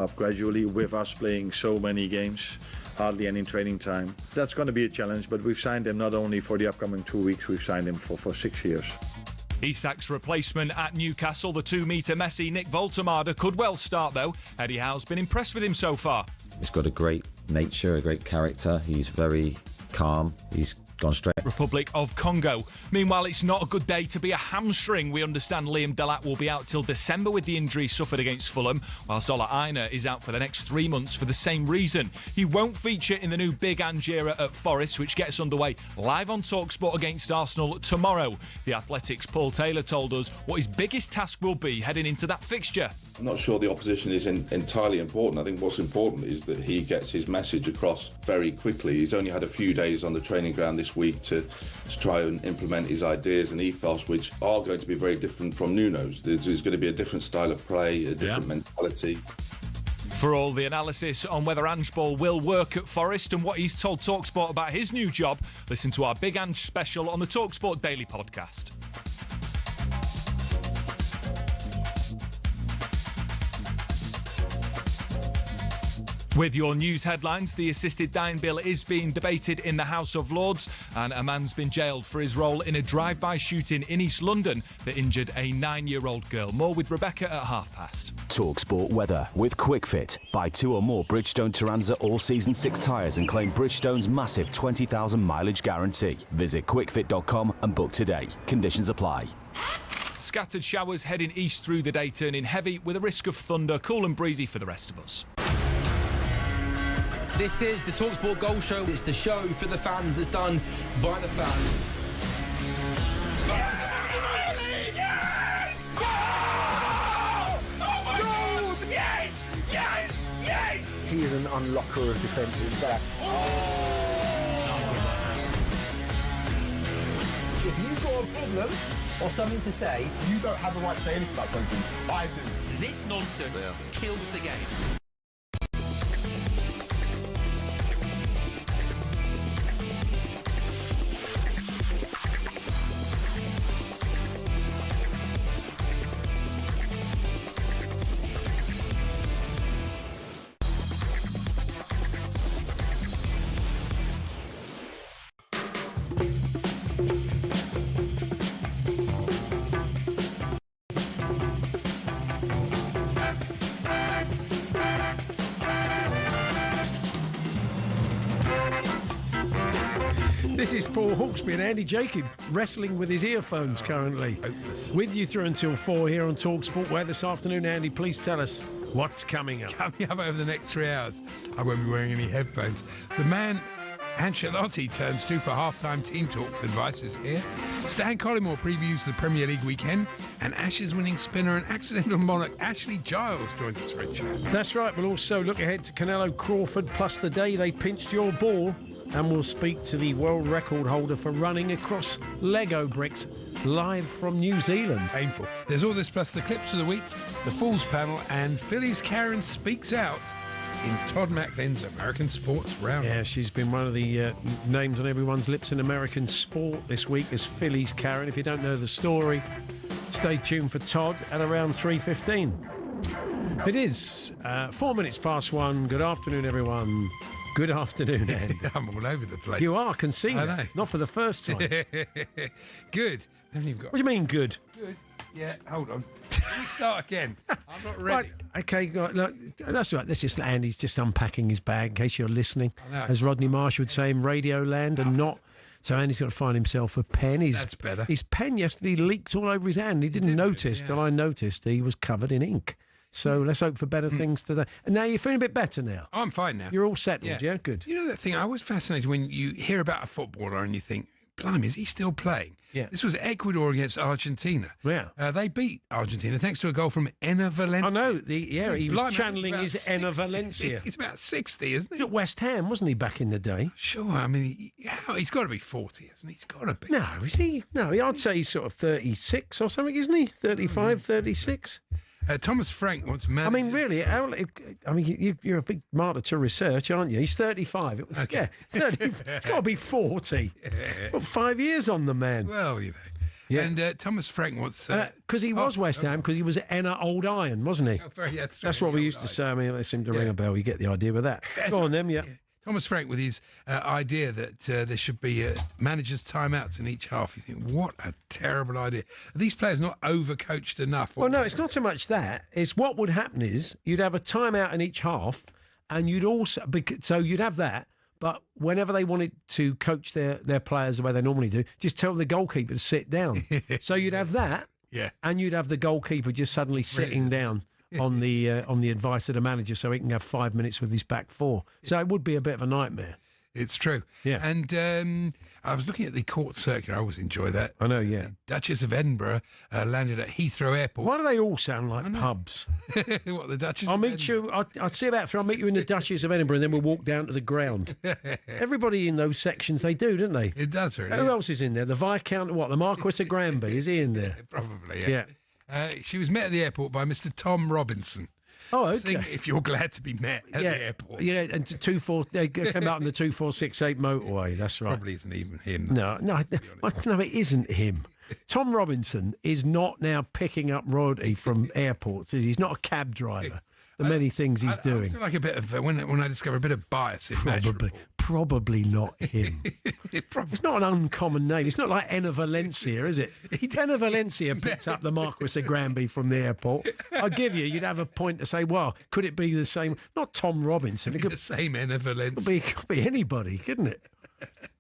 up gradually with us playing so many games, hardly any training time. That's going to be a challenge, but we've signed him not only for the upcoming 2 weeks, we've signed him for 6 years. Isak's replacement at Newcastle, the 2-metre Messi Nick Voltemade, could well start though. Eddie Howe's been impressed with him so far. He's got a great nature, a great character. He's very calm. He's gone straight. Republic of Congo. Meanwhile, it's not a good day to be a hamstring. We understand Liam Delap will be out till December with the injury suffered against Fulham, whilst Ola Aina is out for the next 3 months for the same reason. He won't feature in the new Big Angira at Forest, which gets underway live on talkSPORT against Arsenal tomorrow. The Athletic's Paul Taylor told us what his biggest task will be heading into that fixture. I'm not sure the opposition is entirely important. I think what's important is that he gets his message across very quickly. He's only had a few days on the training ground this week to try and implement his ideas and ethos, which are going to be very different from Nuno's. There's going to be a different style of play, a different mentality. For all the analysis on whether Ange Ball will work at Forest and what he's told talkSPORT about his new job, listen to our Big Ange special on the talkSPORT Daily podcast. With your news headlines, the assisted dying bill is being debated in the House of Lords, and a man's been jailed for his role in a drive-by shooting in East London that injured a 9-year-old girl. More with Rebecca at past. talkSPORT weather with QuickFit. Buy 2 or more Bridgestone Turanza all-season 6 tyres and claim Bridgestone's massive 20,000 mileage guarantee. Visit quickfit.com and book today. Conditions apply. Scattered showers heading east through the day, turning heavy with a risk of thunder. Cool and breezy for the rest of us. This is the talkSPORT Goal Show. It's the show for the fans. It's done by the fans. Yes! Oh! Oh my God! Yes! Yes! Yes! He is an unlocker of defensive back. If you've got a problem or something to say, You don't have the right to say anything about something. I do. this nonsense kills the game. This is Paul Hawksbee and Andy Jacobs wrestling with his earphones currently. Hopeless. With you through until 4 here on talkSPORT. Where this afternoon, Andy, please tell us what's coming up. Coming up over the next 3 hours, I won't be wearing any headphones. The man Ancelotti turns to for halftime team talks. Advice is here. Stan Collymore previews the Premier League weekend, and Ashes winning spinner and accidental monarch Ashley Giles joins us for a chat. That's right. We'll also look ahead to Canelo Crawford plus the day they pinched your ball. And we'll speak to the world record holder for running across Lego bricks live from New Zealand. Painful. There's all this plus the clips of the week, the Fools panel, and Philly's Karen speaks out in Todd Macklin's American Sports Roundup. Yeah, she's been one of the names on everyone's lips in American sport this week as Philly's Karen. If you don't know the story, stay tuned for Todd at around 3:15. It is 4 minutes past 1. Good afternoon, everyone. Good afternoon, Andy. I'm all over the place. You are, can see I that. know. Not for the first time. Good. Then you've got... What do you mean, good? Good. Yeah, hold on. Let me start again. I'm not ready. Right, okay, look, that's all right. That's just Andy's just unpacking his bag in case you're listening. I know. As Rodney Marsh would say in Radio Land and not. So Andy's got to find himself a pen. That's better. His pen yesterday leaked all over his hand. He didn't notice till I noticed he was covered in ink. So let's hope for better things today. And now you're feeling a bit better now. Oh, I'm fine now. You're all settled, yeah? Good. You know that thing, I was fascinated when you hear about a footballer and you think, blimey, is he still playing? Yeah. This was Ecuador against Argentina. Yeah. They beat Argentina thanks to a goal from Enner Valencia. I know. He was Blimey, channeling his 60. Enner Valencia. He's about 60, isn't He he? was at West Ham, wasn't he, back in the day? Sure. I mean, he's got to be 40, isn't he? He's got to be. No, is he? No, I'd say he's sort of 36 or something, isn't he? 35, 36? Thomas Frank wants I managers. mean, really, you're a big martyr to research, aren't you? He's 35. It was, Okay. Yeah, 30. It's got to be 40. Got 5 years on the man. Well, you Yeah. And Thomas Frank wants... Because he was West Ham, because he was Enna Old Iron, wasn't he? That's what we used to say. I mean, they seem to ring a bell. You get the idea with that. Go on, them, yeah. Thomas Frank with his idea that there should be managers' timeouts in each half. You think, what a terrible idea. Are these players not overcoached enough? Well, no, it's not so much that. It's what would happen is you'd have a timeout in each half, and you'd also... So you'd have that, but whenever they wanted to coach their players the way they normally do, just tell the goalkeeper to sit down. So you'd have that, and you'd have the goalkeeper just suddenly sitting down on the advice of the manager, so he can have 5 minutes with his back four. So it would be a bit of a nightmare. It's true. Yeah. And I was looking at the court circular. I always enjoy that. I know, yeah. The Duchess of Edinburgh landed at Heathrow Airport. Why do they all sound like pubs? What, the Duchess I'll of meet Edinburgh? you. I'll see about 3. I'll meet you in the Duchess of Edinburgh, and then we'll walk down to the ground. Everybody in those sections, they do, don't they? It does, really. Who else is in there? The Viscount, what? The Marquis of Granby, is he in there? Probably, Yeah. She was met at the airport by Mr. Tom Robinson. Oh, okay. Sing If You're Glad to Be Met at the airport. Yeah, and they came out on the 2468 motorway. That's right. Probably isn't even him. No, it isn't him. Tom Robinson is not now picking up royalty from airports. He's not a cab driver. The many things he's doing. I feel like a bit of when I discover a bit of bias in Probably not him. It's not an uncommon name. It's not like Enna Valencia, is it? Enna Valencia picked up the Marquis of Granby from the airport. I'll give you'd have a point to say, well, could it be the same? Not Tom Robinson. It could be the same Enna Valencia. It could be anybody, couldn't it?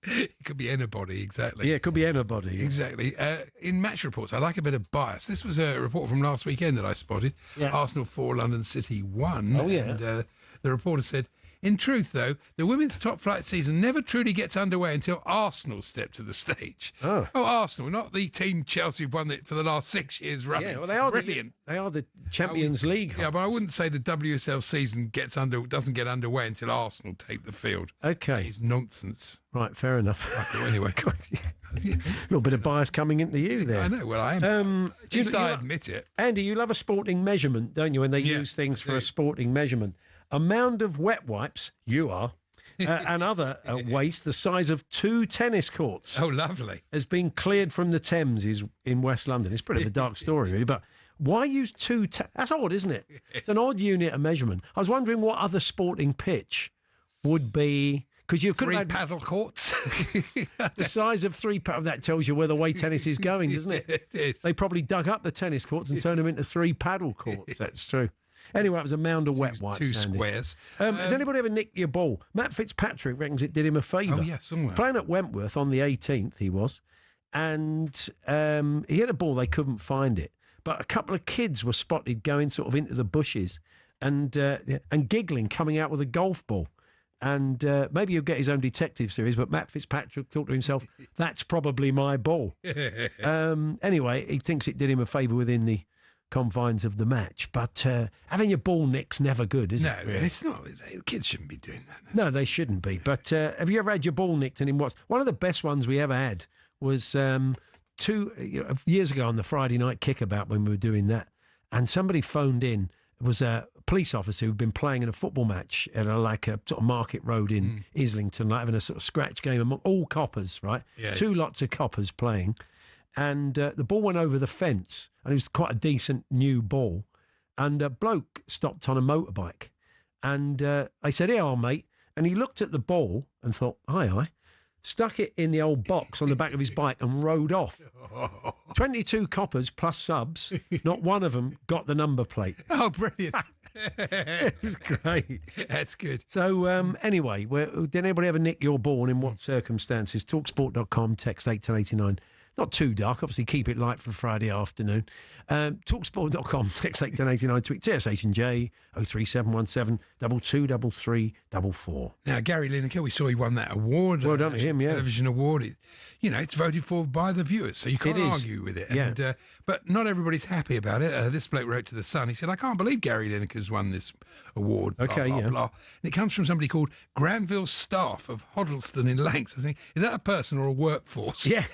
It could be anybody, exactly. Yeah, it could be anybody. Exactly. In match reports, I like a bit of bias. This was a report from last weekend that I spotted. Yeah. Arsenal 4, London City 1. Oh, yeah. And the reporter said, in truth, though, the women's top flight season never truly gets underway until Arsenal step to the stage. Oh, Arsenal, not the team Chelsea who've won it for the last 6 years running. Yeah, well, they are brilliant. They are the Champions League. Yeah, but I wouldn't say the WSL season doesn't get underway until Arsenal take the field. Okay. It's nonsense. Right, fair enough. Anyway. A little bit of bias coming into you there. I know, well, I am. I admit it. Andy, you love a sporting measurement, don't you, when they use things for a sporting measurement? A mound of wet wipes, and other waste the size of 2 tennis courts. Oh, lovely. Has been cleared from the Thames in West London. It's pretty of a dark story, really, but why use 2... That's odd, isn't it? It's an odd unit of measurement. I was wondering what other sporting pitch would be... Because you could 3 have paddle courts. The size of 3 paddle, that tells you where the way tennis is going, doesn't it? It is. They probably dug up the tennis courts and turned them into 3 paddle courts. That's true. Anyway, it was a mound of wet wipes. 2 squares. Has anybody ever nicked your ball? Matt Fitzpatrick reckons it did him a favour. Oh, yeah, somewhere. Playing at Wentworth on the 18th, he was. And he had a ball, they couldn't find it. But a couple of kids were spotted going sort of into the bushes and giggling, coming out with a golf ball. And maybe he'll get his own detective series, but Matt Fitzpatrick thought to himself, that's probably my ball. Anyway, he thinks it did him a favour within the confines of the match. But having your ball nick's never good, is it? No, really? It's not. Kids shouldn't be doing that. No, they shouldn't be. But have you ever had your ball nicked? And in what's one of the best ones we ever had was 2 years ago on the Friday night kickabout when we were doing that. And somebody phoned in. It was a police officer who'd been playing in a football match at a sort of Market Road in Islington, like having a sort of scratch game among all coppers, right? Yeah. 2 lots of coppers playing. And the ball went over the fence, and it was quite a decent new ball. And a bloke stopped on a motorbike. And I said, "Here, mate." And he looked at the ball and thought, "Aye." Stuck it in the old box on the back of his bike and rode off. 22 coppers plus subs, not one of them got the number plate. Oh, brilliant. It was great. That's good. So, anyway, did anybody ever nick your ball and in what circumstances? TalkSport.com, text 81089. Not too dark, obviously keep it light for Friday afternoon. TalkSport.com, text 81089, tweet TSH&J 03717 223344. Now, Gary Lineker, we saw he won that award. Well done to him, yeah. Television award. It's voted for by the viewers, so you can't argue with it. Yeah. And, but not everybody's happy about it. This bloke wrote to The Sun. He said, "I can't believe Gary Lineker's won this award." Blah, okay, blah, yeah. blah. And it comes from somebody called Granville Staff of Hoddleston in Lancs. I think, is that a person or a workforce? Yeah.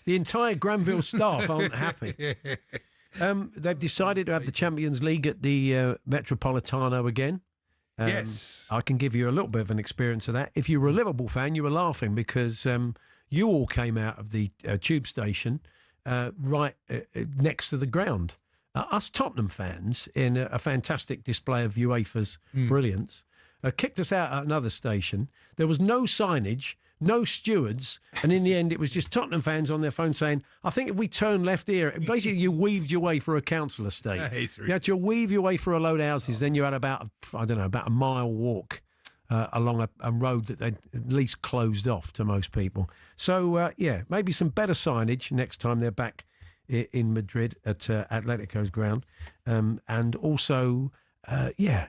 The entire Granville staff aren't happy. They've decided to have the Champions League at the Metropolitano again. Yes. I can give you a little bit of an experience of that. If you were a Liverpool fan, you were laughing because you all came out of the tube station right next to the ground. Us Tottenham fans, in a fantastic display of UEFA's brilliance, kicked us out at another station. There was no signage, no stewards, and in the end it was just Tottenham fans on their phone saying, I think if we turn left here, basically you weaved your way for a council estate. You had to weave your way for a load of houses, then you had about a mile walk along a road that they'd at least closed off to most people. So, maybe some better signage next time they're back in Madrid at Atletico's ground. And also,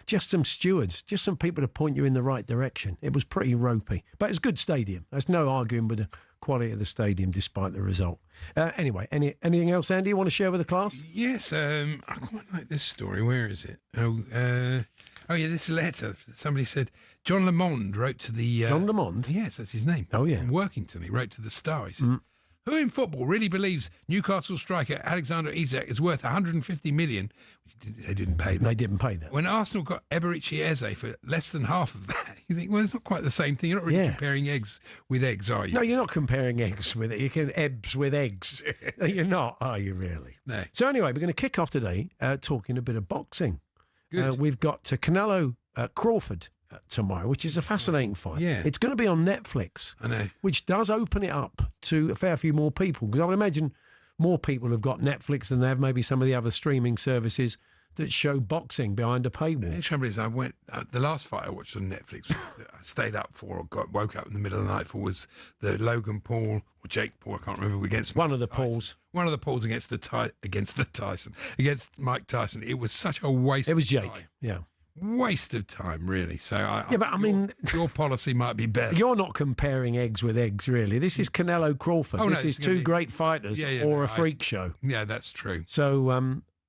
just some stewards, just some people to point you in the right direction. It was pretty ropey, but it's a good stadium. There's no arguing with the quality of the stadium despite the result. Anyway, anything else, Andy, you want to share with the class? Yes, I quite like this story. Where is it? This letter. Somebody said John Lamond wrote to the... John Lamond? Yes, that's his name. Oh, yeah. From Workington. He wrote to the Star. He said, who in football really believes Newcastle striker Alexander Isak is worth 150 million? They didn't pay that. They didn't pay that. When Arsenal got Eberechi Eze for less than half of that, you think, well, it's not quite the same thing. You're not really comparing eggs with eggs, are you? No, you're not comparing eggs with it. You can ebs with eggs. You're not, are you really? No. So anyway, we're going to kick off today talking a bit of boxing. Good. We've got Canelo Crawford tomorrow, which is a fascinating fight. Yeah. It's going to be on Netflix. I know. Which does open it up to a fair few more people, because I would imagine more people have got Netflix than they have maybe some of the other streaming services that show boxing behind a paywall. The trouble is, I went the last fight I watched on Netflix. I stayed up for, or woke up in the middle of the night for, was the Logan Paul or Jake Paul. I can't remember, against one of the Tyson. Pauls. One of the Pauls against Mike Tyson. It was such a waste. It was of Jake. time. Yeah. Waste of time, really. So I mean, your policy might be better. You're not comparing eggs with eggs, really. This is Canelo Crawford. Oh, no, this is two great fighters, or a freak show. Yeah, that's true. So,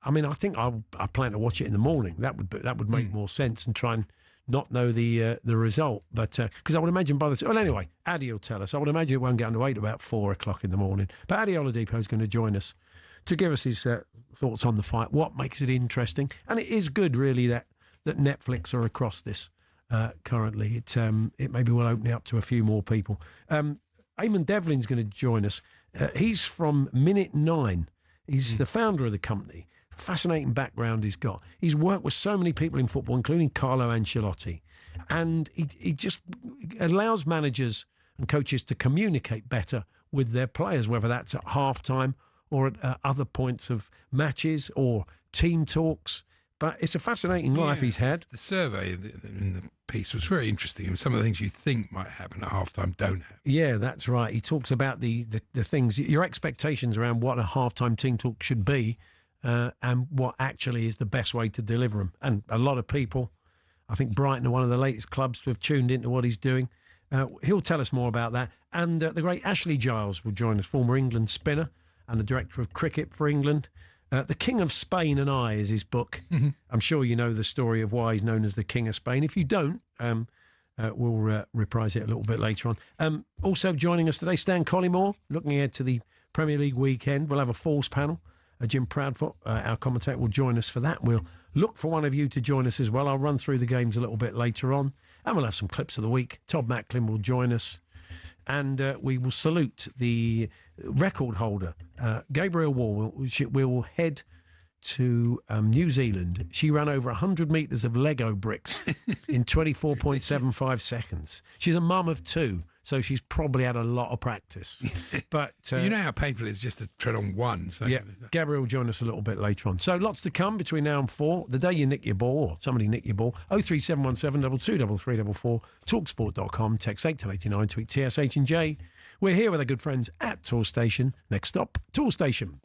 I mean, I think I plan to watch it in the morning. That would make more sense, and try and not know the result. But because I would imagine anyway, Addy will tell us. I would imagine it won't get underway about 4 o'clock in the morning. But Addy Oladipo is going to join us to give us his thoughts on the fight, what makes it interesting, and it is good, really, that Netflix are across this currently. It maybe will open it up to a few more people. Eamon Devlin's going to join us. He's from Minute 9. He's the founder of the company. Fascinating background he's got. He's worked with so many people in football, including Carlo Ancelotti. And he just allows managers and coaches to communicate better with their players, whether that's at halftime or at other points of matches or team talks. But it's a fascinating life he's had. The survey in the piece was very interesting. And some of the things you think might happen at halftime don't happen. Yeah, that's right. He talks about the things, your expectations around what a halftime team talk should be, and what actually is the best way to deliver them. And a lot of people, I think Brighton are one of the latest clubs to have tuned into what he's doing. He'll tell us more about that. And the great Ashley Giles will join us, former England spinner and the director of cricket for England. The King of Spain and I is his book. Mm-hmm. I'm sure you know the story of why he's known as the King of Spain. If you don't, we'll reprise it a little bit later on. Also joining us today, Stan Collymore, looking ahead to the Premier League weekend. We'll have a Falls panel. Jim Proudfoot, our commentator, will join us for that. We'll look for one of you to join us as well. I'll run through the games a little bit later on. And we'll have some clips of the week. Todd Macklin will join us. And we will salute the record holder, Gabrielle Wall. We'll head to New Zealand. She ran over 100 metres of Lego bricks in 24.75 seconds. She's a mum of two, so she's probably had a lot of practice. But you know how painful it is just to tread on one. So yeah, Gabrielle will join us a little bit later on. So lots to come between now and 4. The day you nick your ball, or somebody nick your ball, 03717 223344, talksport.com, text 81089, tweet TSH and J. We're here with our good friends at Tool Station. Next stop, Tool Station.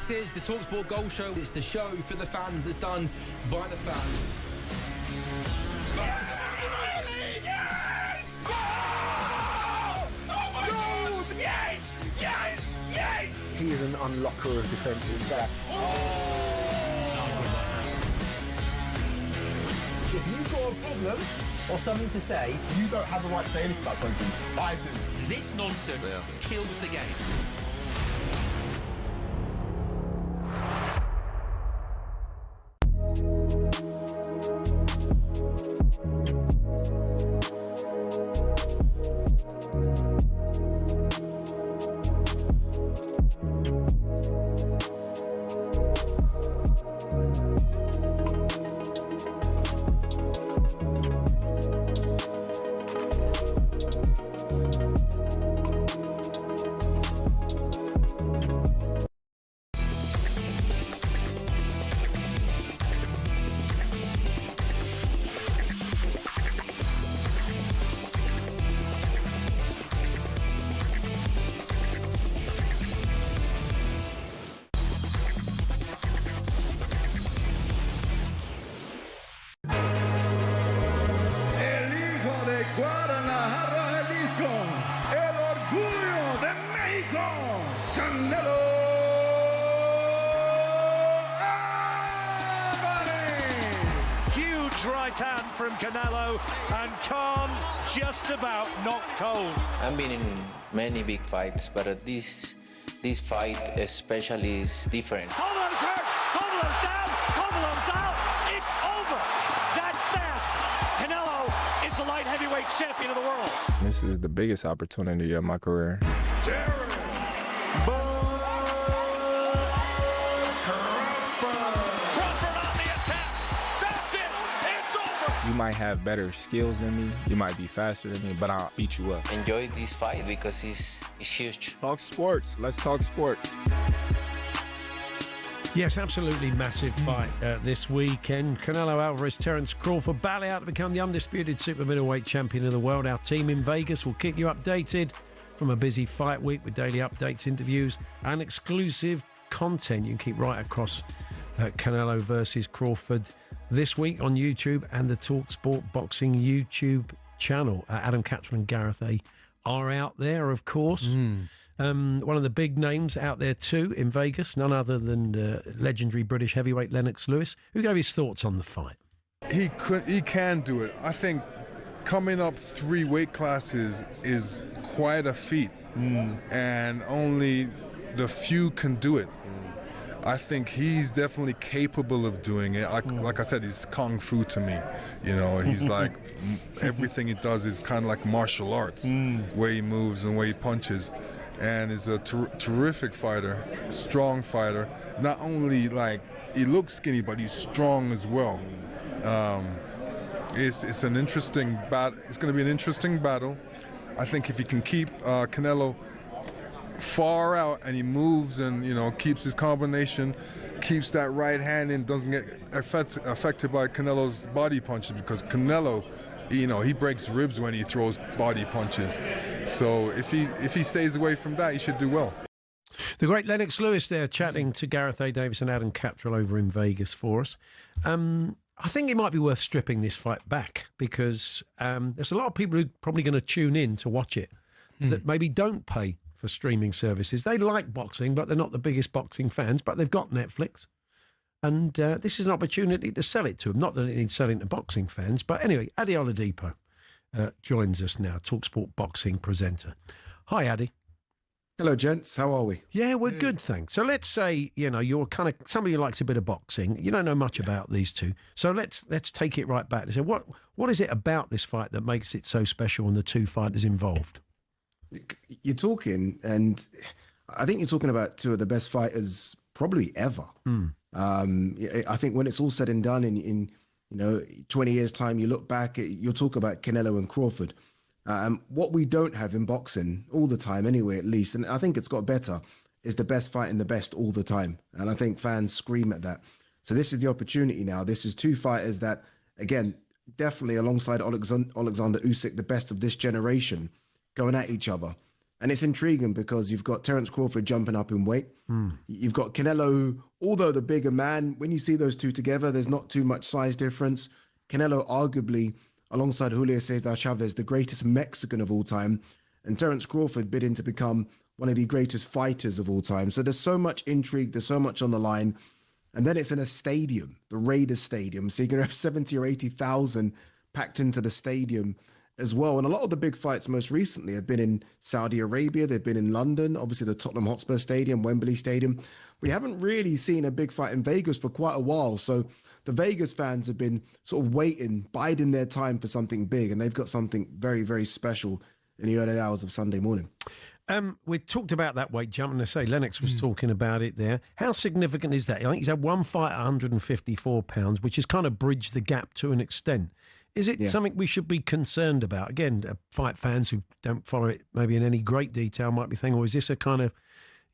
This is the talkSPORT Goal Show. It's the show for the fans that's done by the fans. Yes! Oh! Oh my God! Yes! Yes! Yes! He is an unlocker of defences. If you've got a problem or something to say, You don't have the right to say anything about something. I do. This nonsense killed the game. Right hand from Canelo, and Khan just about knocked cold. I've been in many big fights, but this fight especially is different. Hovland's hurt! Hovland's down! Hovland's down! It's over! That fast! Canelo is the light heavyweight champion of the world. This is the biggest opportunity of my career. You might have better skills than me, you might be faster than me, but I'll beat you up. Enjoy this fight because it's huge. Talk sports. Let's talk sport. Yes, absolutely massive fight this weekend. Canelo Alvarez, Terence Crawford battle out to become the undisputed super middleweight champion of the world. Our team in Vegas will keep you updated from a busy fight week with daily updates, interviews and exclusive content. You can keep right across Canelo versus Crawford this week on YouTube and the talkSPORT Boxing YouTube channel. Adam Cattrall and Gareth A are out there, of course. One of the big names out there too in Vegas, none other than legendary British heavyweight Lennox Lewis, who gave his thoughts on the fight. He can do it. I think coming up 3 weight classes is quite a feat, and only the few can do it. I think he's definitely capable of doing it. Like I said, he's kung fu to me. You know, he's like, everything he does is kind of like martial arts, way he moves and way he punches. And he's a terrific fighter, strong fighter. Not only like, he looks skinny, but he's strong as well. It's an interesting battle. It's going to be an interesting battle. I think if he can keep Canelo far out and he moves and, you know, keeps his combination, keeps that right hand in, doesn't get affected by Canelo's body punches, because Canelo, you know, he breaks ribs when he throws body punches. So if he stays away from that, he should do well. The great Lennox Lewis there chatting to Gareth A. Davis and Adam Cattrall over in Vegas for us. I think it might be worth stripping this fight back, because there's a lot of people who are probably going to tune in to watch it that maybe don't pay for streaming services. They like boxing, but they're not the biggest boxing fans, but they've got Netflix. And this is an opportunity to sell it to them. Not that it needs selling to boxing fans, but anyway, Adi Oladipo joins us now, talkSPORT boxing presenter. Hi, Adi. Hello, gents. How are we? Yeah, we're good, thanks. So let's say, you know, you're kind of somebody who likes a bit of boxing. You don't know much about these two. So let's take it right back and say, what is it about this fight that makes it so special and the two fighters involved? You're talking, and I think you're talking about two of the best fighters probably ever. I think when it's all said and done in 20 years' time, you look back, you'll talk about Canelo and Crawford. What we don't have in boxing all the time anyway, at least, and I think it's got better, is the best fighting the best all the time. And I think fans scream at that. So this is the opportunity now. This is two fighters that, again, definitely alongside Alexander Usyk, the best of this generation, going at each other. And it's intriguing because you've got Terence Crawford jumping up in weight. You've got Canelo, who, although the bigger man, when you see those two together, there's not too much size difference. Canelo, arguably, alongside Julio Cesar Chavez, the greatest Mexican of all time. And Terence Crawford bidding to become one of the greatest fighters of all time. So there's so much intrigue, there's so much on the line. And then it's in a stadium, the Raiders Stadium. So you're going to have 70 or 80,000 packed into the stadium as well. And a lot of the big fights most recently have been in Saudi Arabia. They've been in London, obviously the Tottenham Hotspur Stadium, Wembley Stadium. We haven't really seen a big fight in Vegas for quite a while. So the Vegas fans have been sort of waiting, biding their time for something big. And they've got something very, very special in the early hours of Sunday morning. We talked about that weight jump, and I say Lennox was talking about it there. How significant is that? I think he's had one fight at 154 pounds, which has kind of bridged the gap to an extent. Is it something we should be concerned about? Again, fight fans who don't follow it maybe in any great detail might be thinking, or is this a kind of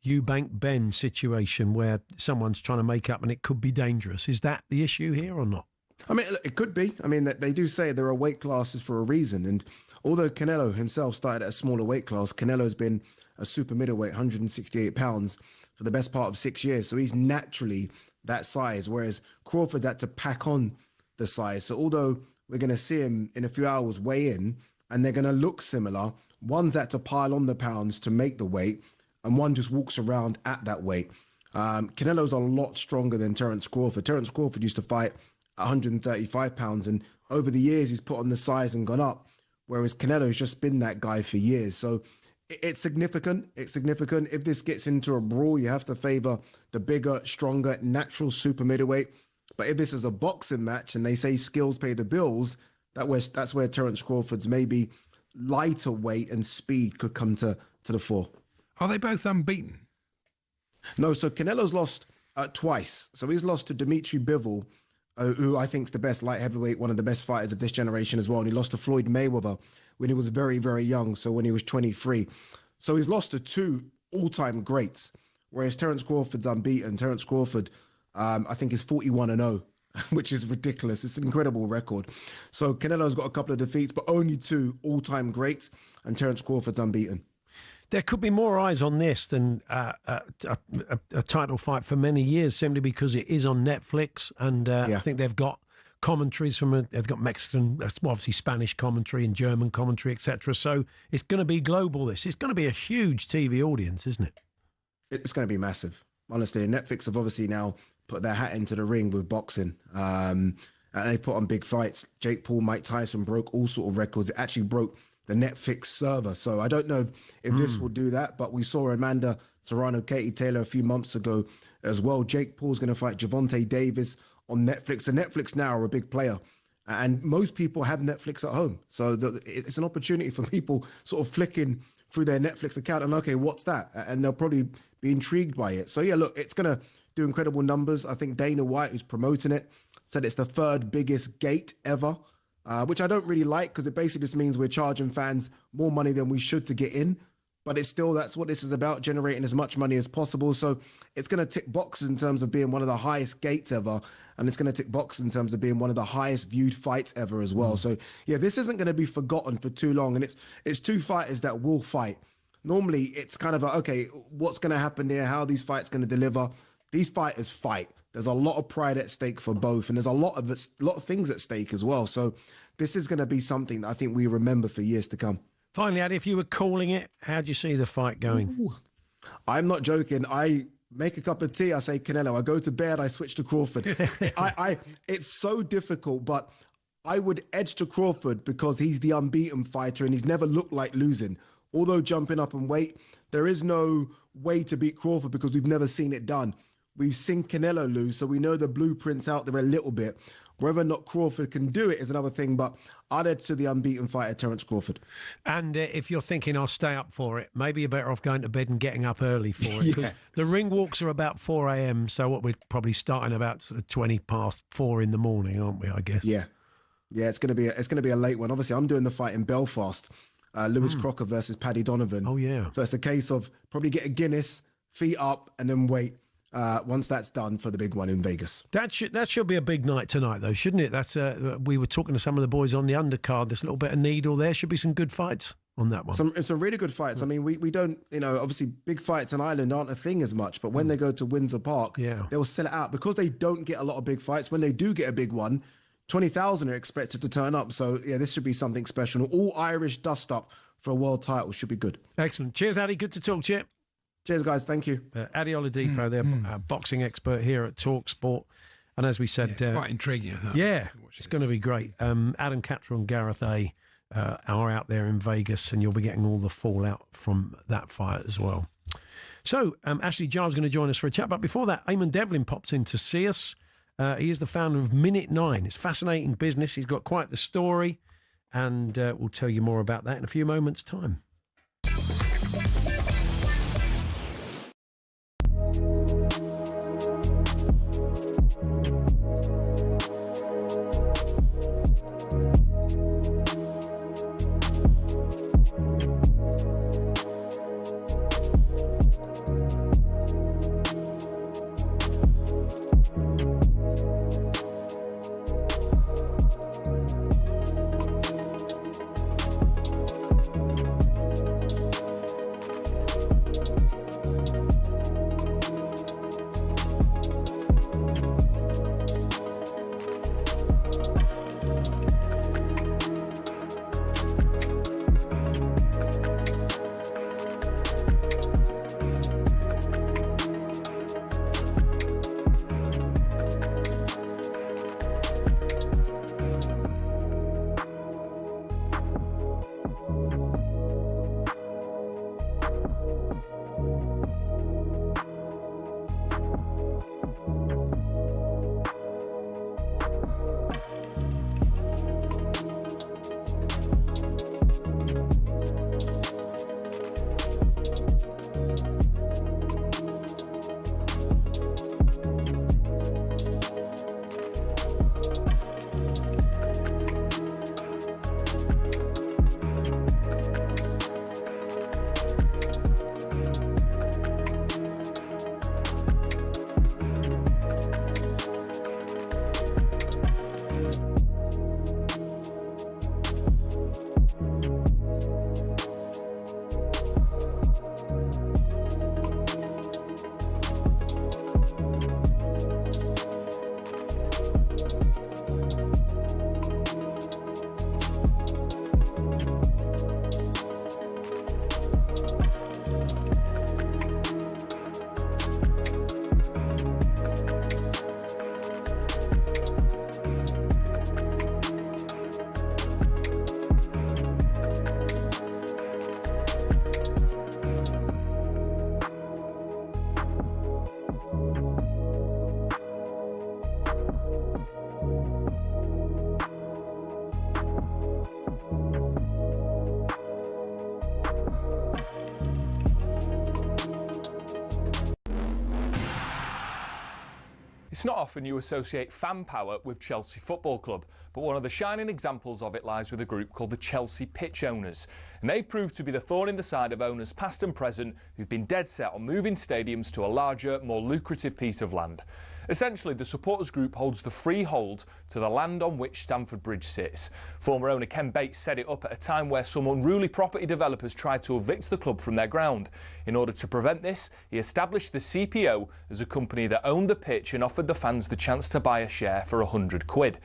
Eubank Ben situation where someone's trying to make up and it could be dangerous? Is that the issue here or not? I mean, it could be. I mean, they do say there are weight classes for a reason. And although Canelo himself started at a smaller weight class, Canelo's been a super middleweight, 168 pounds for the best part of 6 years. So he's naturally that size, whereas Crawford had to pack on the size. So although we're going to see him in a few hours weigh in and they're going to look similar, one's had to pile on the pounds to make the weight and one just walks around at that weight. Canelo's a lot stronger than Terence Crawford. Terence Crawford used to fight 135 pounds, and over the years he's put on the size and gone up, whereas Canelo's just been that guy for years. So it's significant. It's significant. If this gets into a brawl, you have to favour the bigger, stronger, natural super middleweight. But if this is a boxing match and they say skills pay the bills, that's where Terence Crawford's maybe lighter weight and speed could come to the fore. Are they both unbeaten? No, so Canelo's lost twice. So he's lost to Dimitri Bivol, who I think is the best light heavyweight, one of the best fighters of this generation as well. And he lost to Floyd Mayweather when he was very, very young, so when he was 23. So he's lost to two all-time greats, whereas Terence Crawford's unbeaten. Terence Crawford, I think, is 41-0, which is ridiculous. It's an incredible record. So Canelo's got a couple of defeats, but only two all-time greats, and Terence Crawford's unbeaten. There could be more eyes on this than a title fight for many years, simply because it is on Netflix, and I think they've got commentaries they've got Mexican, obviously Spanish commentary and German commentary, etc. So it's going to be global. It's going to be a huge TV audience, isn't it? It's going to be massive, honestly. And Netflix have obviously now put their hat into the ring with boxing. And they put on big fights. Jake Paul, Mike Tyson broke all sort of records. It actually broke the Netflix server. So I don't know if this will do that, but we saw Amanda Serrano, Katie Taylor a few months ago as well. Jake Paul's going to fight Gervonta Davis on Netflix. So Netflix now are a big player. And most people have Netflix at home. So it's an opportunity for people sort of flicking through their Netflix account and, okay, what's that? And they'll probably be intrigued by it. So, yeah, look, it's going to do incredible numbers. I think Dana White, who's promoting it, said it's the third biggest gate ever, which I don't really like because it basically just means we're charging fans more money than we should to get in. But it's still, that's what this is about, generating as much money as possible. So it's going to tick boxes in terms of being one of the highest gates ever. And it's going to tick boxes in terms of being one of the highest viewed fights ever as well. So, yeah, this isn't going to be forgotten for too long. And it's two fighters that will fight. Normally, it's kind of okay, what's going to happen here? How are these fights going to deliver? These fighters fight. There's a lot of pride at stake for both. And there's a lot of things at stake as well. So this is going to be something that I think we remember for years to come. Finally, Adi, if you were calling it, how do you see the fight going? Ooh. I'm not joking. I make a cup of tea, I say Canelo. I go to bed, I switch to Crawford. It's so difficult, but I would edge to Crawford because he's the unbeaten fighter and he's never looked like losing. Although jumping up in weight, there is no way to beat Crawford because we've never seen it done. We've seen Canelo lose, so we know the blueprint's out there a little bit. Whether or not Crawford can do it is another thing, but I'd edge to the unbeaten fighter, Terence Crawford. And if you're thinking I'll stay up for it, maybe you're better off going to bed and getting up early for it. Because the ring walks are about 4 a.m, so what we're probably starting about sort of 20 past 4 in the morning, aren't we, I guess? Yeah, it's going to be a late one. Obviously, I'm doing the fight in Belfast, Lewis Crocker versus Paddy Donovan. Oh, yeah. So it's a case of probably get a Guinness, feet up, and then wait. Once that's done for the big one in Vegas. That should be a big night tonight, though, shouldn't it? That's we were talking to some of the boys on the undercard. There's a little bit of needle there. Should be some good fights. on that one. Some really good fights. I mean, we don't, obviously big fights in Ireland aren't a thing as much, but when they go to Windsor Park, they'll sell it out because they don't get a lot of big fights. When they do get a big one, 20,000 are expected to turn up. So, this should be something special. All Irish dust-up for a world title should be good. Excellent. Cheers, Addy. Good to talk to you. Cheers, guys. Thank you. Addy Oladipo, their boxing expert here at talkSPORT. And as we said... it's quite intriguing. It's going to be great. Adam Cattrall and Gareth A. Are out there in Vegas, and you'll be getting all the fallout from that fight as well. So, Ashley Giles is going to join us for a chat. But before that, Eamon Devlin pops in to see us. He is the founder of Minute 9. It's fascinating business. He's got quite the story, and we'll tell you more about that in a few moments' time. It's not often you associate fan power with Chelsea Football Club, but one of the shining examples of it lies with a group called the Chelsea Pitch Owners. And they've proved to be the thorn in the side of owners past and present who've been dead set on moving stadiums to a larger, more lucrative piece of land. Essentially, the supporters group holds the freehold to the land on which Stamford Bridge sits. Former owner Ken Bates set it up at a time where some unruly property developers tried to evict the club from their ground. In order to prevent this, he established the CPO as a company that owned the pitch and offered the fans the chance to buy a share for £100.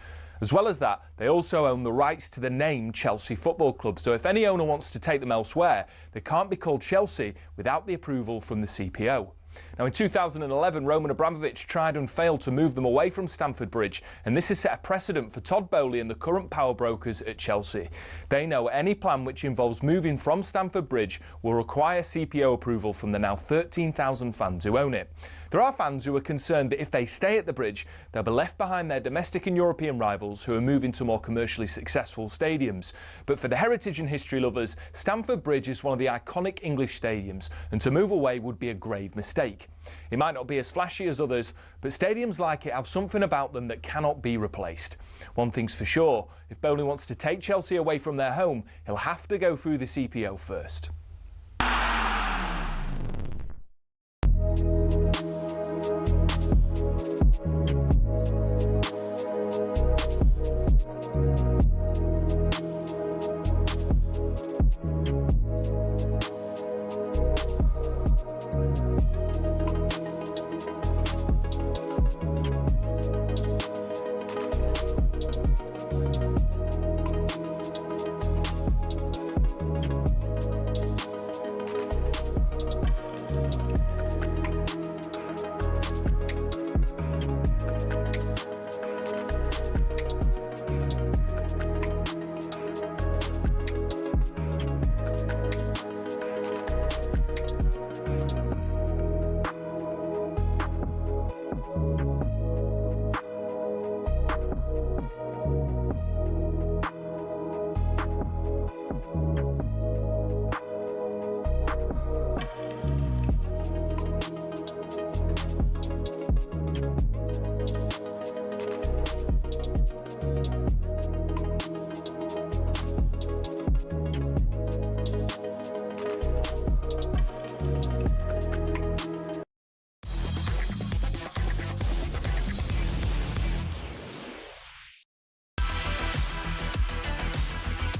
As well as that, they also own the rights to the name Chelsea Football Club, so if any owner wants to take them elsewhere, they can't be called Chelsea without the approval from the CPO. Now in 2011, Roman Abramovich tried and failed to move them away from Stamford Bridge, and this has set a precedent for Todd Bowley and the current power brokers at Chelsea. They know any plan which involves moving from Stamford Bridge will require CPO approval from the now 13,000 fans who own it. There are fans who are concerned that if they stay at the bridge, they'll be left behind their domestic and European rivals who are moving to more commercially successful stadiums. But for the heritage and history lovers, Stamford Bridge is one of the iconic English stadiums, and to move away would be a grave mistake. It might not be as flashy as others, but stadiums like it have something about them that cannot be replaced. One thing's for sure, if Bowley wants to take Chelsea away from their home, he'll have to go through the CPO first.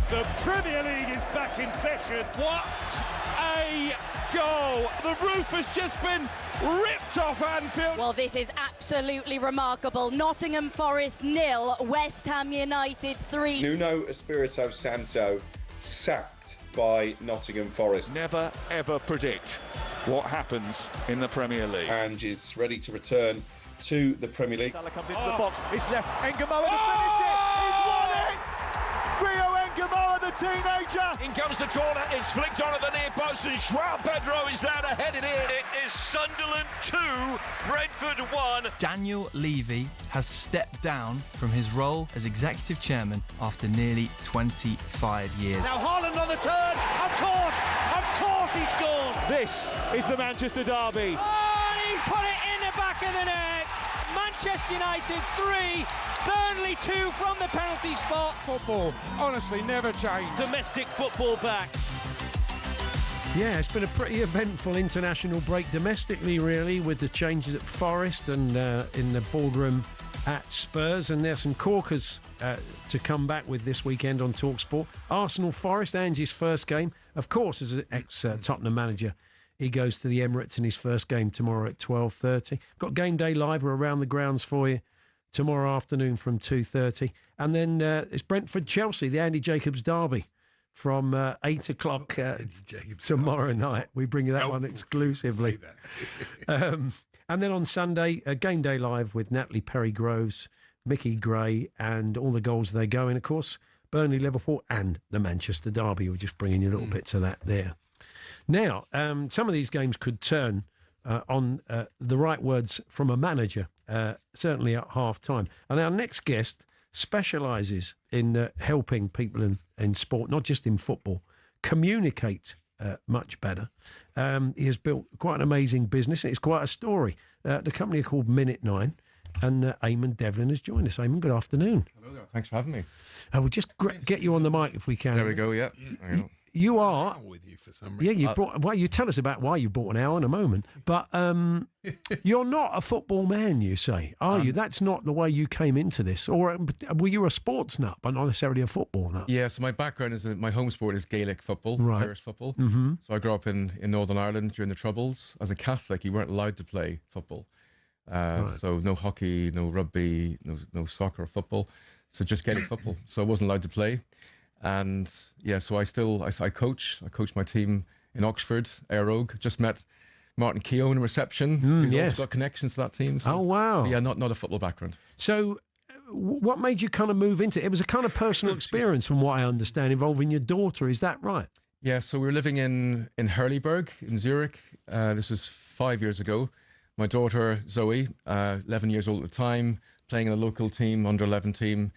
The Premier League is back in session. What a goal! The roof has just been ripped off Anfield. Well, this is absolutely remarkable. Nottingham Forest 0, West Ham United 3. Nuno Espirito Santo sacked by Nottingham Forest. Never ever predict what happens in the Premier League. And is ready to return to the Premier League. Salah comes into the box. It's left. Engamoa to finish it. He's won it. Rio Engamoa, the teenager. In comes the corner. It's flicked on at the near post, and João Pedro is there to head it in. It is Sunderland 2, Brentford 1. Daniel Levy has stepped down from his role as executive chairman after nearly 25 years. Now Haaland on the turn. Of course he scores. This is the Manchester derby. Oh, and he's put it in the back of the net. Manchester United 3, Burnley 2 from the penalty spot. Football, honestly, never changed. Domestic football back. Yeah, it's been a pretty eventful international break domestically, really, with the changes at Forest and in the boardroom at Spurs. And there's some corkers to come back with this weekend on talkSPORT. Arsenal Forest, Angie's first game. Of course, as an ex-Tottenham manager, he goes to the Emirates in his first game tomorrow at 12:30. Got Game Day Live. We're around the grounds for you tomorrow afternoon from 2:30. And then it's Brentford-Chelsea, the Andy Jacobs derby, from 8 o'clock tomorrow night. We bring you that one exclusively. And then on Sunday, Game Day Live with Natalie Perry-Groves, Mickey Gray, and all the goals they go in, of course, Burnley, Liverpool, and the Manchester derby. We're just bringing you little bits of that there. Now, some of these games could turn on the right words from a manager, certainly at half-time. And our next guest specialises in helping people in sport, not just in football, communicate much better. He has built quite an amazing business. It's quite a story. The company are called Minute 9, and Eamon Devlin has joined us. Eamon, good afternoon. Hello there. Thanks for having me. We'll just get you on the mic if we can. There we go, yeah. You are with you for some reason. Yeah, you brought. Well, you tell us about why you bought an hour in a moment. But you're not a football man, you say, are you? That's not the way you came into this. Or were you a sports nut, but not necessarily a football nut? Yeah. So my background is my home sport is Gaelic football, Right. Irish football. Mm-hmm. So I grew up in Northern Ireland during the Troubles. As a Catholic, you weren't allowed to play football. Right. So no hockey, no rugby, no soccer or football. So just Gaelic football. So I wasn't allowed to play. And yeah, so I coach. I coach my team in Oxford, Éire Óg. Just met Martin Keown in reception. Who's yes. also got connections to that team. So, Oh, wow. so yeah, not a football background. So what made you kind of move into it? It was a kind of personal experience, from what I understand, involving your daughter. Is that right? Yeah, so we were living in Hurleyberg in Zurich. This was 5 years ago. My daughter, Zoe, 11 years old at the time, playing in a local team, under 11 team.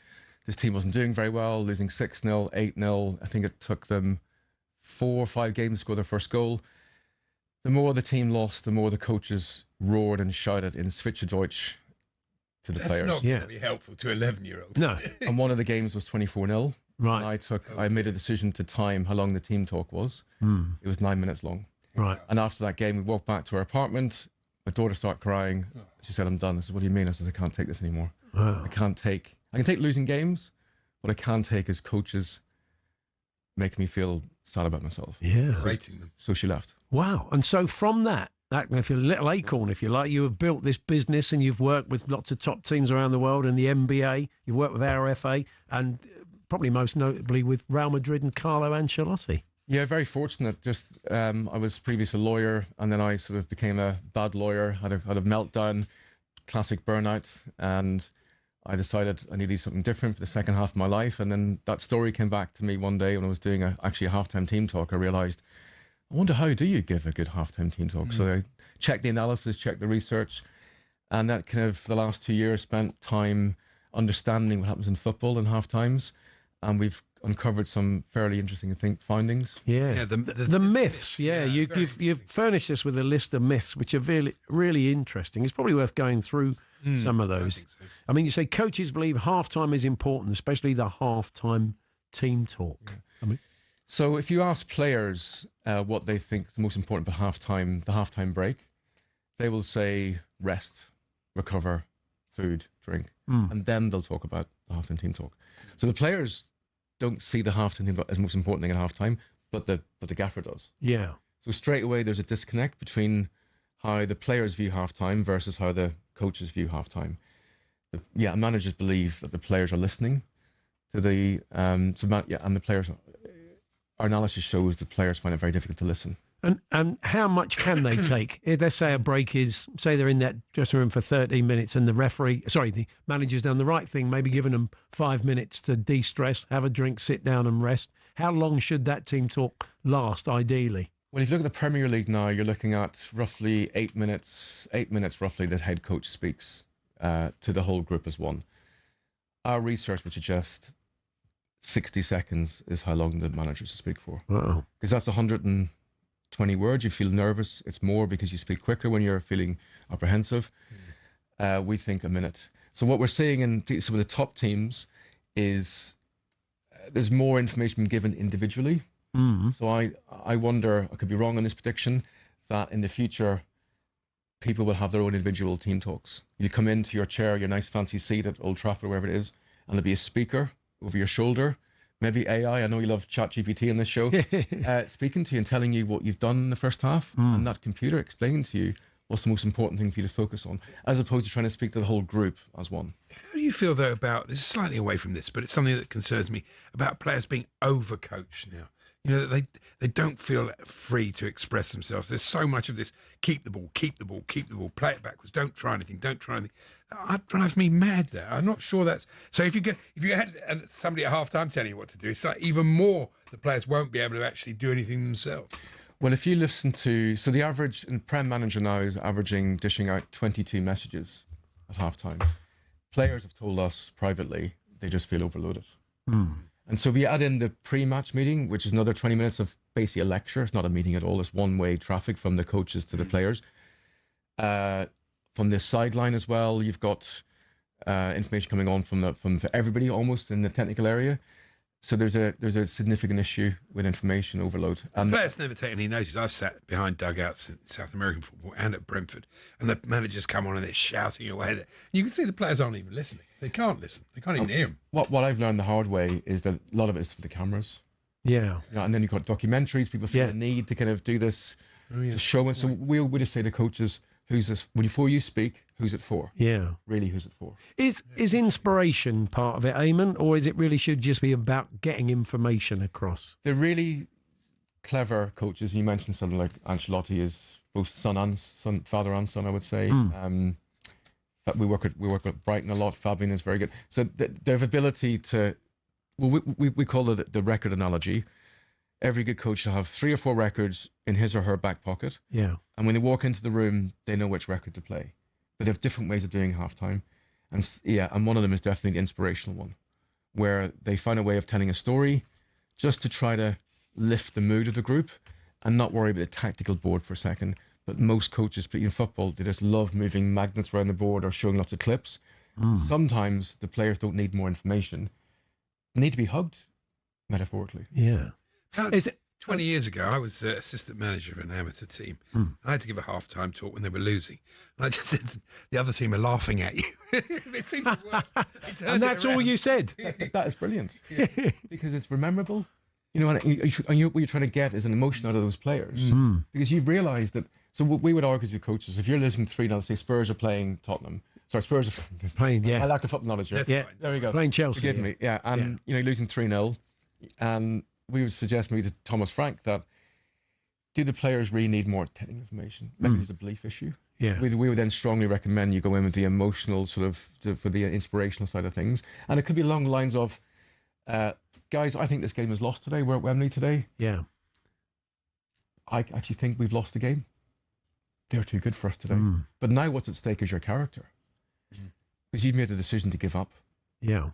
This team wasn't doing very well, losing 6-0, 8-0. I think it took them 4 or 5 games to score their first goal. The more the team lost, the more the coaches roared and shouted in Schweizerdeutsch to the players. That's not going to be helpful to 11-year-olds. No. And one of the games was 24-0. Right. And I made a decision to time how long the team talk was. It was 9 minutes long. Right. And after that game, we walked back to our apartment. My daughter started crying. She said, "I'm done." I said, "What do you mean?" I said, "I can't take this anymore. Wow. I can take losing games. What I can't take is coaches make me feel sad about myself." Yeah. Rating them. So she left. Wow. And so from that if you're a little acorn, if you like, you have built this business and you've worked with lots of top teams around the world in the NBA. You've worked with our FA and probably most notably with Real Madrid and Carlo Ancelotti. Yeah, very fortunate. Just I was previously a lawyer, and then I sort of became a bad lawyer, had a meltdown, classic burnout, and I decided I needed something different for the second half of my life. And then that story came back to me one day when I was doing actually a halftime team talk. I realised, I wonder, how do you give a good halftime team talk? So I checked the analysis, checked the research, and that kind of the last 2 years spent time understanding what happens in football in half times, and we've uncovered some fairly interesting findings. Yeah, the myths. Yeah, you've furnished us with a list of myths which are really, really interesting. It's probably worth going through some of those. I mean, you say coaches believe halftime is important, especially the halftime team talk. Yeah. I mean, so if you ask players what they think the most important about halftime, the halftime break, they will say rest, recover, food, drink, and then they'll talk about the halftime team talk. So the players don't see the halftime thing as the most important thing at halftime, but the gaffer does. Yeah. So straight away, there's a disconnect between how the players view halftime versus how the coaches view halftime. Managers believe that the players are listening to the and the players. Our analysis shows the players find it very difficult to listen. And how much can they take? If let's say a break is, say they're in that dressing room for 13 minutes and the manager's done the right thing, maybe giving them 5 minutes to de-stress, have a drink, sit down and rest. How long should that team talk last, ideally? Well, if you look at the Premier League now, you're looking at roughly 8 minutes roughly that head coach speaks to the whole group as one. Our research would suggest 60 seconds is how long the managers speak for. Wow. Because that's 120 words. You feel nervous. It's more because you speak quicker when you're feeling apprehensive. We think a minute. So what we're seeing in some of the top teams is there's more information given individually. Mm-hmm. So I wonder, I could be wrong on this prediction, that in the future, people will have their own individual team talks. You come into your chair, your nice fancy seat at Old Trafford, wherever it is, and there'll be a speaker over your shoulder, maybe AI. I know you love ChatGPT in this show, speaking to you and telling you what you've done in the first half, and that computer explaining to you what's the most important thing for you to focus on, as opposed to trying to speak to the whole group as one. How do you feel, though, about, this is slightly away from this, but it's something that concerns me, about players being overcoached now? You know, they don't feel free to express themselves. There's so much of this, keep the ball, play it backwards, don't try anything. That drives me mad there. I'm not sure that's... So if you had somebody at half-time telling you what to do, it's like even more the players won't be able to actually do anything themselves. Well, if you listen to... So the average in Prem Manager now is dishing out 22 messages at half-time. Players have told us privately they just feel overloaded. And so if you add in the pre-match meeting, which is another 20 minutes of basically a lecture, it's not a meeting at all, it's one-way traffic from the coaches to the players. From the sideline as well, you've got information coming on from everybody almost in the technical area. So there's a significant issue with information overload. And players never take any notice. I've sat behind dugouts in South American football and at Brentford, and the managers come on and they're shouting away. You can see the players aren't even listening. They can't listen. They can't even hear them. What I've learned the hard way is that a lot of it is for the cameras. Yeah. And then you've got documentaries. People feel the need to kind of do this to show us. So we just say to coaches, who's this? Before you speak, who's it for? Yeah. Really, who's it for? Is inspiration part of it, Eamon, or is it really should just be about getting information across? They're really clever coaches. You mentioned something like Ancelotti is both father and son, I would say. But we work with Brighton a lot. Fabian is very good. So their ability to, well, we call it the record analogy. Every good coach should have 3 or 4 records in his or her back pocket. Yeah. And when they walk into the room, they know which record to play. But they have different ways of doing halftime. And one of them is definitely the inspirational one, where they find a way of telling a story just to try to lift the mood of the group and not worry about the tactical board for a second. But most coaches, particularly in football, they just love moving magnets around the board or showing lots of clips. Sometimes the players don't need more information. They need to be hugged, metaphorically. Yeah. 20 years ago, I was assistant manager of an amateur team. I had to give a half-time talk when they were losing. And I just said, the other team are laughing at you. It seemed to work. And that's all you said? That is brilliant. Because it's memorable. You know, and what you're trying to get is an emotion out of those players. Because you've realised that... So we would argue to coaches, if you're losing 3-0, say Spurs are playing Tottenham. Sorry, Spurs are playing, I lack of football knowledge. Yeah, there we go. Playing Chelsea. Forgive me. Yeah, and you're losing 3-0. And we would suggest maybe to Thomas Frank that do the players really need more technical information? Maybe there's a belief issue. Yeah. We would then strongly recommend you go in with the emotional for the inspirational side of things. And it could be along the lines of, guys, I think this game is lost today. We're at Wembley today. Yeah. I actually think we've lost the game. They're too good for us today. But now what's at stake is your character. Because you've made the decision to give up. Yeah.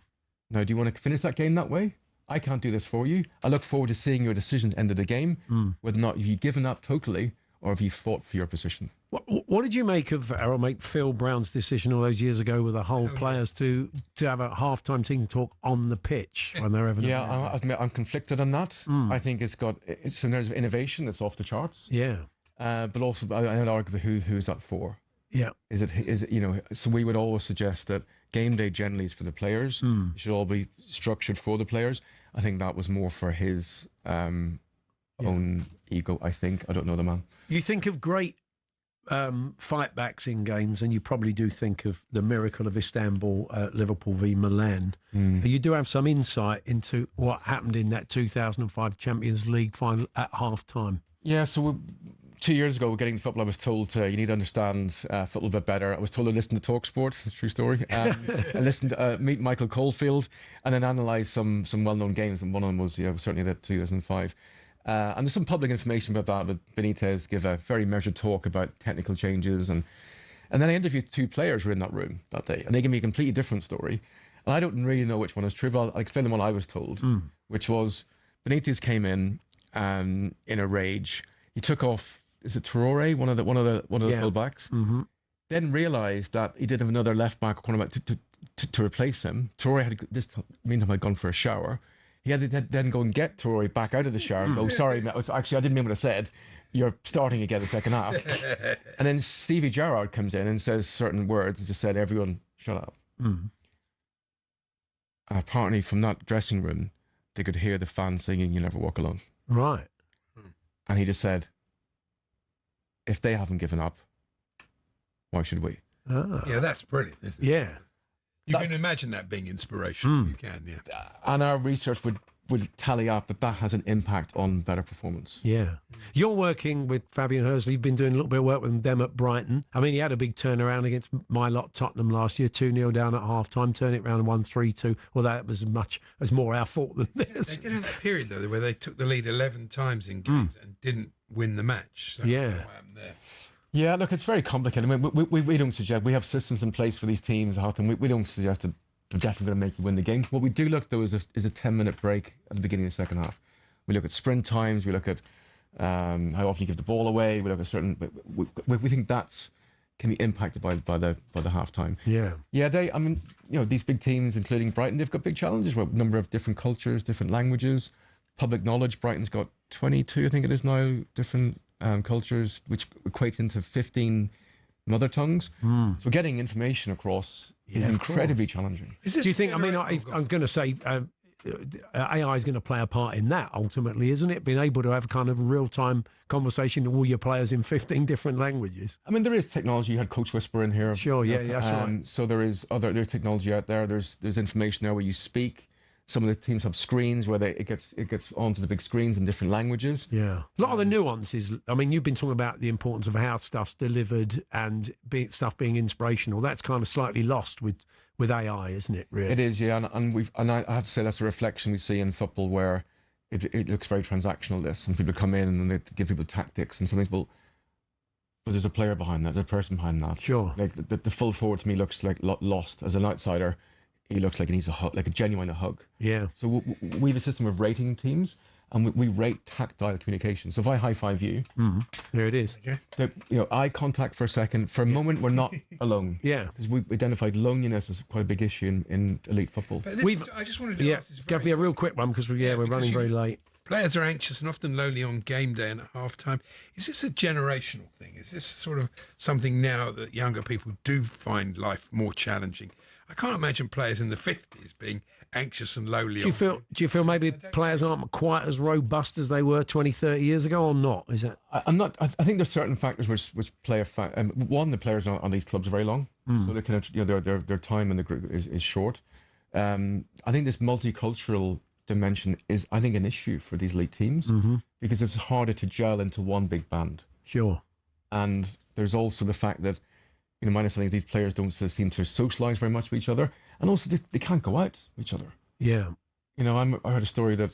Now, do you want to finish that game that way? I can't do this for you. I look forward to seeing your decision at the end of the game, whether or not have you given up totally or have you fought for your position. What did you make of Phil Brown's decision all those years ago with the whole players to have a half-time team talk on the pitch when they're having I'm conflicted on that. I think it's in terms of innovation, it's off the charts. Yeah. But also, I would argue who's that for? Yeah. Is it so we would always suggest that game day generally is for the players. It should all be structured for the players. I think that was more for his own ego, I think. I don't know the man. You think of great fight backs in games, and you probably do think of the miracle of Istanbul, Liverpool v Milan. You do have some insight into what happened in that 2005 Champions League final at half-time. Yeah, so 2 years ago, getting to football, I was told you need to understand football a bit better. I was told to listen to talkSPORT, it's a true story, and listen to meet Michael Caulfield, and then analyse some well-known games, and one of them was certainly the 2005. And there's some public information about that, but Benitez gave a very measured talk about technical changes, and then I interviewed 2 players who were in that room that day, and they gave me a completely different story. And I don't really know which one is true, but I'll explain the one I was told, which was Benitez came in a rage. He took off, is it Traore, one of the fullbacks? Then realised that he did have another left back or cornerback to replace him. Traore had meantime had gone for a shower. He had to then go and get Traore back out of the shower and go, sorry, mate, actually, I didn't mean what I said. You're starting again the second half. And then Stevie Gerrard comes in and says certain words and just said, everyone, shut up. Apparently, from that dressing room, they could hear the fans singing, "You Never Walk Alone." Right. And he just said, if they haven't given up, why should we? Yeah, that's brilliant, isn't it? Yeah. You can imagine that being inspirational. You can, yeah. And our research would tally up that has an impact on better performance. Yeah. You're working with Fabian Hursley. You've been doing a little bit of work with them at Brighton. I mean, he had a big turnaround against my lot Tottenham last year, 2-0 down at half-time, turn it around 1-3-2. Well, that was as more our fault than this. They did have that period, though, where they took the lead 11 times in games and didn't win the match. So yeah. I don't know what happened there. Yeah, look, it's very complicated. I mean, we don't suggest, we have systems in place for these teams, and we don't suggest that they're definitely going to make you win the game. What we do look, though, is a 10-minute break at the beginning of the second half. We look at sprint times, we look at how often you give the ball away, we look at certain, we think that's can be impacted by the half time. Yeah. Yeah, these big teams, including Brighton, they've got big challenges with a number of different cultures, different languages, public knowledge. Brighton's got 22, I think it is now, different cultures, which equates into 15 mother tongues. So getting information across is incredibly challenging. Do you think, I'm going to say AI is going to play a part in that ultimately, isn't it? Being able to have a kind of real-time conversation with all your players in 15 different languages. I mean, there is technology. You had Coach Whisper in here. Sure, yeah, that's right. So there's technology out there. There's information there where you speak. Some of the teams have screens where it gets onto the big screens in different languages. Yeah, a lot of the nuances. I mean, you've been talking about the importance of how stuff's delivered and stuff being inspirational. That's kind of slightly lost with AI, isn't it? Really, it is. Yeah, and I have to say that's a reflection we see in football where it looks very transactional. This and people come in and they give people tactics, and sometimes but there's a player behind that, there's a person behind that. Sure. Like the full forward to me looks like lost as an outsider. He looks like he needs a hug, like a genuine hug. Yeah. So we have a system of rating teams, and we rate tactile communication. So if I high five you, there it is. Okay. Eye contact for a second. For a moment, we're not alone. Yeah. Because we've identified loneliness as quite a big issue in elite football. I just wanted to ask this. It's got to be a real quick one because we're running very late. Players are anxious and often lonely on game day and at half time. Is this a generational thing? Is this sort of something now that younger people do find life more challenging? I can't imagine players in the 50s being anxious and lonely. Do you feel maybe players aren't quite as robust as they were 20, 30 years ago, or not? Is that? I'm not. I think there's certain factors which play a fact. One, the players on these clubs are very long, so they kind of their time in the group is short. I think this multicultural dimension is, I think, an issue for these elite teams because it's harder to gel into one big band. Sure. And there's also the fact that, my understanding, these players don't seem to socialise very much with each other, and also they can't go out with each other. Yeah. I heard a story that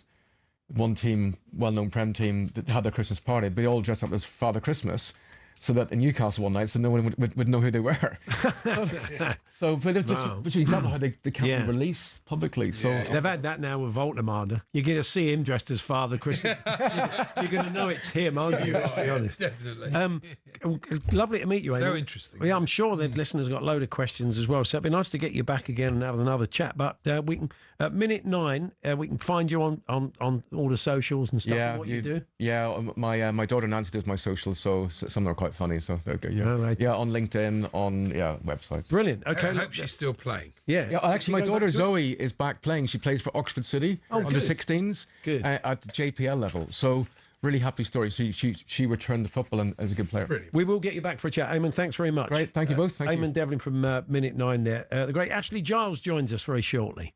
one team, well-known Prem team, that had their Christmas party, but they all dressed up as Father Christmas, so that in Newcastle one night, so no one would know who they were. But it's just an example how they can't release publicly. So they've had that now with Voltemade. You're going to see him dressed as Father Christmas. You're going to know it's him, aren't you? Let's be honest. Definitely. Lovely to meet you. So interesting. Yeah, I'm sure the listeners got a load of questions as well. So it'd be nice to get you back again and have another chat. But we can at minute 9, we can find you on all the socials and stuff. And what you do. Yeah, my daughter Nancy does my socials, so some are quite quite funny. So yeah, All right. yeah, on LinkedIn, on websites. Brilliant. Okay, I hope she's still playing. Yeah. Actually, my daughter Zoe is back playing. She plays for Oxford City under good. 16s Good. At the JPL level. So really happy story. She returned the football and is a good player. Brilliant. We will get you back for a chat. Eamon, thanks very much. Great. Thank you both. Thank Eamon you. Devlin from Minute 9 there. The great Ashley Giles joins us very shortly.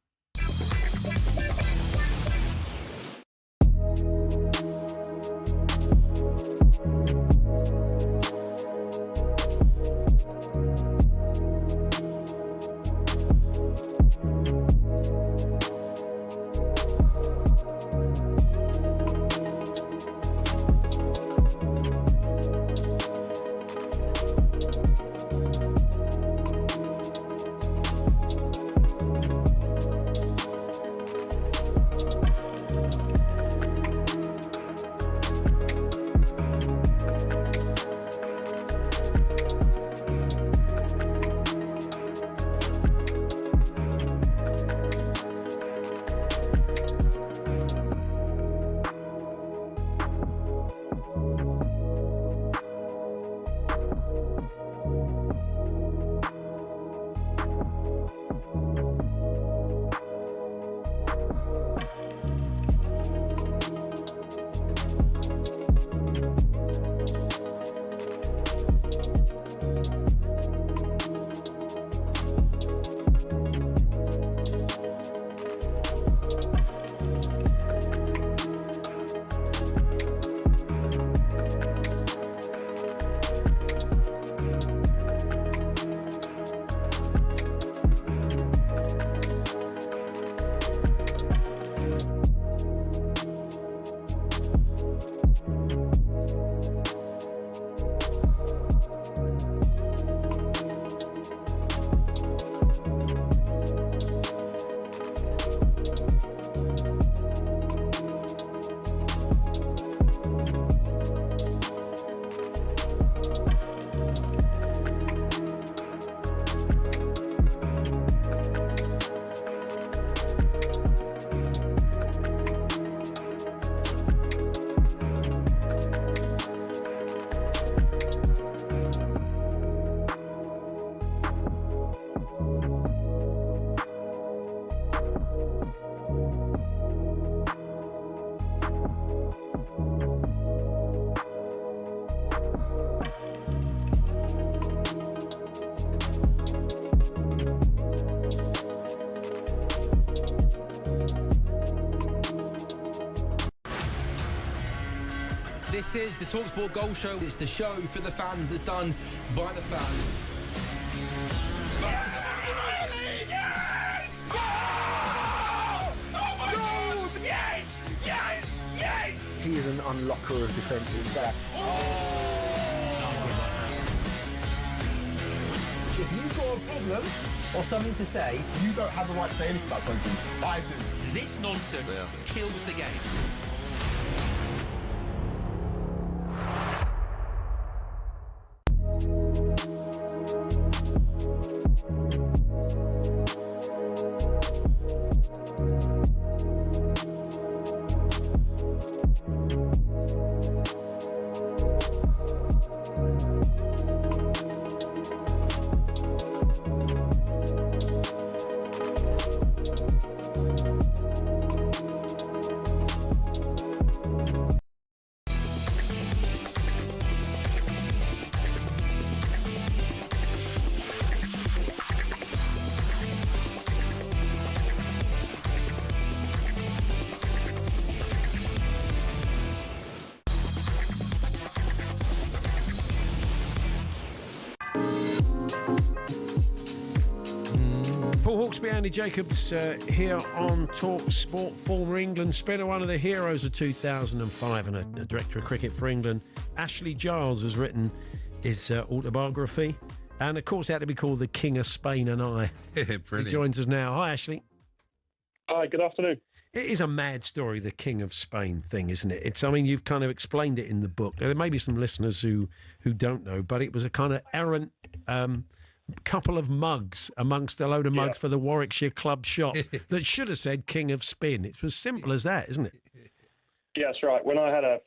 This is the talkSPORT Goal Show. It's the show for the fans. It's done by the fans. Yes! Oh! Oh my God! Yes! Yes! Yes! He is an unlocker of defences. If you've got a problem or something to say, You don't have the right to say anything about something. I do. This nonsense kills the game. Hawksbee, Andy Jacobs here on talkSPORT. Former England spinner, one of the heroes of 2005 and a director of cricket for England. Ashley Giles has written his autobiography, and of course, had to be called the King of Spain and I. Brilliant. He joins us now. Hi, Ashley. Hi, good afternoon. It is a mad story, the King of Spain thing, isn't it? It's, I mean, you've kind of explained it in the book. There may be some listeners who don't know, but it was a kind of errant couple of mugs amongst a load of mugs for the Warwickshire Club shop that should have said King of Spin. It's as simple as that, isn't it? Yeah, that's right. When I had a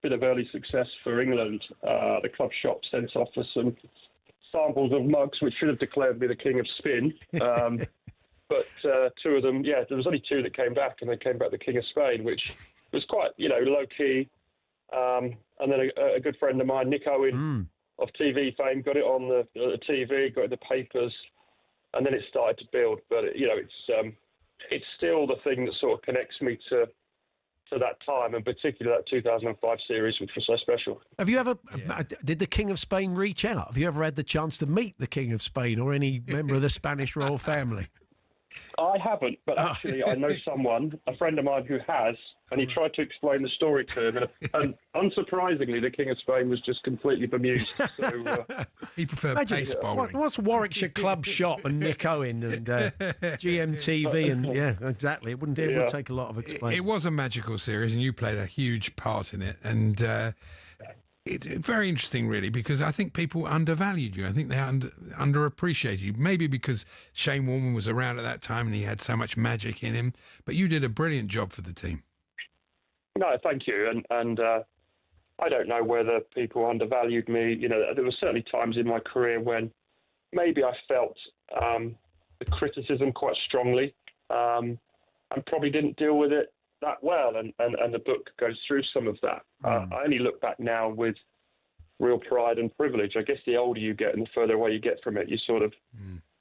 bit of early success for England. The club shop sent off for some samples of mugs, which should have declared me the king of spin. But two of them, there was only two that came back, and they came back the king of Spain, which was quite, low key. And then a good friend of mine, Nick Owen of TV fame, got it on the TV, got it in the papers, and then it started to build. But it's still the thing that sort of connects me to that time, and particularly that 2005 series, which was so special. Have you ever, did the King of Spain reach out? Have you ever had the chance to meet the King of Spain or any member of the Spanish royal family? I haven't, but actually I know someone, a friend of mine who has, and he tried to explain the story to him, and unsurprisingly, the King of Spain was just completely bemused. So, he preferred pace bowling. What's Warwickshire Club Shop and Nick Owen and GMTV and exactly. It would take a lot of explaining. It was a magical series, and you played a huge part in it, and it's very interesting, really, because I think people undervalued you. I think they underappreciated you. Maybe because Shane Warman was around at that time and he had so much magic in him. But you did a brilliant job for the team. No, thank you. And I don't know whether people undervalued me. There were certainly times in my career when maybe I felt the criticism quite strongly and probably didn't deal with it that well, and the book goes through some of that. I only look back now with real pride and privilege. I guess the older you get and the further away you get from it, you sort of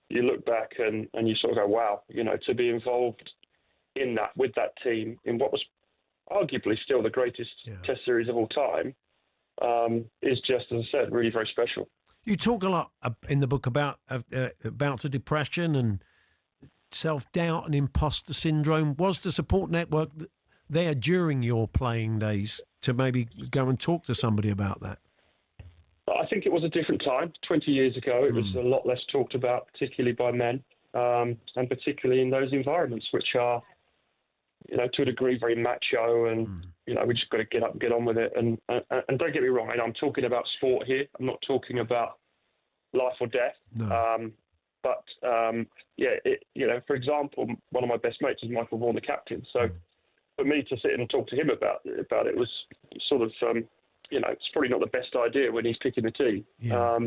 you look back and you sort of go, wow, to be involved in that with that team in what was arguably still the greatest Test series of all time is just, as I said, really very special. You talk a lot in the book about bouts of depression and self-doubt and imposter syndrome. Was the support network there during your playing days to maybe go and talk to somebody about that? I think it was a different time. 20 years ago, it was a lot less talked about, particularly by men, and particularly in those environments, which are, to a degree, very macho, and, we just got to get up and get on with it. And don't get me wrong, I'm talking about sport here. I'm not talking about life or death. No. For example, one of my best mates is Michael Vaughan, the captain. So for me to sit and talk to him about it was sort of, it's probably not the best idea when he's picking the team. Yeah.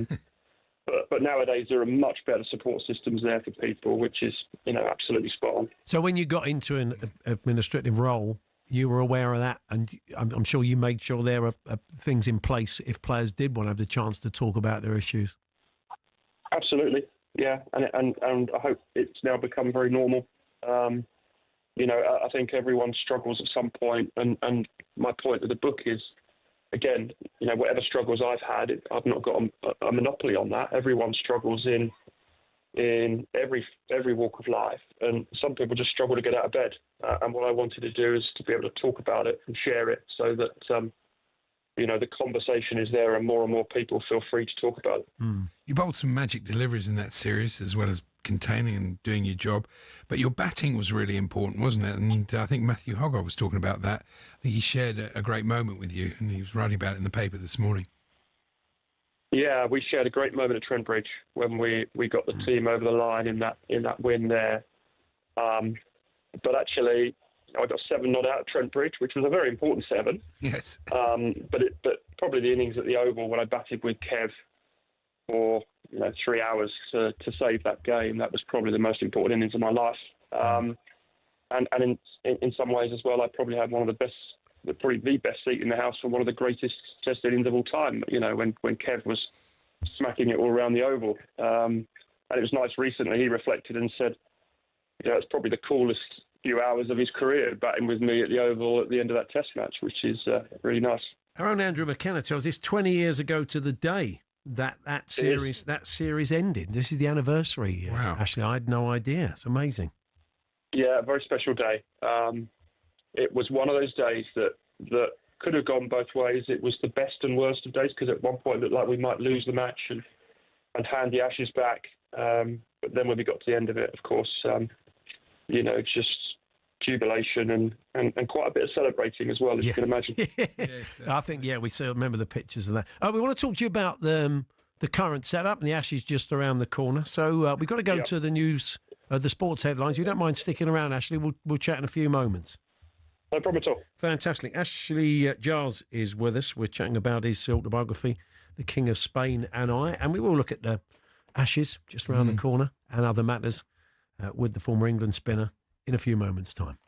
But nowadays there are much better support systems there for people, which is, absolutely spot on. So when you got into an administrative role, you were aware of that, and I'm sure you made sure there are things in place if players did want to have the chance to talk about their issues. Absolutely. Yeah, and I hope it's now become very normal. I think everyone struggles at some point, and my point of the book is, again, whatever struggles I've had, I've not got a monopoly on that. Everyone struggles in every walk of life, and some people just struggle to get out of bed. And what I wanted to do is to be able to talk about it and share it, so that the conversation is there and more people feel free to talk about it. You bowled some magic deliveries in that series, as well as containing and doing your job. But your batting was really important, wasn't it? And I think Matthew Hoggard was talking about that. I think he shared a great moment with you, and he was writing about it in the paper this morning. Yeah, we shared a great moment at Trent Bridge when we got the team over the line in that win there. But actually, I got 7 not out at Trent Bridge, which was a very important 7. Yes. But probably the innings at the Oval when I batted with Kev for 3 hours to save that game, that was probably the most important innings of my life. And in some ways as well, I probably had one of the best seat in the house for one of the greatest Test innings of all time. When Kev was smacking it all around the Oval, and it was nice recently. He reflected and said, it's probably the coolest few hours of his career, batting with me at the Oval at the end of that Test match, which is really nice. Our own Andrew McKenna tells us 20 years ago to the day that series ended. This is the anniversary. Wow. Ashley, I had no idea. It's amazing. Yeah, a very special day. It was one of those days that could have gone both ways. It was the best and worst of days, because at one point it looked like we might lose the match and hand the Ashes back. But then when we got to the end of it, of course, just jubilation and quite a bit of celebrating as well, as you can imagine. Yes, I think, we still remember the pictures of that. We want to talk to you about the current setup, and the Ashes just around the corner. So we've got to go to the news, the sports headlines. You don't mind sticking around, Ashley? We'll chat in a few moments. No problem at all. Fantastic. Ashley Giles is with us. We're chatting about his autobiography, The King of Spain and I. And we will look at the Ashes just around the corner and other matters with the former England spinner in a few moments' time.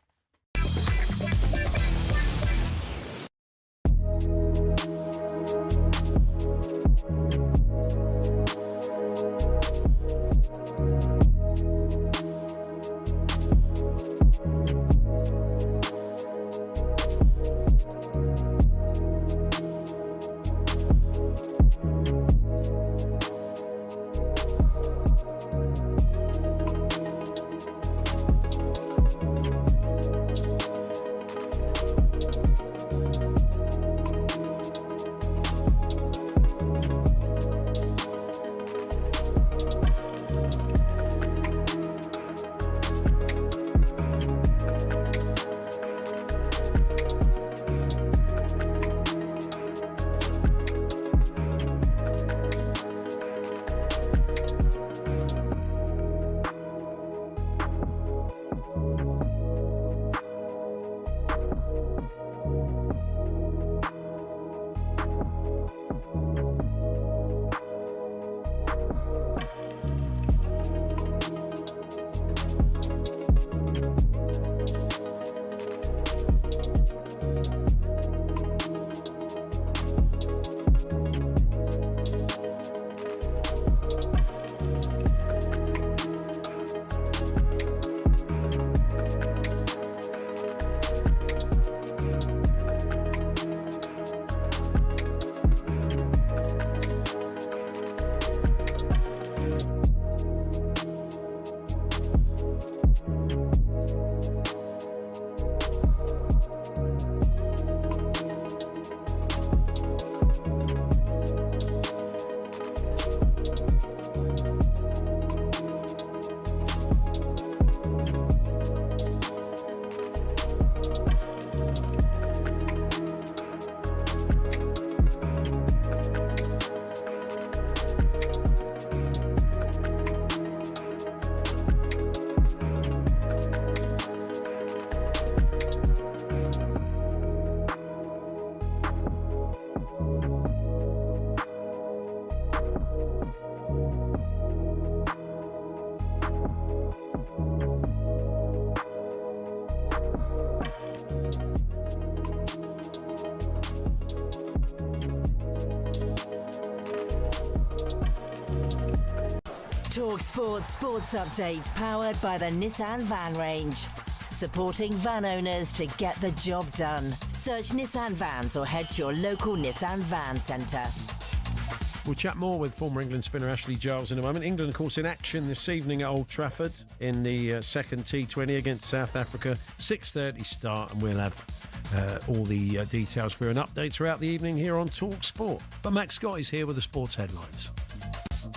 talkSPORT Sports Update, powered by the Nissan Van Range. Supporting van owners to get the job done. Search Nissan Vans or head to your local Nissan Van Centre. We'll chat more with former England spinner Ashley Giles in a moment. England, of course, in action this evening at Old Trafford in the second T20 against South Africa. 6:30 start, and we'll have all the details for you and updates throughout the evening here on talkSPORT. But Max Scott is here with the sports headlines.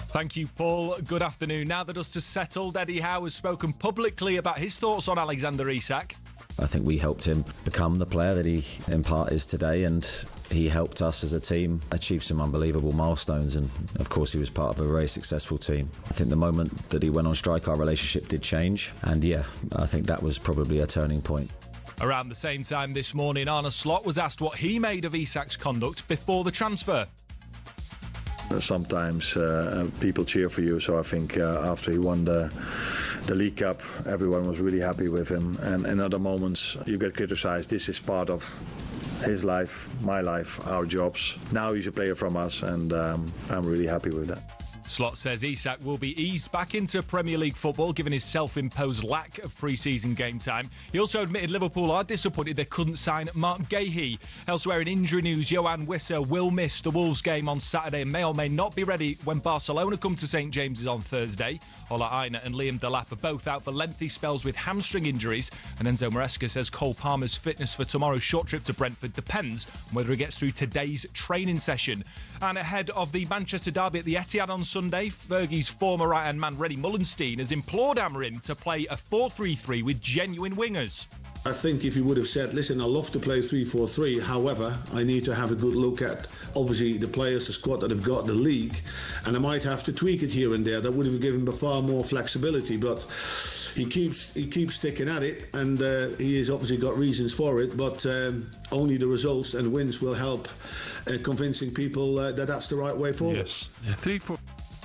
Thank you, Paul. Good afternoon. Now the dust has settled, Eddie Howe has spoken publicly about his thoughts on Alexander Isak. I think we helped him become the player that he in part is today, and he helped us as a team achieve some unbelievable milestones, and of course he was part of a very successful team. I think the moment that he went on strike, our relationship did change, and yeah, I think that was probably a turning point. Around the same time this morning, Arne Slot was asked what he made of Isak's conduct before the transfer. Sometimes people cheer for you, so I think after he won the League Cup, everyone was really happy with him, and in other moments you get criticised. This is part of his life, my life, our jobs. Now he's a player from us, and I'm really happy with that. Slot says Isak will be eased back into Premier League football given his self-imposed lack of pre-season game time. He also admitted Liverpool are disappointed they couldn't sign Mark Gahey. Elsewhere in injury news, Johan Wissa will miss the Wolves game on Saturday and may or may not be ready when Barcelona come to St James's on Thursday. Ola Aina and Liam Delap are both out for lengthy spells with hamstring injuries, and Enzo Maresca says Cole Palmer's fitness for tomorrow's short trip to Brentford depends on whether he gets through today's training session. And ahead of the Manchester derby at the Etihad on Sunday, Fergie's former right-hand man Reddy Mullenstein has implored Amorim to play a 4-3-3 with genuine wingers. I think if you would have said, listen, I love to play 3-4-3, however, I need to have a good look at, obviously, the players, the squad that have got the league, and I might have to tweak it here and there. That would have given him far more flexibility, but he keeps sticking at it, and he has obviously got reasons for it, but only the results and wins will help convincing people that that's the right way forward. Yes. 3-4.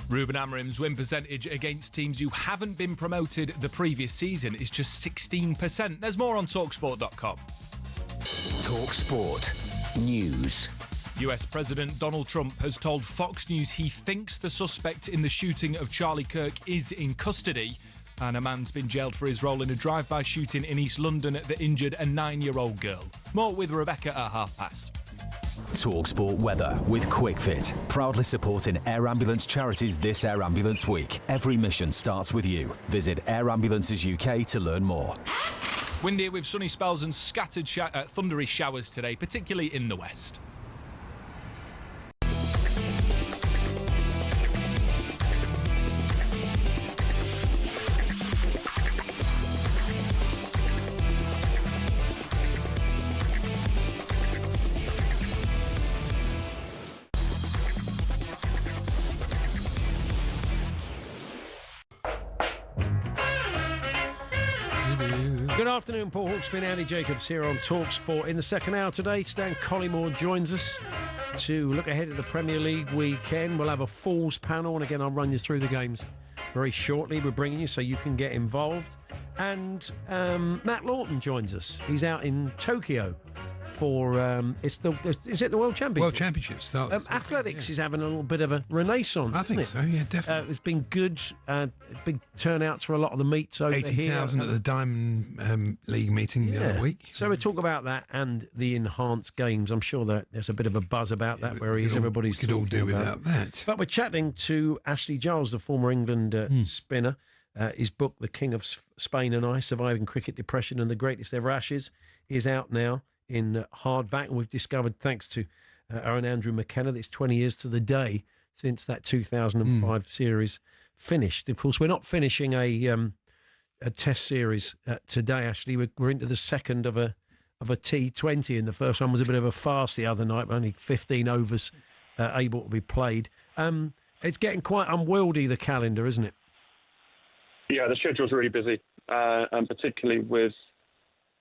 Ruben Amorim's win percentage against teams who haven't been promoted the previous season is just 16%. There's more on talkSPORT.com. talkSPORT News. US President Donald Trump has told Fox News he thinks the suspect in the shooting of Charlie Kirk is in custody, and a man's been jailed for his role in a drive-by shooting in East London that injured a 9-year-old girl. More with Rebecca at 5:30. talkSPORT weather with QuickFit. Proudly supporting air ambulance charities this Air Ambulance Week. Every mission starts with you. Visit Air Ambulances UK to learn more. Windy with sunny spells and scattered thundery showers today, particularly in the west. Good afternoon, Paul Hawksbee and Andy Jacobs here on talkSPORT. In the second hour today, Stan Collymore joins us to look ahead at the Premier League weekend. We'll have a Falls panel, and again, I'll run you through the games very shortly. We're bringing you so you can get involved. And Matt Lawton joins us. He's out in Tokyo for is it the World Championship? World Championship starts. Athletics is having a little bit of a renaissance. I think so. Yeah, definitely. It's been good. Big turnouts for a lot of the meets over 80,000 at the Diamond League meeting the other week. So we talk about that and the enhanced games. I'm sure that there's a bit of a buzz about that where everybody's could all do without that. But we're chatting to Ashley Giles, the former England spinner. His book, The King of Spain and I, Surviving Cricket Depression and the Greatest Ever Ashes, is out now in hardback, and we've discovered, thanks to our own Andrew McKenna, that it's 20 years to the day since that 2005 series finished. Of course, we're not finishing a test series today, actually. We're into the second of a T20, and the first one was a bit of a farce the other night, only 15 overs able to be played. It's getting quite unwieldy, the calendar, isn't it? Yeah, the schedule's really busy, and particularly with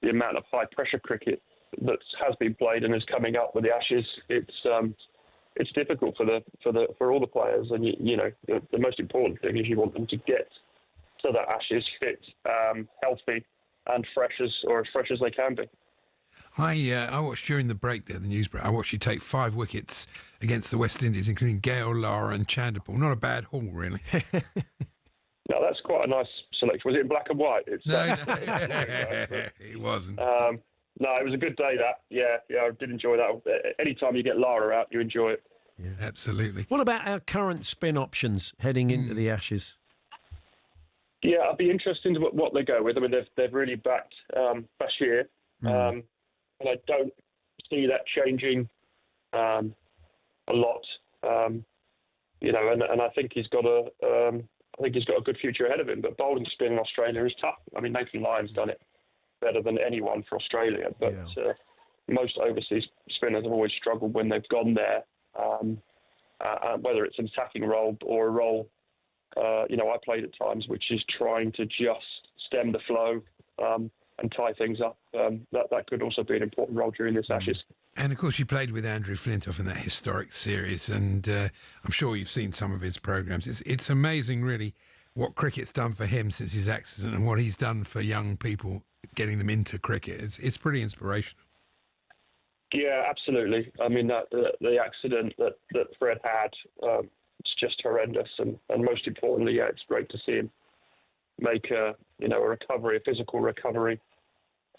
the amount of high-pressure cricket that has been played and is coming up with the Ashes. It's difficult for all the players, and the most important thing is you want them to get to that Ashes fit, healthy, and fresh as they can be. I watched during the break there, the news break. I watched you take 5 wickets against the West Indies, including Gale, Lara, and Chanderpaul. Not a bad haul, really. No, that's quite a nice selection. Was it in black and white? No, it wasn't. No, it was a good day, that. Yeah, I did enjoy that. Anytime you get Lara out, you enjoy it. Yeah, absolutely. What about our current spin options heading into the Ashes? Yeah, I'd be interested in what they go with. I mean, they've really backed Bashir, and I don't see that changing a lot. And I think he's got a good future ahead of him. But bowling spin in Australia is tough. I mean, Nathan Lyon's done it better than anyone for Australia, but most overseas spinners have always struggled when they've gone there, whether it's an attacking role or a role, I played at times, which is trying to just stem the flow and tie things up. That could also be an important role during this Ashes. And, of course, you played with Andrew Flintoff in that historic series, and I'm sure you've seen some of his programmes. It's amazing, really, what cricket's done for him since his accident and what he's done for young people, getting them into cricket. It's pretty inspirational. Yeah, absolutely. I mean, the accident that Fred had, it's just horrendous. And most importantly, it's great to see him make a recovery, a physical recovery.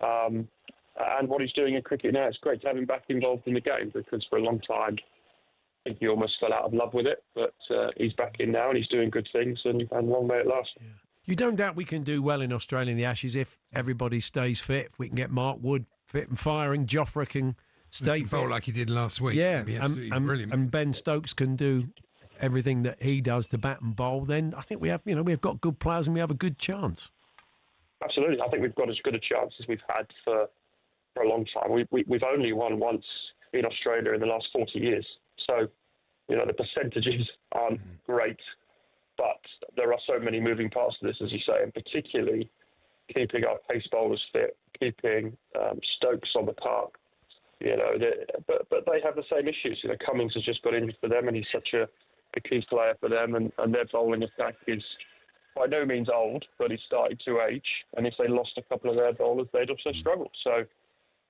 And what he's doing in cricket now, it's great to have him back involved in the game, because for a long time, I think he almost fell out of love with it. But he's back in now and he's doing good things, and long may it last. Yeah. You don't doubt we can do well in Australia in the Ashes if everybody stays fit. If we can get Mark Wood fit and firing, Jofra can stay fit. Bowl like he did last week. Yeah, brilliant. And Ben Stokes can do everything that he does to bat and bowl. Then I think we've got good players and we have a good chance. Absolutely. I think we've got as good a chance as we've had for a long time. We've only won once in Australia in the last 40 years. So, the percentages aren't great, but there are so many moving parts to this, as you say, and particularly keeping our pace bowlers fit, keeping Stokes on the park. But they have the same issues. Cummings has just got injured for them, and he's such a key player for them, and their bowling attack is by no means old, but it's starting to age. And if they lost a couple of their bowlers, they'd also struggle. So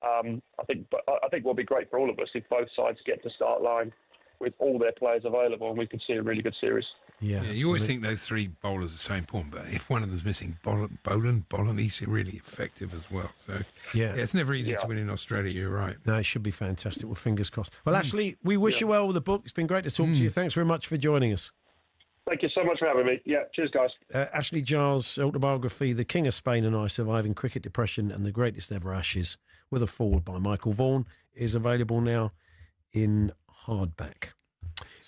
I think what will be great for all of us if both sides get to start line with all their players available, and we can see a really good series. Yeah, you always think those three bowlers are so important, but if one of them's missing, Boland, he's really effective as well. So it's never easy to win in Australia. You're right. No, it should be fantastic. Well, fingers crossed. Well, Ashley, we wish you well with the book. It's been great to talk to you. Thanks very much for joining us. Thank you so much for having me. Yeah, cheers, guys. Ashley Giles' autobiography, The King of Spain and I, Surviving Cricket Depression and the Greatest Ever Ashes, with a foreword by Michael Vaughan, is available now in hardback.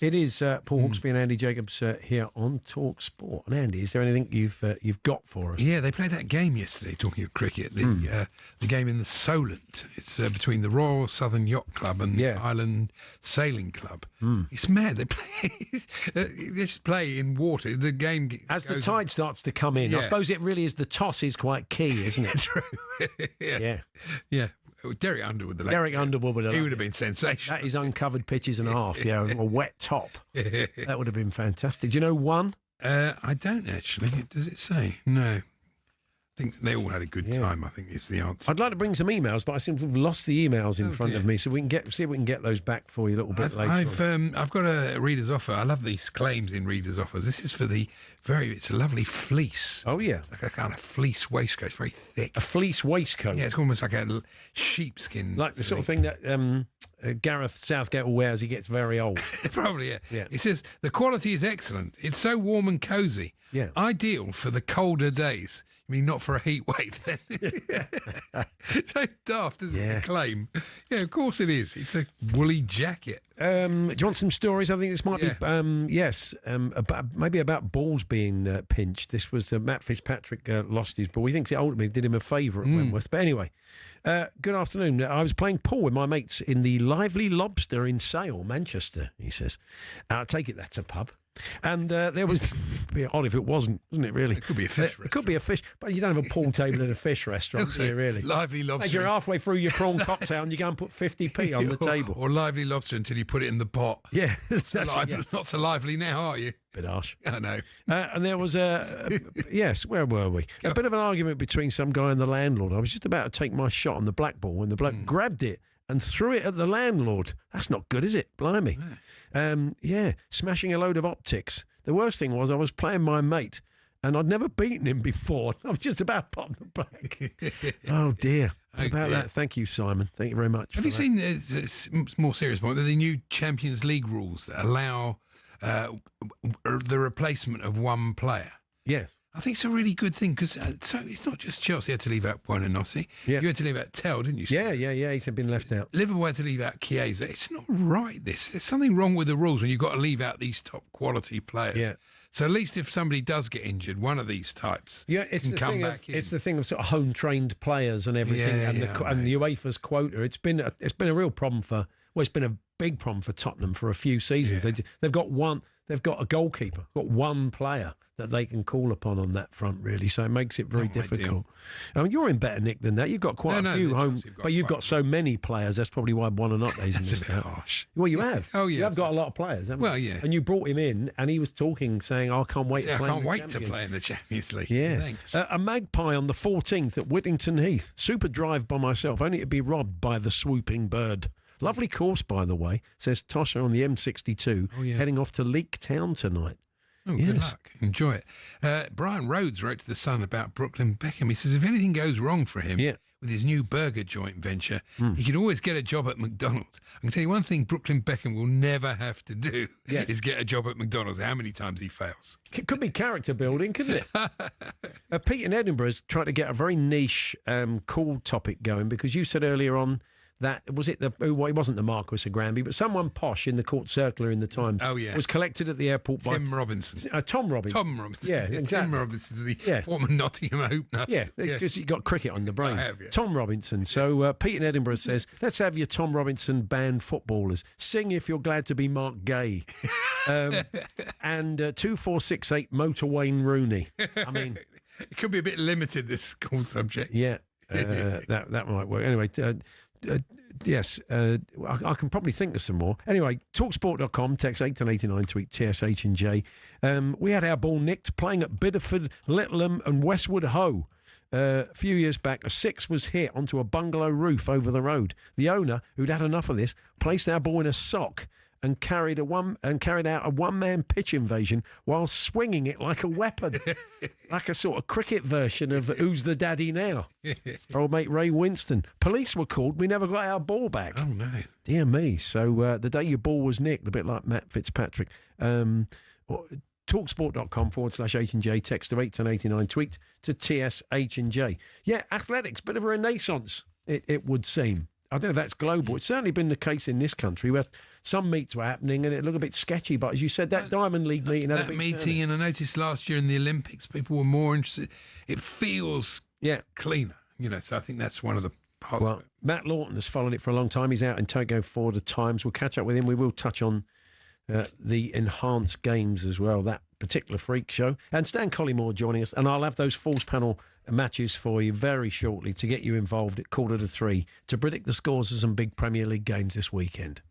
It is Paul Hawksbee and Andy Jacobs here on talkSPORT. And Andy, is there anything you've got for us? Yeah, they played that game yesterday, talking of cricket, the game in the Solent. It's between the Royal Southern Yacht Club and the Island Sailing Club. It's mad. They play this play in water. The game as the tide starts to come in. I suppose it really is. The toss is quite key, isn't it? True. Yeah. Derek Underwood, he would have been sensational. That is uncovered pitches and a half, a wet top. That would have been fantastic. Do you know one? I don't actually. Does it say? No. I think they all had a good time, I think is the answer. I'd like to bring some emails, but I seem to have lost the emails in front of me, so we can see if we can get those back for you a little bit later. I've got a reader's offer. I love these claims in reader's offers. This is for it's a lovely fleece. Oh, yeah. It's like a kind of fleece waistcoat. It's very thick. A fleece waistcoat? Yeah, it's almost like a sheepskin. Like the sort of thing that Gareth Southgate will wear as he gets very old. Probably, yeah. It says, the quality is excellent. It's so warm and cosy. Yeah. Ideal for the colder days. I mean, not for a heat wave, then. So daft, isn't it, the claim? Yeah, of course it is. It's a woolly jacket. Do you want some stories? I think this might be, maybe about balls being pinched. This was Matt Fitzpatrick lost his ball. He thinks it ultimately did him a favour at Wentworth. But anyway, good afternoon. I was playing pool with my mates in the Lively Lobster in Sale, Manchester, he says. I take it that's a pub. And there was, it'd be odd if it wasn't it really? It could be a fish restaurant. It could be a fish, but you don't have a pool table at a fish restaurant, do you really? Lively Lobster. As you're halfway through your prawn cocktail and you go and put 50p on the table. Or Lively Lobster until you put it in the pot. Yeah. Not so lively now, are you? Bit harsh. I know. And there was where were we? A bit of an argument between some guy and the landlord. I was just about to take my shot on the black ball when the bloke grabbed it and threw it at the landlord. That's not good, is it? Blimey. Smashing a load of optics. The worst thing was I was playing my mate and I'd never beaten him before. I was just about to pop the back. Oh, dear. About that, thank you, Simon. Thank you very much. Have you seen the more serious point? The new Champions League rules that allow the replacement of one player? Yes. I think it's a really good thing because so it's not just Chelsea had to leave out Buonanotte. Yeah. You had to leave out Tell, didn't you? Yeah. He's been left out. Liverpool had to leave out Chiesa. It's not right, this. There's something wrong with the rules when you've got to leave out these top quality players. Yeah. So at least if somebody does get injured, one of these types can come back in. It's the thing of sort of home-trained players and everything, and UEFA's quota. It's been a real problem it's been a big problem for Tottenham for a few seasons. Yeah. They've got a goalkeeper, got one player that they can call upon on that front, really. So it makes it very difficult. I mean, you're in better nick than that. You've got quite a few home, but you've got so many players. That's probably why Buonanotte's missed out. Harsh. Well, you have. Oh, yeah. You have got a lot of players, haven't you? Well, yeah. And you brought him in, and he was talking, saying, I can't wait to play in the Champions League. Yeah. Thanks. A magpie on the 14th at Whittington Heath. Super drive by myself, only to be robbed by the swooping bird. Lovely course, by the way, says Tosha on the M62, heading off to Leek Town tonight. Oh, good luck. Enjoy it. Brian Rhodes wrote to The Sun about Brooklyn Beckham. He says if anything goes wrong for him with his new burger joint venture, he could always get a job at McDonald's. I can tell you one thing Brooklyn Beckham will never have to do is get a job at McDonald's, how many times he fails. It could be character building, couldn't it? Pete in Edinburgh has tried to get a very niche, cool topic going because you said earlier on was it well, it wasn't the Marquis of Granby, but someone posh in the Court Circular in the Times was collected at the airport by Tim Robinson. Tom Robinson. Tom Robinson. Yeah, exactly. Tim Robinson's the former Nottingham opener. Yeah, because he got cricket on the brain. I have, yeah. Tom Robinson. So Pete in Edinburgh says, let's have your Tom Robinson band footballers. Sing if you're glad to be Mark Gay. And 2468 Motor Wayne Rooney. I mean... It could be a bit limited, this school subject. Yeah, that might work. Anyway, yes, I can probably think of some more. Anyway, talksport.com, text 81089, tweet TSH and J. We had our ball nicked playing at Bideford, Littleham and Westwood Ho. A few years back, a 6 was hit onto a bungalow roof over the road. The owner, who'd had enough of this, placed our ball in a sock and carried out a one-man pitch invasion while swinging it like a weapon, like a sort of cricket version of Who's the Daddy Now? For old mate Ray Winston. Police were called. We never got our ball back. Oh, no. Dear me. So the day your ball was nicked, a bit like Matt Fitzpatrick. Talksport.com/H&J, text to 81089, tweet to TSH&J. Yeah, athletics, bit of a renaissance, it would seem. I don't know if that's global. It's certainly been the case in this country where some meets were happening and it looked a bit sketchy. But as you said, that Diamond League meeting had a big meeting, and I noticed last year in the Olympics, people were more interested. It feels cleaner, so I think that's one of the parts. Well, Matt Lawton has followed it for a long time. He's out in Tokyo for the Times. We'll catch up with him. We will touch on the enhanced games as well, that particular freak show. And Stan Collymore joining us, and I'll have those Falls Panel matches for you very shortly to get you involved at 3:15 to predict the scores of some big Premier League games this weekend.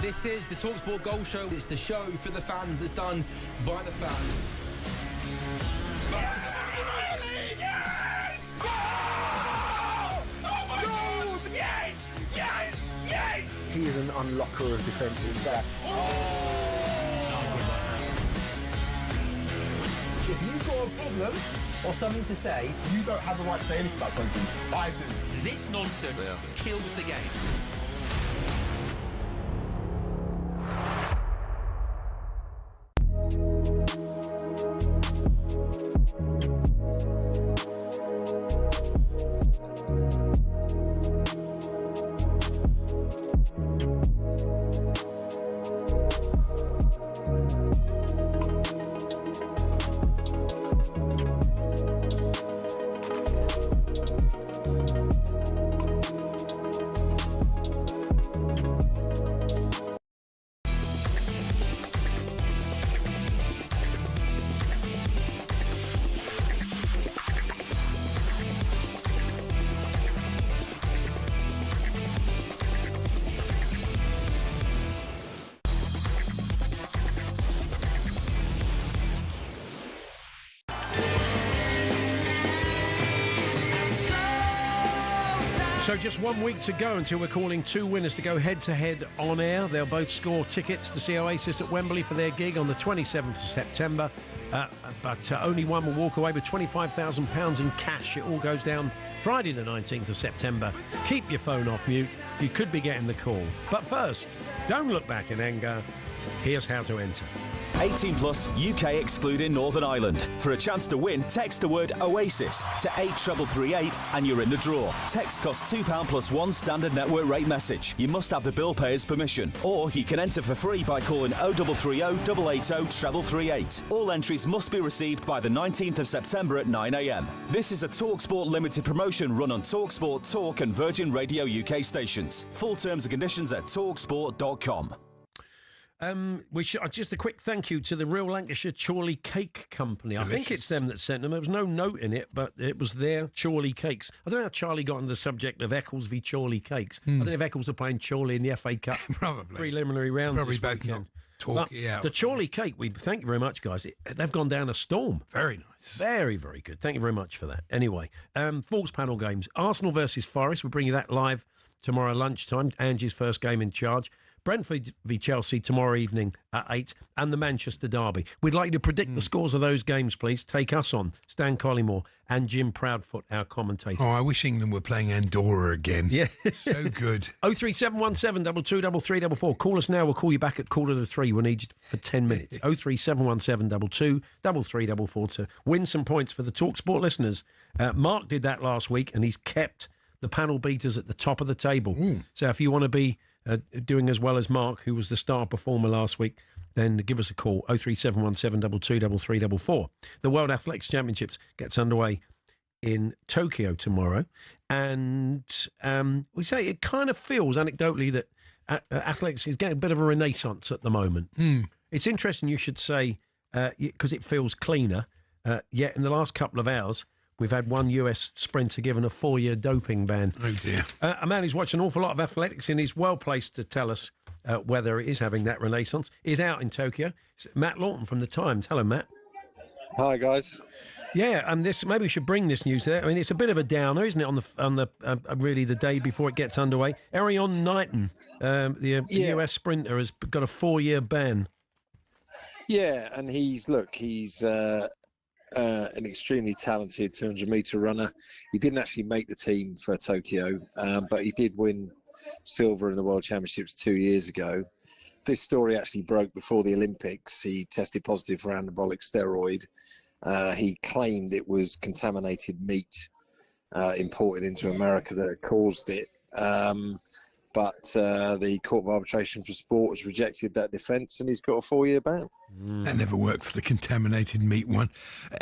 This is the talkSPORT Goal Show. It's the show for the fans that's done by the fans. Yes! Oh! Oh my God! Yes! Yes! Yes! He is an unlocker of defences. If you've got a problem or something to say, You don't have the right to say anything about something. I do. This nonsense kills the game. So just 1 week to go until we're calling two winners to go head-to-head on air. They'll both score tickets to see Oasis at Wembley for their gig on the 27th of September. But only one will walk away with £25,000 in cash. It all goes down Friday the 19th of September. Keep your phone off mute. You could be getting the call. But first, don't look back in anger. Here's how to enter. 18 plus, UK excluding Northern Ireland. For a chance to win, text the word Oasis to 83338 and you're in the draw. Text costs £2 plus one standard network rate message. You must have the bill payer's permission. Or you can enter for free by calling 0330 880 3338. All entries must be received by the 19th of September at 9 a.m. This is a talkSPORT limited promotion run on talkSPORT, Talk and Virgin Radio UK stations. Full terms and conditions at talksport.com. Just a quick thank you to the Real Lancashire Chorley Cake Company. Delicious. I think it's them that sent them. There was no note in it, but it was their Chorley cakes. I don't know how Charlie got on the subject of Eccles v Chorley cakes. I don't know if Eccles are playing Chorley in the FA Cup Probably. preliminary rounds. Probably this both weekend. not talky out. The Chorley cake, we thank you very much, guys. They've gone down a storm. Very nice. Very, very good. Thank you very much for that. Anyway, Falls panel games. Arsenal versus Forest. We'll bring you that live tomorrow lunchtime. Angie's first game in charge. Brentford v Chelsea tomorrow evening at 8, and the Manchester Derby. We'd like you to predict the scores of those games, please. Take us on, Stan Collymore and Jim Proudfoot, our commentator. Oh, I wish England were playing Andorra again. Yeah. So good. 03717 22 3344. Call us now. We'll call you back at 3:15. We'll need you for 10 minutes. 03717 22 3344 to win some points for the talkSPORT listeners. Mark did that last week, and he's kept the panel beaters at the top of the table. So if you want to be doing as well as Mark, who was the star performer last week, then give us a call, 03717 22 3344. The World Athletics Championships gets underway in Tokyo tomorrow, and we say it kind of feels anecdotally that athletics is getting a bit of a renaissance at the moment. It's interesting you should say, because it feels cleaner, yet in the last couple of hours we've had one US sprinter given a 4-year doping ban. Oh, dear. A man who's watched an awful lot of athletics and is well placed to tell us whether it is having that renaissance is out in Tokyo. It's Matt Lawton from The Times. Hello, Matt. Hi, guys. Yeah, and this maybe we should bring this news there. I mean, it's a bit of a downer, isn't it? On the really the day before it gets underway, Arion Knighton, the US sprinter, has got a 4-year ban. Yeah, and he's an extremely talented 200-metre runner. He didn't actually make the team for Tokyo, but he did win silver in the World Championships 2 years ago. This story actually broke before the Olympics. He tested positive for anabolic steroid. He claimed it was contaminated meat imported into America that caused it. But the Court of Arbitration for Sport has rejected that defence, and he's got a 4-year ban. That never works, the contaminated meat one.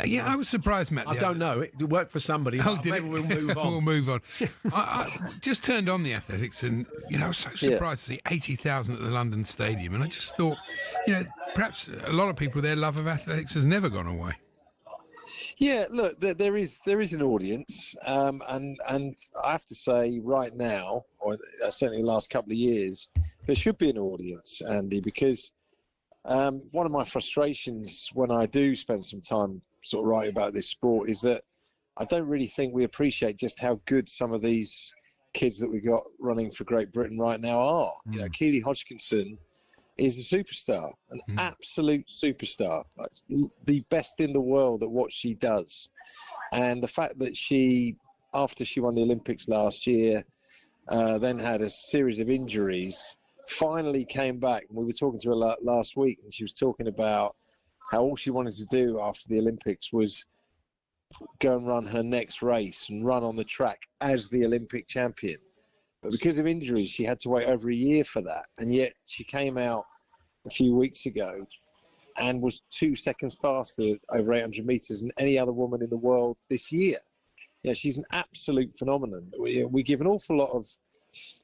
I was surprised, Matt. I don't know. It worked for somebody. Oh, Maybe we'll move on. We'll move on. I just turned on the athletics, and I was so surprised to see 80,000 at the London Stadium, and I just thought, perhaps a lot of people, their love of athletics has never gone away. Yeah, look, there is an audience, and I have to say, right now, or certainly the last couple of years, there should be an audience, Andy, because one of my frustrations when I do spend some time sort of writing about this sport is that I don't really think we appreciate just how good some of these kids that we got running for Great Britain right now are. You know, Keely Hodgkinson is a superstar, an absolute superstar, like, the best in the world at what she does. And the fact that she, after she won the Olympics last year, then had a series of injuries, finally came back. We were talking to her last week, and she was talking about how all she wanted to do after the Olympics was go and run her next race and run on the track as the Olympic champion. But because of injuries, she had to wait over a year for that. And yet she came out a few weeks ago and was 2 seconds faster over 800 metres than any other woman in the world this year. Yeah, she's an absolute phenomenon. We give an awful lot of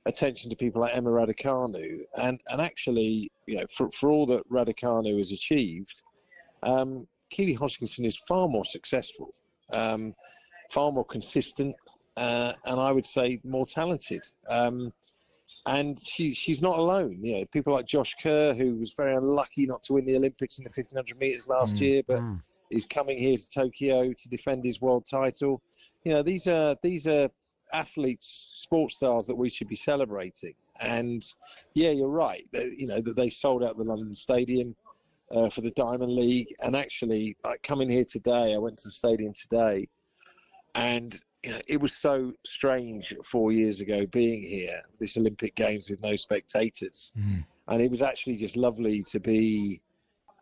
attention to people like Emma Raducanu, and actually, you know, for all that Raducanu has achieved, Keely Hodgkinson is far more successful, far more consistent, and I would say more talented. And she's not alone. You know, people like Josh Kerr, who was very unlucky not to win the Olympics in the 1500 metres last year, but is coming here to Tokyo to defend his world title. You know, these are athletes, sports stars that we should be celebrating. And yeah, you're right. You know, that they sold out the London Stadium for the Diamond League. And actually, like, coming here today, I went to the stadium today, and you know, it was so strange 4 years ago being here, this Olympic Games with no spectators. And it was actually just lovely to be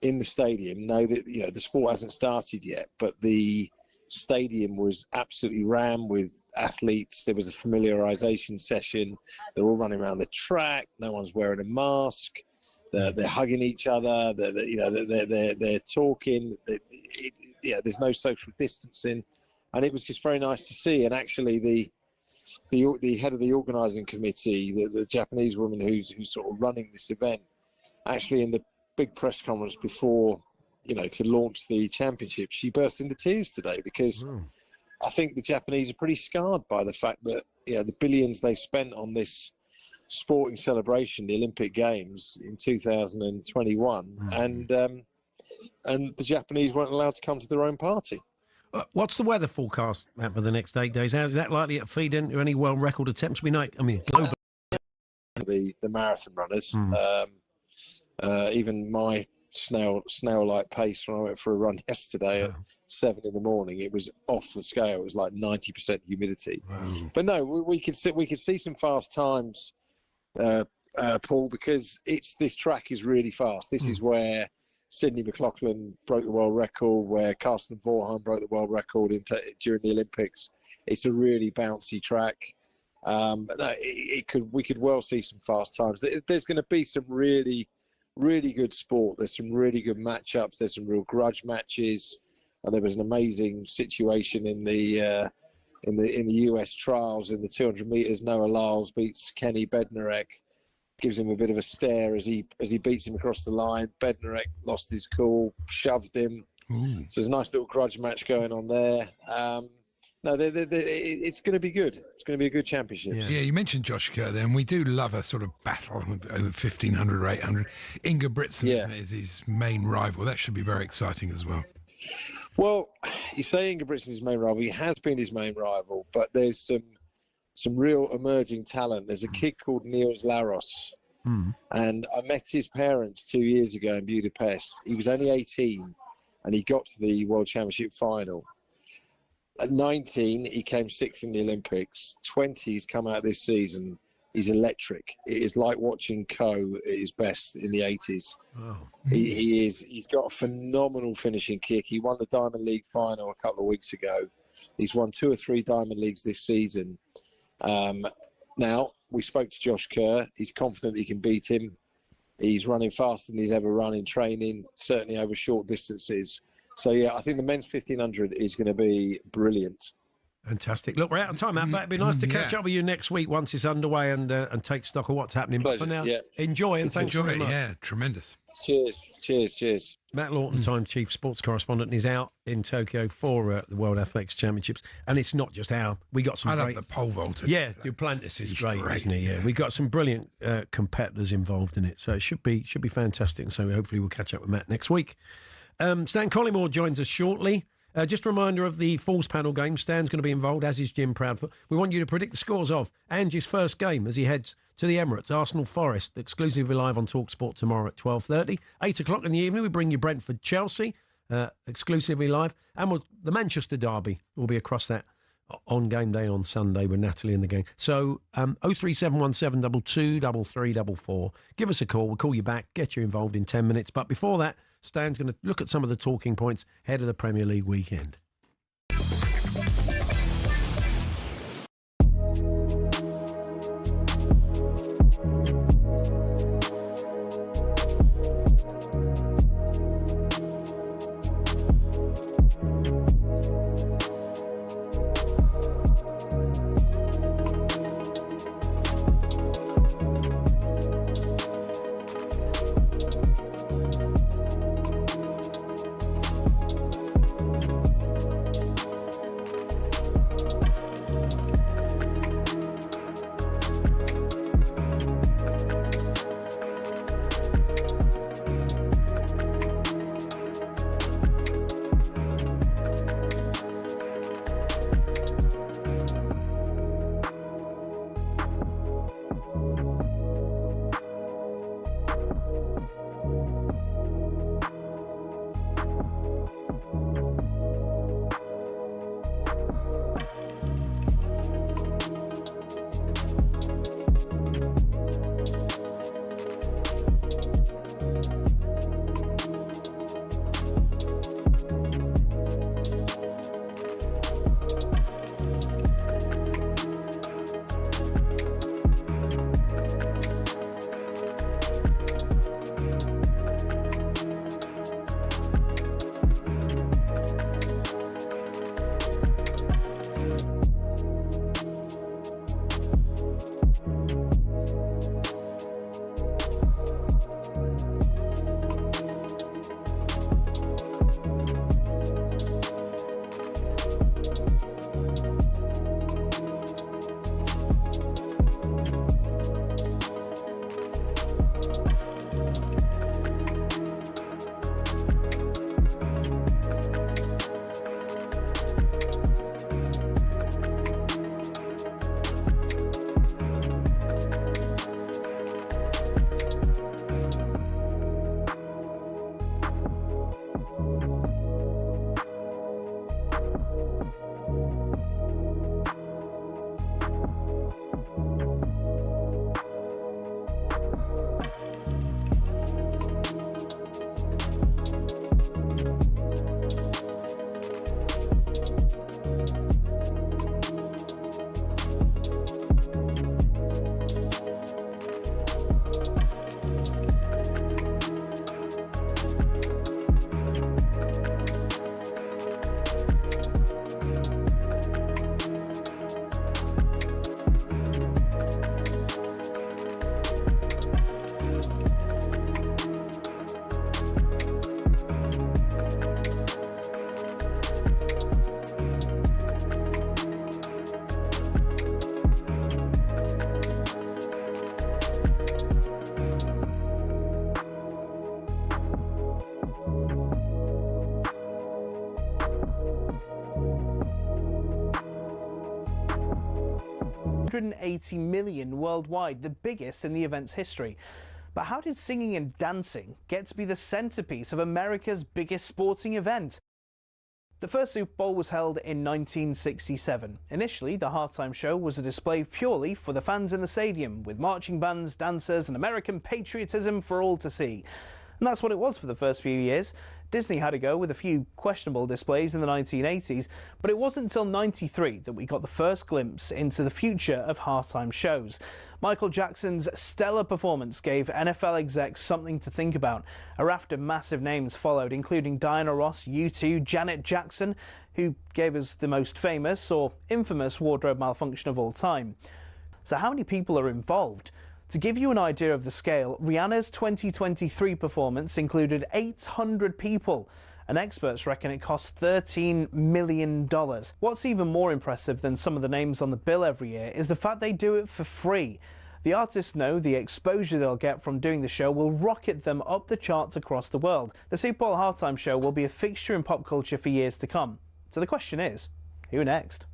in the stadium, know that, you know, the sport hasn't started yet, but the stadium was absolutely rammed with athletes. There was a familiarization session. They're all running around the track. No one's wearing a mask. They're hugging each other. They're talking. There's no social distancing, and it was just very nice to see. And actually, the head of the organising committee, the Japanese woman who's sort of running this event, actually in the big press conference before, you know, to launch the championship, she burst into tears today because I think the Japanese are pretty scarred by the fact that, you know, the billions they spent on this sporting celebration, the Olympic Games in 2021, and the Japanese weren't allowed to come to their own party. What's the weather forecast, Matt, for the next 8 days? How is that likely to feed into any world record attempts we make? I mean, global. The marathon runners. Even my snail-like pace when I went for a run yesterday at 7 in the morning, it was off the scale. It was like 90% humidity. But no, we could see some fast times, Paul, because this track is really fast. This is where Sydney McLaughlin broke the world record, where Karsten Vorheim broke the world record during the Olympics. It's a really bouncy track. But no, we could well see some fast times. There's going to be some really good sport. There's some really good matchups. There's some real grudge matches, and there was an amazing situation in the US trials in the 200 meters. Noah Lyles beats Kenny Bednarek, gives him a bit of a stare as he beats him across the line. Bednarek lost his cool, shoved him. So there's a nice little grudge match going on there. No, it's going to be good. It's going to be a good championship. Yeah, you mentioned Josh Kerr there, and we do love a sort of battle over 1,500 or 800. Inga Britson is his main rival. That should be very exciting as well. Well, you say Inga Britson is his main rival. He has been his main rival, but there's some real emerging talent. There's a kid called Niels Laros, and I met his parents 2 years ago in Budapest. He was only 18, and he got to the World Championship final. At 19, he came sixth in the Olympics. 20, he's come out this season. He's electric. It is like watching Coe at his best in the 80s. Wow. He's got a phenomenal finishing kick. He won the Diamond League final a couple of weeks ago. He's won 2 or 3 Diamond Leagues this season. Now, we spoke to Josh Kerr. He's confident he can beat him. He's running faster than he's ever run in training, certainly over short distances. So, yeah, I think the men's 1,500 is going to be brilliant. Fantastic. Look, we're out of time, Matt, but it'd be nice to catch up with you next week once it's underway and take stock of what's happening. Pleasure. But for now, enjoy and thanks very much. Yeah, tremendous. Cheers. Matt Lawton, Time Chief Sports Correspondent, is out in Tokyo for the World Athletics Championships. And it's not just we got some I great... love the pole vaulter. Yeah, Duplantis is great, isn't he? Yeah. We've got some brilliant competitors involved in it. So it should be fantastic. So hopefully we'll catch up with Matt next week. Stan Collymore joins us shortly. Just a reminder of the Falls Panel game. Stan's going to be involved, as is Jim Proudfoot. We want you to predict the scores of Angie's first game as he heads to the Emirates, Arsenal Forest, exclusively live on talkSPORT tomorrow at 12:30. 8 o'clock in the evening, we bring you Brentford Chelsea, exclusively live. And the Manchester Derby will be across that on game day on Sunday with Natalie in the gang. So 03717 223344. Give us a call. We'll call you back, get you involved in 10 minutes. But before that, Stan's going to look at some of the talking points ahead of the Premier League weekend. $180 million worldwide, the biggest in the event's history. But how did singing and dancing get to be the centerpiece of America's biggest sporting event? The first Super Bowl was held in 1967. Initially, the halftime show was a display purely for the fans in the stadium, with marching bands, dancers, and American patriotism for all to see. And that's what it was for the first few years. Disney had a go with a few questionable displays in the 1980s, but it wasn't until '93 that we got the first glimpse into the future of halftime shows. Michael Jackson's stellar performance gave NFL execs something to think about. A raft of massive names followed, including Diana Ross, U2, Janet Jackson, who gave us the most famous or infamous wardrobe malfunction of all time. So how many people are involved? To give you an idea of the scale, Rihanna's 2023 performance included 800 people, and experts reckon it cost $13 million. What's even more impressive than some of the names on the bill every year is the fact they do it for free. The artists know the exposure they'll get from doing the show will rocket them up the charts across the world. The Super Bowl halftime show will be a fixture in pop culture for years to come. So the question is, who next?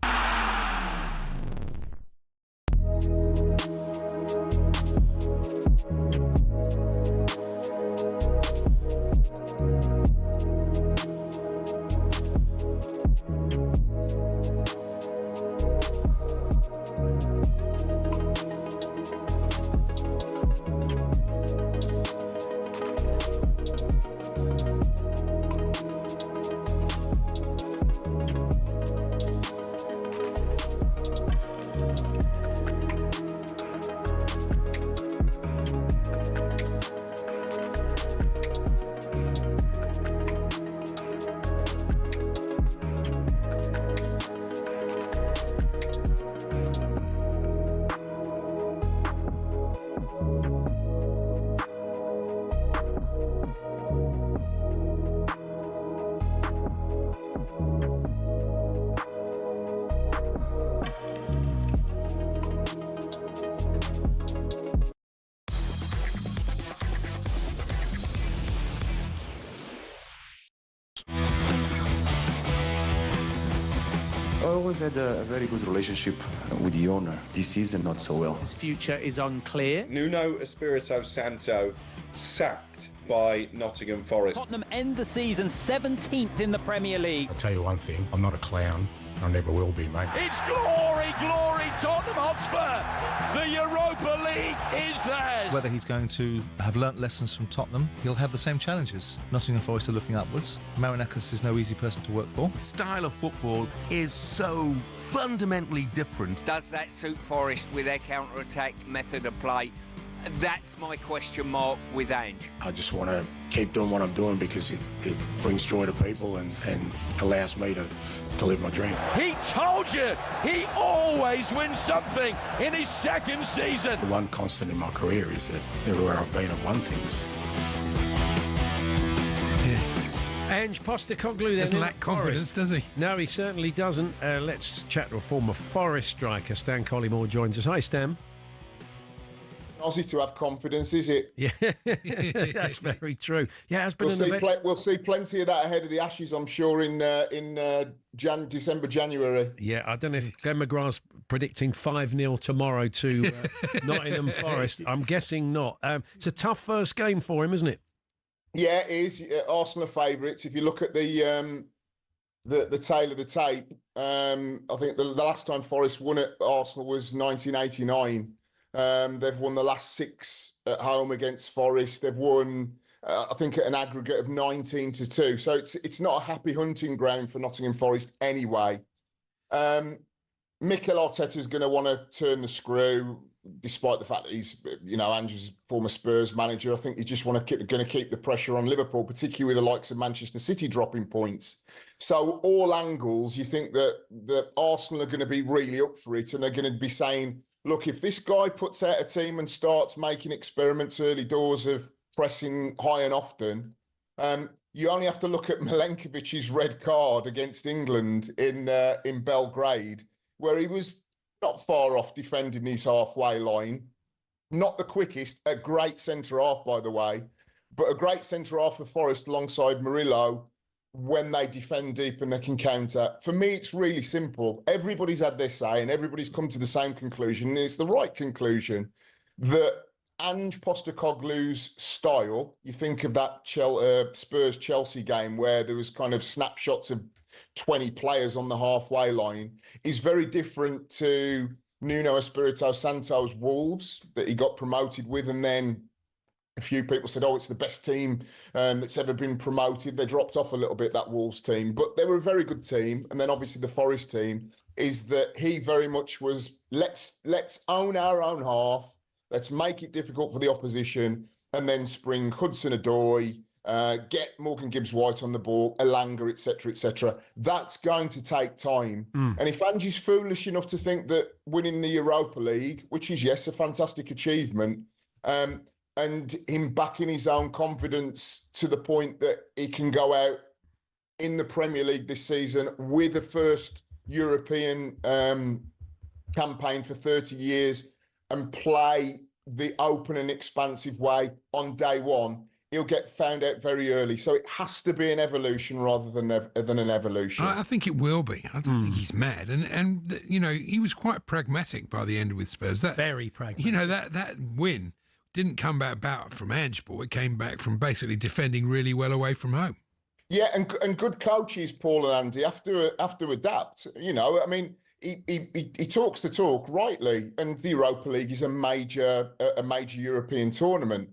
I always had a very good relationship with the owner. This season, not so well. His future is unclear. Nuno Espirito Santo sacked by Nottingham Forest. Tottenham end the season 17th in the Premier League. I'll tell you one thing, I'm not a clown. I never will be, mate. It's glory, glory, Tottenham Hotspur. The Europa League is theirs. Whether he's going to have learnt lessons from Tottenham, he'll have the same challenges. Nottingham Forest are looking upwards. Marinakis is no easy person to work for. The style of football is so fundamentally different. Does that suit Forest with their counter-attack method of play? That's my question mark with Ange. I just want to keep doing what I'm doing because it brings joy to people and allows me to live my dream. He told you, he always wins something in his second season. The one constant in my career is that everywhere I've been, I've won things. Ange Postecoglou then Doesn't lack confidence, does he? No, he certainly doesn't. Let's chat to a former Forest striker. Stan Collymore joins us. Hi, Stan. Aussie to have confidence, is it? Yeah, that's very true. Yeah, it's been we'll see plenty of that ahead of the Ashes, I'm sure, in December, January. Yeah, I don't know if Glenn McGrath's predicting 5-0 tomorrow to Nottingham Forest. I'm guessing not. It's a tough first game for him, isn't it? Yeah, it is. Arsenal are favourites. If you look at the tail of the tape, I think the last time Forest won at Arsenal was 1989. They've won the last 6 at home against Forest. They've won, I think, at an aggregate of 19-2. So it's not a happy hunting ground for Nottingham Forest anyway. Mikel Arteta's going to want to turn the screw, despite the fact that he's, Andrew's former Spurs manager. I think he just going to keep the pressure on Liverpool, particularly with the likes of Manchester City dropping points. So all angles, you think that Arsenal are going to be really up for it, and they're going to be saying, look, if this guy puts out a team and starts making experiments early doors of pressing high and often, you only have to look at Milenkovic's red card against England in Belgrade, where he was not far off defending his halfway line. Not the quickest, a great centre-half, by the way, but a great centre-half for Forest alongside Murillo when they defend deep and they can counter. For me, it's really simple. Everybody's had their say and everybody's come to the same conclusion, and it's the right conclusion, that Ange Postecoglou's style, you think of that Spurs-Chelsea game where there was kind of snapshots of 20 players on the halfway line, is very different to Nuno Espirito Santo's Wolves that he got promoted with, and then a few people said, it's the best team that's ever been promoted. They dropped off a little bit, that Wolves team, but they were a very good team. And then obviously the Forest team is that he very much was, let's own our own half, let's make it difficult for the opposition, and then spring Hudson-Odoi, get Morgan Gibbs-White on the ball, Elanga, etc., etc. That's going to take time. And if Angie's foolish enough to think that winning the Europa League, which is, yes, a fantastic achievement, and him backing his own confidence to the point that he can go out in the Premier League this season with a first European campaign for 30 years and play the open and expansive way on day one, he'll get found out very early. So it has to be an evolution rather than an evolution. I think it will be. I don't think he's mad. And you know, he was quite pragmatic by the end with Spurs. Very pragmatic. You know, that win didn't come back from Ange ball. It came back from basically defending really well away from home. Yeah, and good coaches, Paul and Andy, have to adapt. You know, I mean, he talks the talk rightly, and the Europa League is a major European tournament.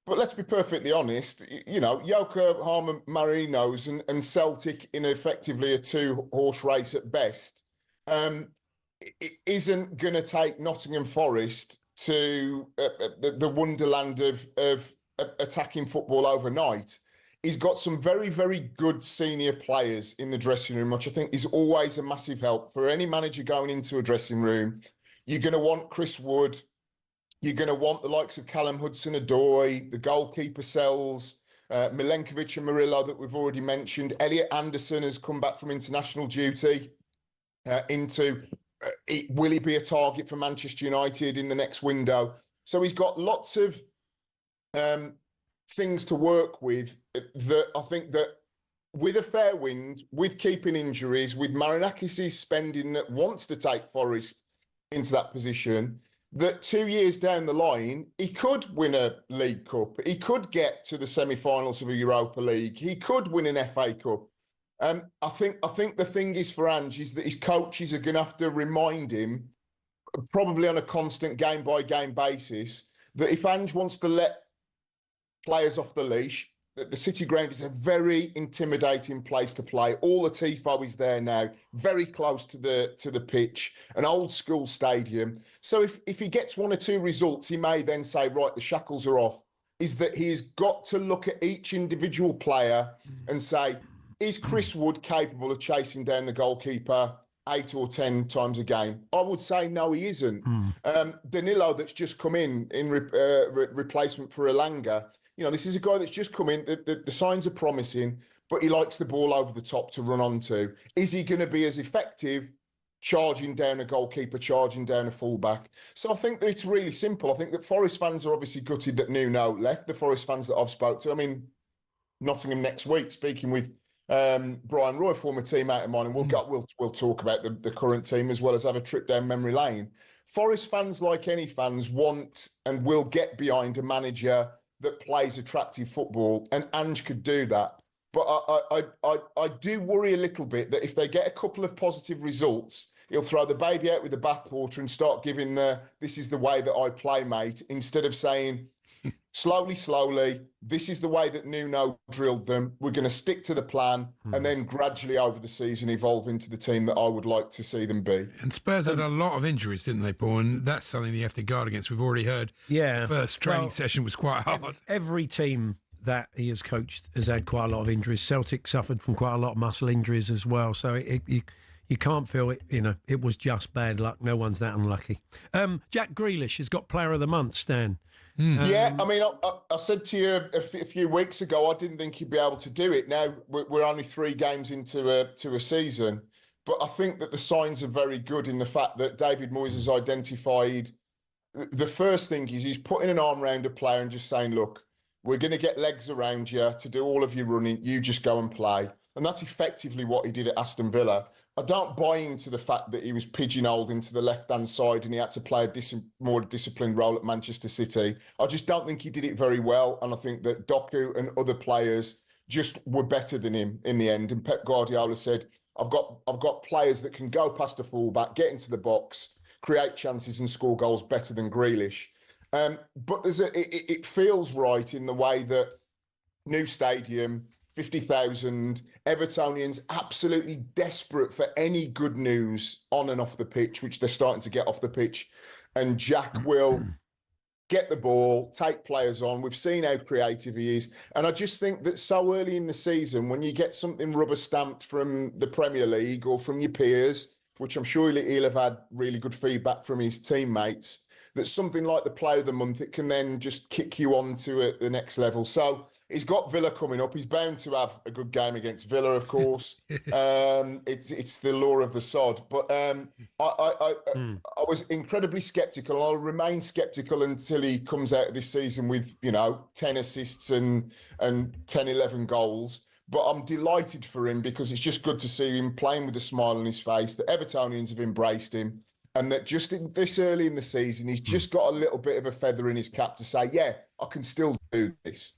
But let's be perfectly honest, you know, Yokohama Marinos and Celtic in effectively a two-horse race at best, it isn't going to take Nottingham Forest to the wonderland of attacking football overnight. He's got some very, very good senior players in the dressing room, which I think is always a massive help for any manager going into a dressing room. You're going to want Chris Wood. You're going to want the likes of Callum Hudson-Odoi, the goalkeeper cells, Milenkovic and Murillo that we've already mentioned. Elliot Anderson has come back from international duty will he be a target for Manchester United in the next window? So he's got lots of things to work with that I think that with a fair wind, with keeping injuries, with Marinakis' spending that wants to take Forest into that position, that 2 years down the line, he could win a League Cup. He could get to the semi-finals of a Europa League. He could win an FA Cup. I think the thing is for Ange is that his coaches are going to have to remind him, probably on a constant game-by-game basis, that if Ange wants to let players off the leash, that the City Ground is a very intimidating place to play. All the tifo is there now, very close to the pitch, an old school stadium. So if he gets one or two results, he may then say, right, the shackles are off. Is that he's got to look at each individual player and say, is Chris Wood capable of chasing down the goalkeeper 8 or 10 times a game? I would say no, he isn't. Danilo, that's just come in replacement for Elanga. You know, this is a guy that's just come in. The signs are promising, but he likes the ball over the top to run onto. Is he going to be as effective charging down a goalkeeper, charging down a fullback? So I think that it's really simple. I think that Forest fans are obviously gutted that Nuno left. The Forest fans that I've spoke to, I mean, Nottingham next week, speaking with Brian Roy, former teammate of mine, and we'll talk about the current team as well as have a trip down memory lane. Forest fans, like any fans, want and will get behind a manager that plays attractive football, and Ange could do that. But I do worry a little bit that if they get a couple of positive results, he'll throw the baby out with the bathwater and start giving this is the way that I play, mate, instead of saying, slowly, this is the way that Nuno drilled them. We're going to stick to the plan and then gradually over the season evolve into the team that I would like to see them be. And Spurs had a lot of injuries, didn't they, Paul? And that's something they have to guard against. We've already heard the first training session was quite hard. Every team that he has coached has had quite a lot of injuries. Celtic suffered from quite a lot of muscle injuries as well. So you can't feel it, you know, it was just bad luck. No one's that unlucky. Jack Grealish has got Player of the Month, Stan. Yeah, I mean, I said to you a few weeks ago, I didn't think he'd be able to do it. Now we're only 3 games into a season, but I think that the signs are very good in the fact that David Moyes has identified. The first thing is he's putting an arm around a player and just saying, look, we're going to get legs around you to do all of your running. You just go and play. And that's effectively what he did at Aston Villa. I don't buy into the fact that he was pigeonholed into the left-hand side and he had to play a more disciplined role at Manchester City. I just don't think he did it very well. And I think that Doku and other players just were better than him in the end. And Pep Guardiola said, I've got players that can go past the fullback, get into the box, create chances and score goals better than Grealish. But it feels right in the way that new stadium, 50,000, Evertonians absolutely desperate for any good news on and off the pitch, which they're starting to get off the pitch. And Jack will get the ball, take players on. We've seen how creative he is. And I just think that so early in the season, when you get something rubber stamped from the Premier League or from your peers, which I'm sure he'll have had really good feedback from his teammates, that something like the Player of the Month, it can then just kick you on to the next level. So he's got Villa coming up. He's bound to have a good game against Villa, of course. It's the law of the sod. But I was incredibly sceptical. I'll remain sceptical until he comes out of this season with, 10 assists and 10, 11 goals. But I'm delighted for him because it's just good to see him playing with a smile on his face, that Evertonians have embraced him, and that just this early in the season, he's just got a little bit of a feather in his cap to say, yeah, I can still do this.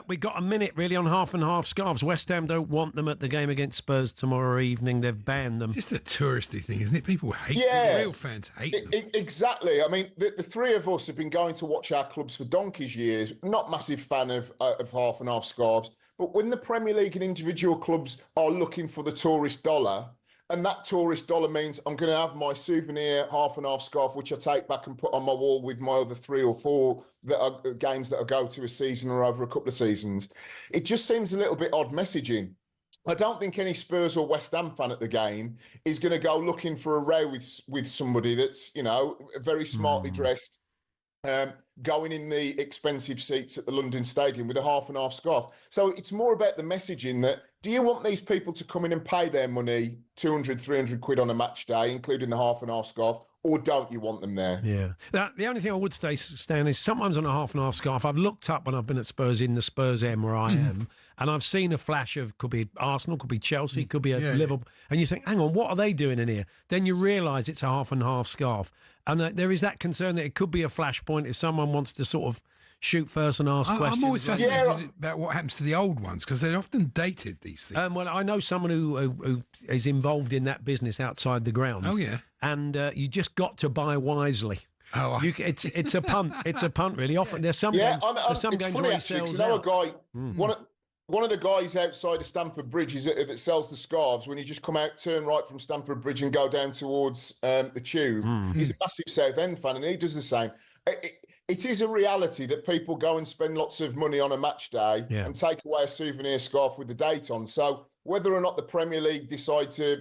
We've got a minute, really, on half and half scarves. West Ham don't want them at the game against Spurs tomorrow evening. They've banned them. It's just a touristy thing, isn't it? People hate them. Real fans hate them. Exactly. I mean, the three of us have been going to watch our clubs for donkey's years. Not massive fan of half and half scarves. But when the Premier League and individual clubs are looking for the tourist dollar, and that tourist dollar means I'm going to have my souvenir half and half scarf, which I take back and put on my wall with my other 3 or 4 games that I go to a season or over a couple of seasons. It just seems a little bit odd messaging. I don't think any Spurs or West Ham fan at the game is going to go looking for a row with somebody that's, very smartly dressed, going in the expensive seats at the London Stadium with a half and half scarf. So it's more about the messaging that, do you want these people to come in and pay their money, 200, 300 quid on a match day, including the half and half scarf, or don't you want them there? Yeah. Now, the only thing I would say, Stan, is sometimes on a half and half scarf, I've looked up when I've been at Spurs in the Spurs M where I am, and I've seen a flash of, could be Arsenal, could be Chelsea, could be Liverpool, and you think, hang on, what are they doing in here? Then you realise it's a half and half scarf. And there is that concern that it could be a flashpoint if someone wants to sort of shoot first and ask questions. I'm always fascinated about what happens to the old ones, because they're often dated, these things. Well, I know someone who is involved in that business outside the ground. Oh, yeah. And you just got to buy wisely. Oh, it's a punt. It's a punt, really. Often there's some games. There's some it's games funny, where he actually, sells 'cause I know out. a guy. One of the guys outside of Stamford Bridge that sells the scarves, when you just come out, turn right from Stamford Bridge and go down towards the Tube. He's a massive Southend fan, and he does the same. It is a reality that people go and spend lots of money on a match day and take away a souvenir scarf with the date on. So whether or not the Premier League decide to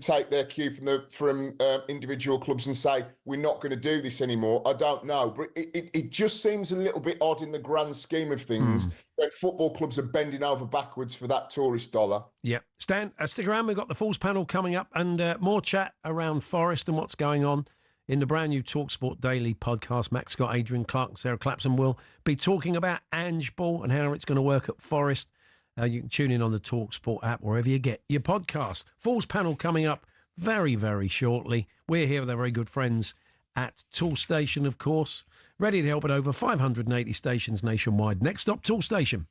take their cue from individual clubs and say, we're not going to do this anymore, I don't know. But it just seems a little bit odd in the grand scheme of things when football clubs are bending over backwards for that tourist dollar. Yeah. Stan, stick around. We've got the Falls panel coming up and more chat around Forest and what's going on in the brand new talkSPORT Daily podcast. Max Scott, Adrian Clark, Sarah Clapson will be talking about Ange Ball and how it's going to work at Forest. You can tune in on the talkSPORT app, wherever you get your podcast. Falls panel coming up very, very shortly. We're here with our very good friends at Tool Station, of course, ready to help at over 580 stations nationwide. Next stop, Tool Station.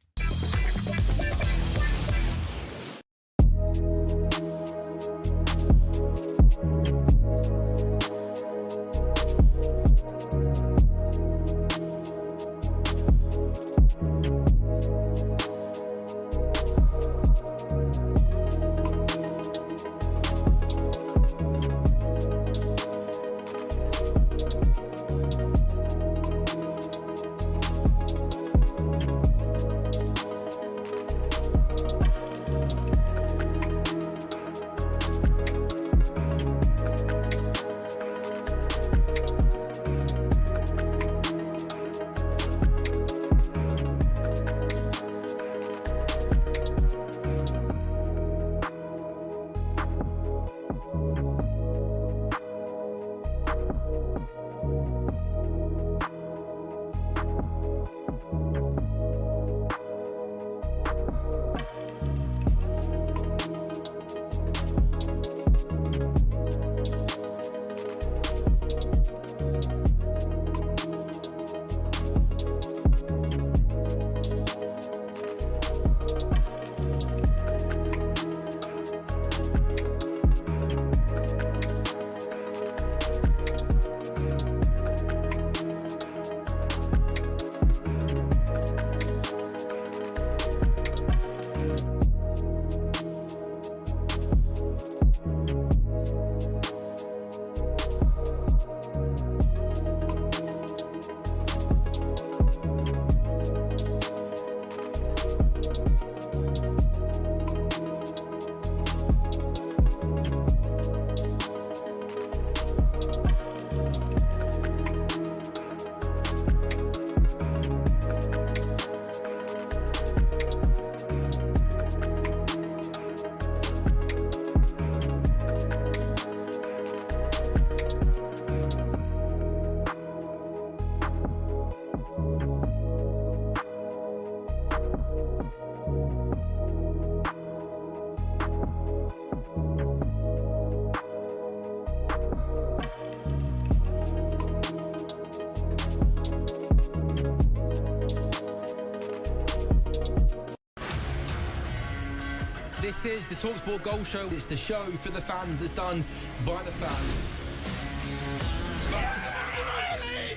This is the talkSPORT Goal Show. It's the show for the fans that's done by the fans.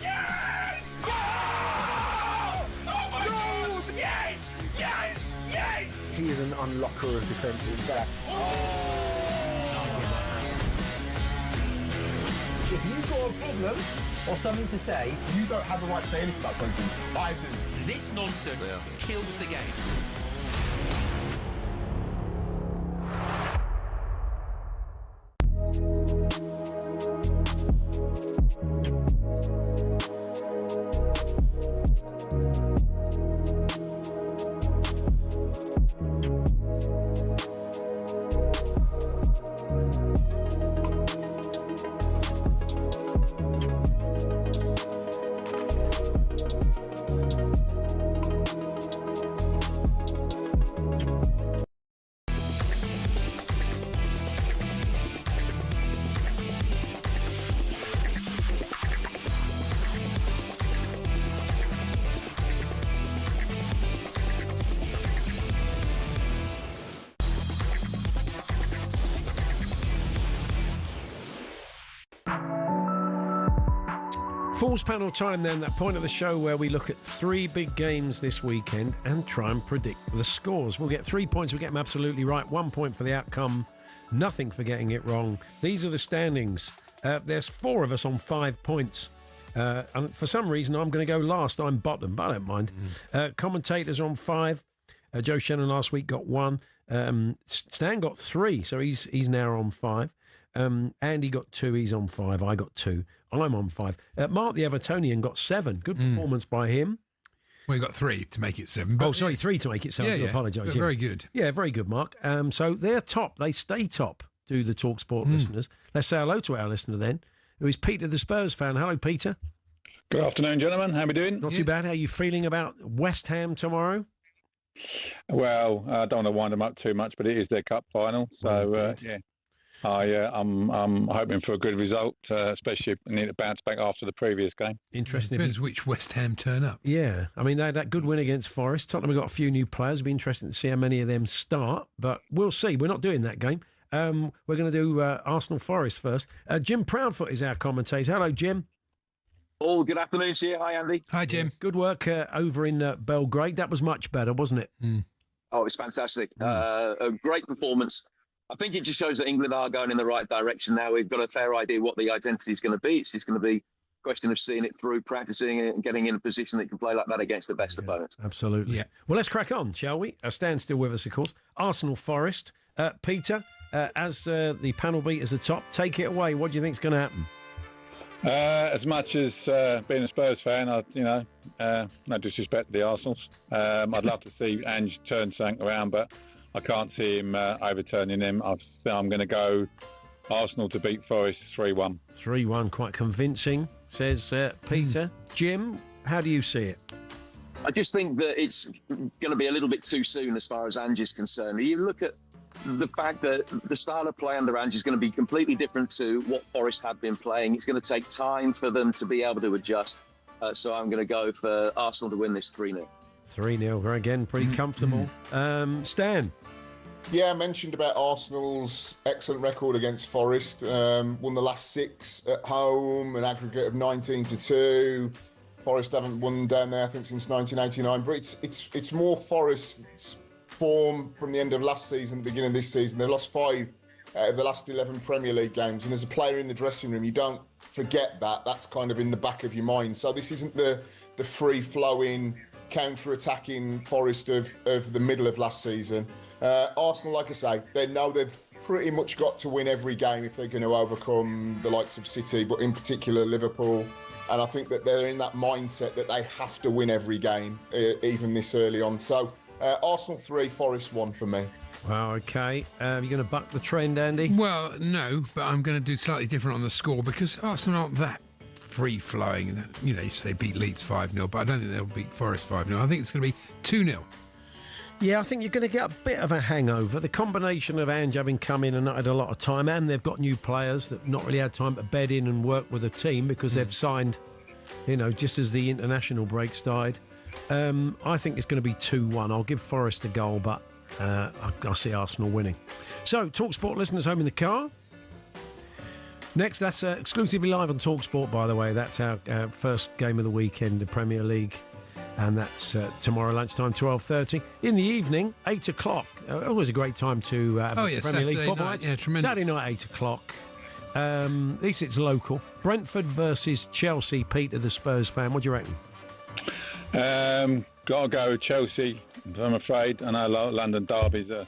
Yes! Oh! Oh my God! Yes! Yes! Yes! He is an unlocker of defences. That. If you've got a problem or something to say, You don't have the right to say anything about something. I do. This nonsense kills the game. Falls panel time then, that point of the show where we look at 3 big games this weekend and try and predict the scores. We'll get 3 points, we'll get them absolutely right, 1 point for the outcome, nothing for getting it wrong. These are the standings. There's 4 of us on 5 points. And for some reason, I'm going to go last. I'm bottom, but I don't mind. Commentators on 5. Joe Shannon last week got 1. Stan got 3, so he's now on 5. Andy got 2, he's on 5. I got 2, I'm on 5. Mark the Evertonian got 7. Good performance by him. Well, he got 3 to make it 7. But 3 to make it 7. I apologise. Very good. Yeah, very good, Mark. So they're top. They stay top, do the talkSPORT listeners. Let's say hello to our listener then, who is Peter, the Spurs fan. Hello, Peter. Good afternoon, gentlemen. How are we doing? Not too bad. How are you feeling about West Ham tomorrow? Well, I don't want to wind them up too much, but it is their cup final. So, yeah. I'm hoping for a good result, especially if we need to bounce back after the previous game. Interesting. Depends which West Ham turn up. Yeah, I mean, that good win against Forest. Tottenham have got a few new players. It'll be interesting to see how many of them start, but we'll see. We're not doing that game. We're going to do Arsenal-Forest first. Jim Proudfoot is our commentator. Hello, Jim. All good afternoon to you. Hi, Andy. Hi, Jim. Good work over in Belgrade. That was much better, wasn't it? Oh, it was fantastic. A great performance. I think it just shows that England are going in the right direction now. We've got a fair idea what the identity is going to be. It's just going to be a question of seeing it through, practicing it, and getting in a position that you can play like that against the best opponents. Absolutely. Yeah. Well, let's crack on, shall we? Stan's still with us, of course. Arsenal-Forest. Peter, as the panel beaters are top, take it away. What do you think is going to happen? As much as being a Spurs fan, no disrespect to the Arsenals. I'd love to see Ange turn something around, but I can't see him overturning him. I'm going to go Arsenal to beat Forest 3-1. 3-1, quite convincing, says Peter. Jim, how do you see it? I just think that it's going to be a little bit too soon as far as Ange is concerned. You look at the fact that the style of play under Ange is going to be completely different to what Forest have been playing. It's going to take time for them to be able to adjust. So I'm going to go for Arsenal to win this 3-0. 3-0, again, pretty comfortable. Stan? Yeah, I mentioned about Arsenal's excellent record against Forest. Won the last 6 at home, an aggregate of 19-2. Forest haven't won down there, I think, since 1989. But it's more Forest's form from the end of last season, the beginning of this season. They've lost 5 out of the last 11 Premier League games. And as a player in the dressing room, you don't forget that. That's kind of in the back of your mind. So this isn't the free-flowing, counter-attacking Forest of the middle of last season. Arsenal, like I say, they know they've pretty much got to win every game if they're going to overcome the likes of City, but in particular Liverpool. And I think that they're in that mindset that they have to win every game, even this early on. So Arsenal 3, Forest 1 for me. Wow, OK. Are you going to buck the trend, Andy? Well, no, but I'm going to do slightly different on the score because Arsenal aren't that free-flowing. You know, they beat Leeds 5-0, but I don't think they'll beat Forest 5-0. I think it's going to be 2-0. Yeah, I think you're going to get a bit of a hangover. The combination of Ange having come in and not had a lot of time, and they've got new players that not really had time to bed in and work with a team because they've signed, just as the international break started. I think it's going to be 2-1. I'll give Forest a goal, but I see Arsenal winning. So, TalkSport listeners home in the car. Next, that's exclusively live on TalkSport, by the way. That's our first game of the weekend, the Premier League. And that's tomorrow lunchtime, 12:30. In the evening, 8 o'clock. Always a great time to have Premier Saturday League football. night, yeah, tremendous. Saturday night, 8 o'clock. At least it's local. Brentford versus Chelsea. Peter, the Spurs fan. What do you reckon? Got to go with Chelsea, I'm afraid. I know London derbies are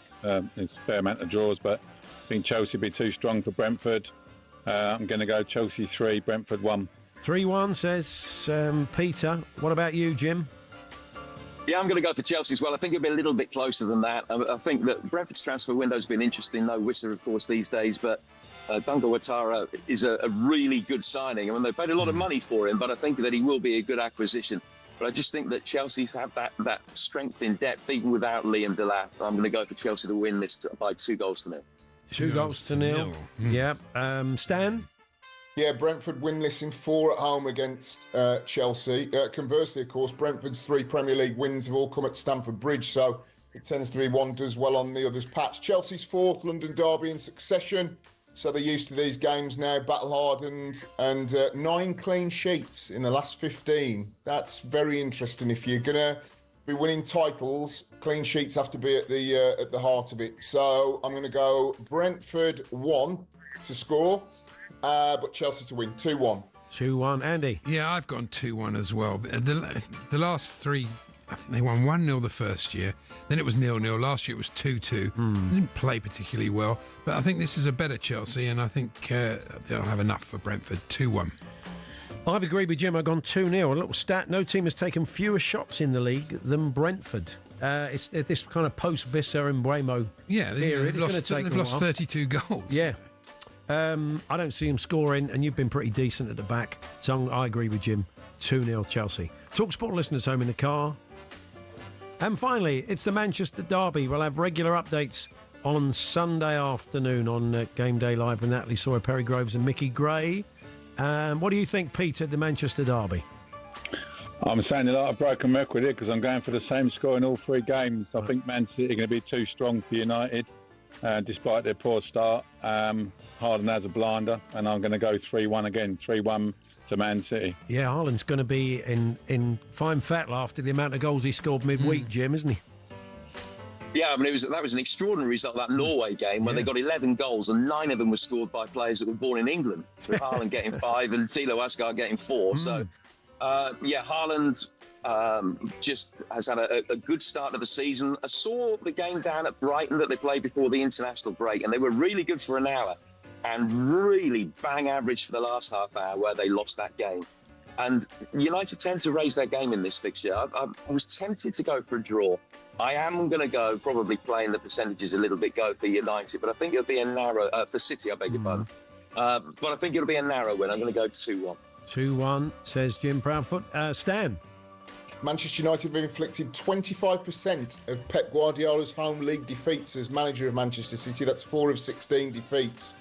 it's a fair amount of draws, but I think Chelsea will be too strong for Brentford. I'm going to go Chelsea 3, Brentford 1. 3-1, says Peter. What about you, Jim? Yeah, I'm going to go for Chelsea as well. I think it'll be a little bit closer than that. I think that Brentford's transfer window's been interesting. No Whistler, of course, these days, but Dunga Ouattara is a really good signing. I mean, they paid a lot of money for him, but I think that he will be a good acquisition. But I just think that Chelsea's have that strength in depth, even without Liam Delap. I'm going to go for Chelsea to win this by 2-0. 2-0. Yeah. Stan? Yeah, Brentford winless in 4 at home against Chelsea. Conversely, of course, Brentford's 3 Premier League wins have all come at Stamford Bridge, so it tends to be one does well on the other's patch. Chelsea's 4th London derby in succession, so they're used to these games now, battle-hardened, and 9 clean sheets in the last 15. That's very interesting. If you're going to be winning titles, clean sheets have to be at the heart of it. So I'm going to go Brentford 1 to score, but Chelsea to win 2-1. 2-1. Andy? Yeah, I've gone 2-1 as well. The last 3, I think they won 1-0 the first year. Then it was 0-0. Last year it was 2-2. They didn't play particularly well. But I think this is a better Chelsea, and I think they'll have enough for Brentford. 2-1. I've agreed with Jim. I've gone 2-0. A little stat. No team has taken fewer shots in the league than Brentford. It's this kind of post-Visser and Bremo period. They've lost 32 goals. Yeah. I don't see them scoring, and you've been pretty decent at the back. So I agree with Jim. 2-0 Chelsea. TalkSport listeners home in the car. And finally, it's the Manchester derby. We'll have regular updates on Sunday afternoon on Game Day Live with Natalie Sawyer, Perry Groves and Mickey Gray. What do you think, Peter, the Manchester derby? I'm saying a lot of broken record here because I'm going for the same score in all 3 games. I think Man City are going to be too strong for United, despite their poor start. Haaland has a blinder, and I'm going to go 3-1 again, 3-1 to Man City. Yeah, Haaland's going to be in fine fettle after the amount of goals he scored midweek, Jim, isn't he? Yeah, I mean, that was an extraordinary result, that Norway game, where they got 11 goals and 9 of them were scored by players that were born in England, with Haaland getting 5 and Thilo Asgard getting 4. So, Haaland just has had a good start to the season. I saw the game down at Brighton that they played before the international break, and they were really good for an hour and really bang average for the last half hour where they lost that game. And United tend to raise their game in this fixture. I was tempted to go for a draw. I am going to go, probably playing the percentages a little bit, go for United, but I think it'll be a narrow, for City, I beg your pardon. But I think it'll be a narrow win. I'm going to go 2-1. 2-1, says Jim Proudfoot. Stan? Manchester United have inflicted 25% of Pep Guardiola's home league defeats as manager of Manchester City. That's 4 of 16 defeats.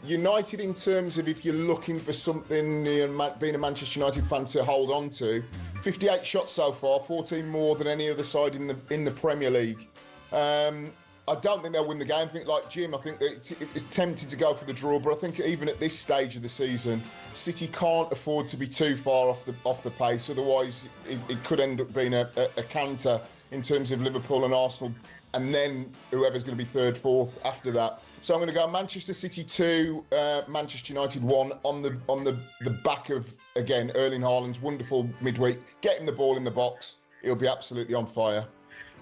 United, in terms of if you're looking for something, being a Manchester United fan to hold on to, 58 shots so far, 14 more than any other side in the Premier League. I don't think they'll win the game. I think, like Jim, I think that it's tempted to go for the draw, but I think even at this stage of the season, City can't afford to be too far off the pace. Otherwise, it could end up being a canter in terms of Liverpool and Arsenal, and then whoever's going to be 3rd, 4th after that. So I'm going to go Manchester City 2, Manchester United 1 on the back of, again, Erling Haaland's wonderful midweek. Get him the ball in the box. He'll be absolutely on fire.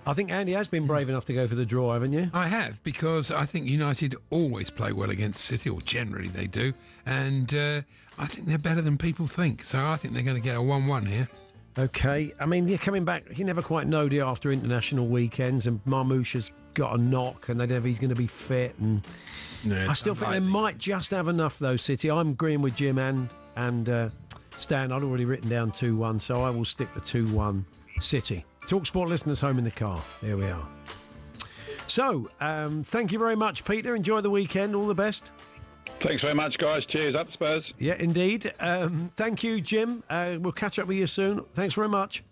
I think Andy has been brave enough to go for the draw, haven't you? I have, because I think United always play well against City, or generally they do. And I think they're better than people think. So I think they're going to get a 1-1 here. OK. I mean, you're coming back. You never quite know, do you, after international weekends, and Marmouche has got a knock, and they never he's going to be fit. And I still think they might just have enough, though, City. I'm agreeing with Jim and Stan. I'd already written down 2-1, so I will stick the 2-1 City. TalkSport listeners home in the car. There we are. So, thank you very much, Peter. Enjoy the weekend. All the best. Thanks very much, guys. Cheers. Up the Spurs. Yeah, indeed. Thank you, Jim. We'll catch up with you soon. Thanks very much.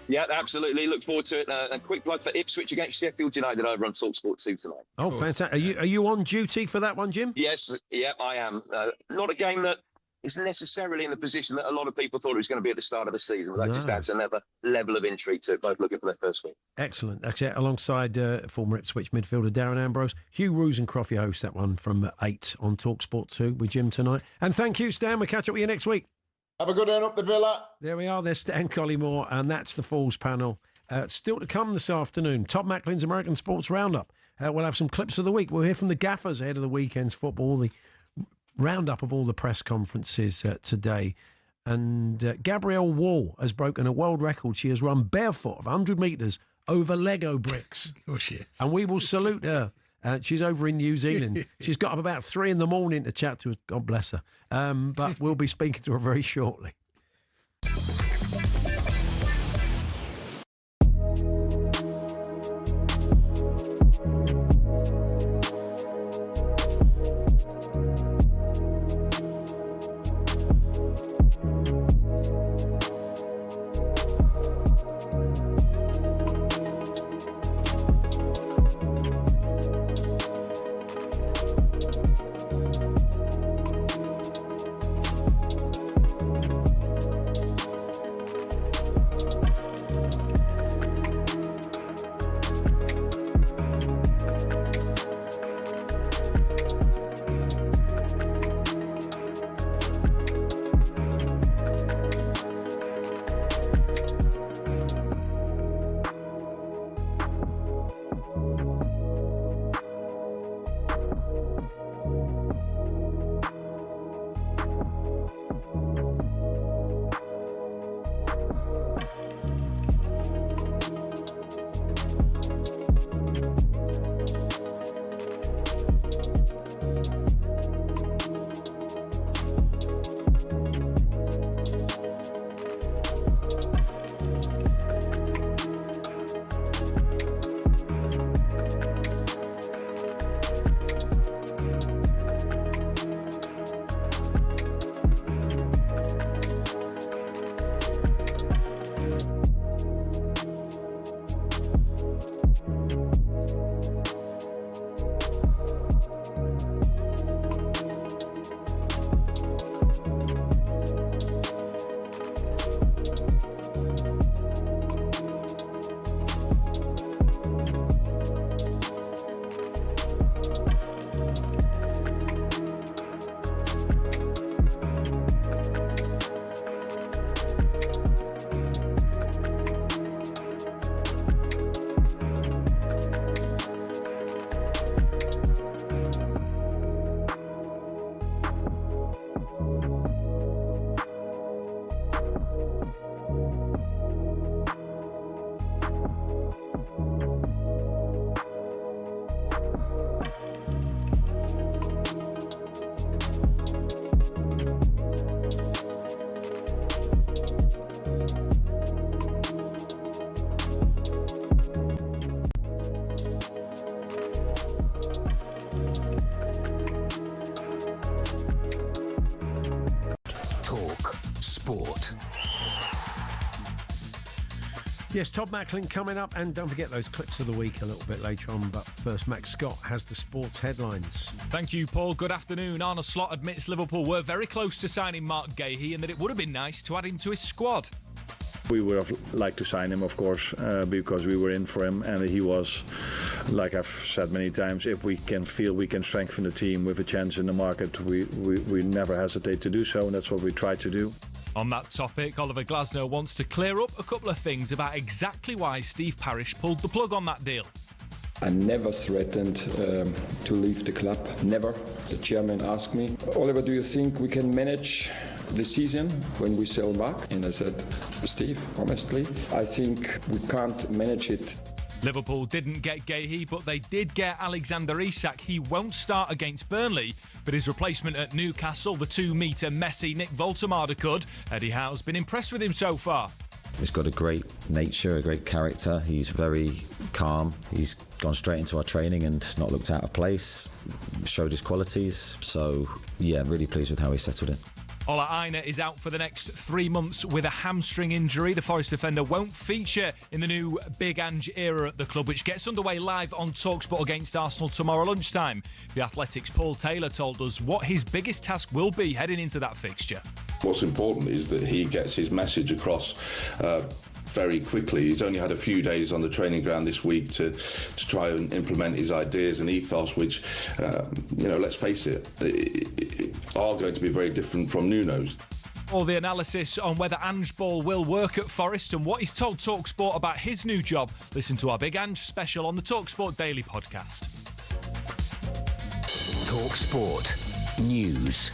Yeah, absolutely. Look forward to it. A quick plug for Ipswich against Sheffield United over on talkSPORT 2 tonight. Oh, fantastic. Are you on duty for that one, Jim? Yes, yeah, I am. Not a game that is necessarily in the position that a lot of people thought it was going to be at the start of the season, but that just adds another level of intrigue to it, both looking for their first win. Excellent. Actually, alongside former Ipswich midfielder Darren Ambrose, Hugh Rosencroft, you host that one from 8 on talkSPORT 2 with Jim tonight. And thank you, Stan. We'll catch up with you next week. Have a good one up the Villa. There we are. There's Stan Collymore, and that's the Falls panel. Still to come this afternoon, Todd Macklin's American Sports Roundup. We'll have some clips of the week. We'll hear from the gaffers ahead of the weekend's football, the roundup of all the press conferences today. And Gabrielle Wall has broken a world record. She has run barefoot of 100 metres over Lego bricks. Oh, shit. And we will salute her. She's over in New Zealand. She's got up about 3 a.m. to chat to us. God bless her. But we'll be speaking to her very shortly. Yes, Todd Macklin coming up, and don't forget those clips of the week a little bit later on. But first, Max Scott has the sports headlines. Thank you, Paul. Good afternoon. Arne Slot admits Liverpool were very close to signing Mark Gahey and that it would have been nice to add him to his squad. We would have liked to sign him, of course, because we were in for him, and he was, like I've said many times, if we can feel we can strengthen the team with a chance in the market, we never hesitate to do so, and that's what we try to do. On that topic, Oliver Glasner wants to clear up a couple of things about exactly why Steve Parish pulled the plug on that deal. I never threatened to leave the club, never. The chairman asked me, Oliver, do you think we can manage the season when we sell Mark? And I said, Steve, honestly, I think we can't manage it. Liverpool didn't get Gahey, but they did get Alexander Isak. He won't start against Burnley, but his replacement at Newcastle, the 2-metre Messi Nick Voltemade, could. Eddie Howe's been impressed with him so far. He's got a great nature, a great character. He's very calm. He's gone straight into our training and not looked out of place, showed his qualities. So, yeah, really pleased with how he settled in. Ola Aina is out for the next 3 months with a hamstring injury. The Forest defender won't feature in the new Big Ange era at the club, which gets underway live on talkSPORT against Arsenal tomorrow lunchtime. The Athletic's Paul Taylor told us what his biggest task will be heading into that fixture. What's important is that he gets his message across very quickly. He's only had a few days on the training ground this week to try and implement his ideas and ethos, which, let's face it, are going to be very different from Nuno's. All the analysis on whether Ange Ball will work at Forest and what he's told talkSPORT about his new job. Listen to our Big Ange special on the talkSPORT Daily podcast. talkSPORT News.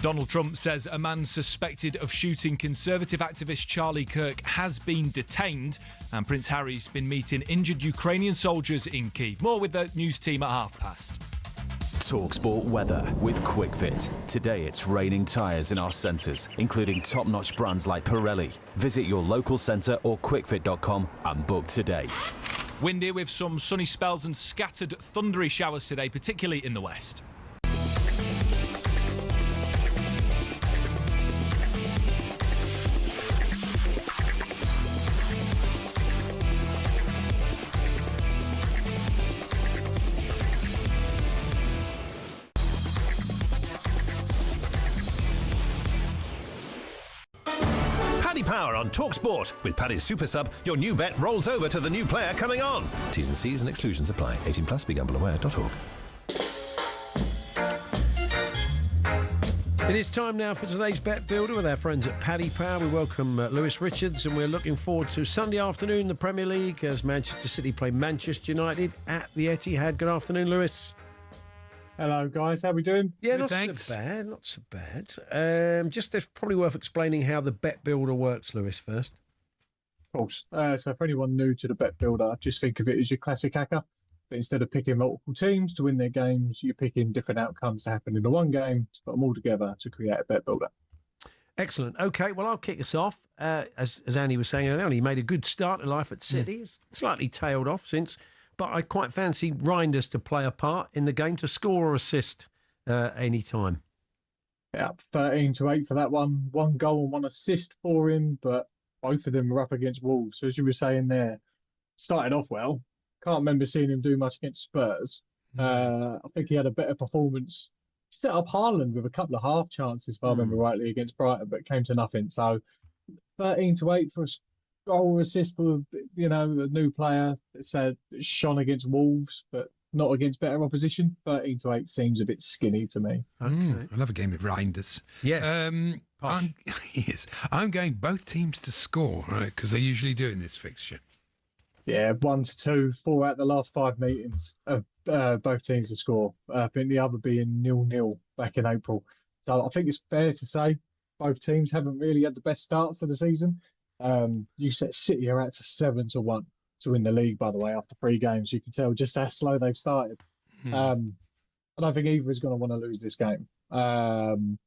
Donald Trump says a man suspected of shooting Conservative activist Charlie Kirk has been detained, and Prince Harry's been meeting injured Ukrainian soldiers in Kyiv. More with the news team at past. talkSPORT weather with QuickFit. Today it's raining tyres in our centres, including top-notch brands like Pirelli. Visit your local centre or quickfit.com and book today. Windy with some sunny spells and scattered thundery showers today, particularly in the west. Power on talkSPORT. With Paddy's Super Sub, your new bet rolls over to the new player coming on. T's and C's and exclusions apply. 18 plus. BeGambleAware.org. It is time now for today's Bet Builder with our friends at Paddy Power. We welcome Lewis Richards, and we're looking forward to Sunday afternoon, the Premier League, as Manchester City play Manchester United at the Etihad. Good afternoon, Lewis. Hello, guys. How we doing? Yeah, not so bad. Not so bad. Just it's probably worth explaining how the Bet Builder works, Lewis, first. Of course. So for anyone new to the Bet Builder, just think of it as your classic hacker. But instead of picking multiple teams to win their games, you're picking different outcomes to happen in the one game to put them all together to create a Bet Builder. Excellent. Okay, well, I'll kick us off. As Andy was saying earlier, he made a good start to life at City. It's slightly tailed off since. But I quite fancy Reinders to play a part in the game to score or assist any time. Yeah, 13-8 for that one. 1 goal and 1 assist for him, but both of them were up against Wolves. So as you were saying there, started off well. Can't remember seeing him do much against Spurs. I think he had a better performance. He set up Haaland with a couple of half chances, if I remember rightly, against Brighton, but came to nothing. So 13-8 for a goal assist for, a new player that said shone against Wolves, but not against better opposition. 13-8 seems a bit skinny to me. Okay. I love a game of Reinders. Yes. I'm going both teams to score, right? Because they usually do in this fixture. Yeah, 1-2, 4 out the last 5 meetings of both teams to score. I think the other being 0-0 back in April. So I think it's fair to say both teams haven't really had the best starts to the season. You set City are out to 7-1 to win the league, by the way, after 3 games. You can tell just how slow they've started. I don't think either is going to want to lose this game. Can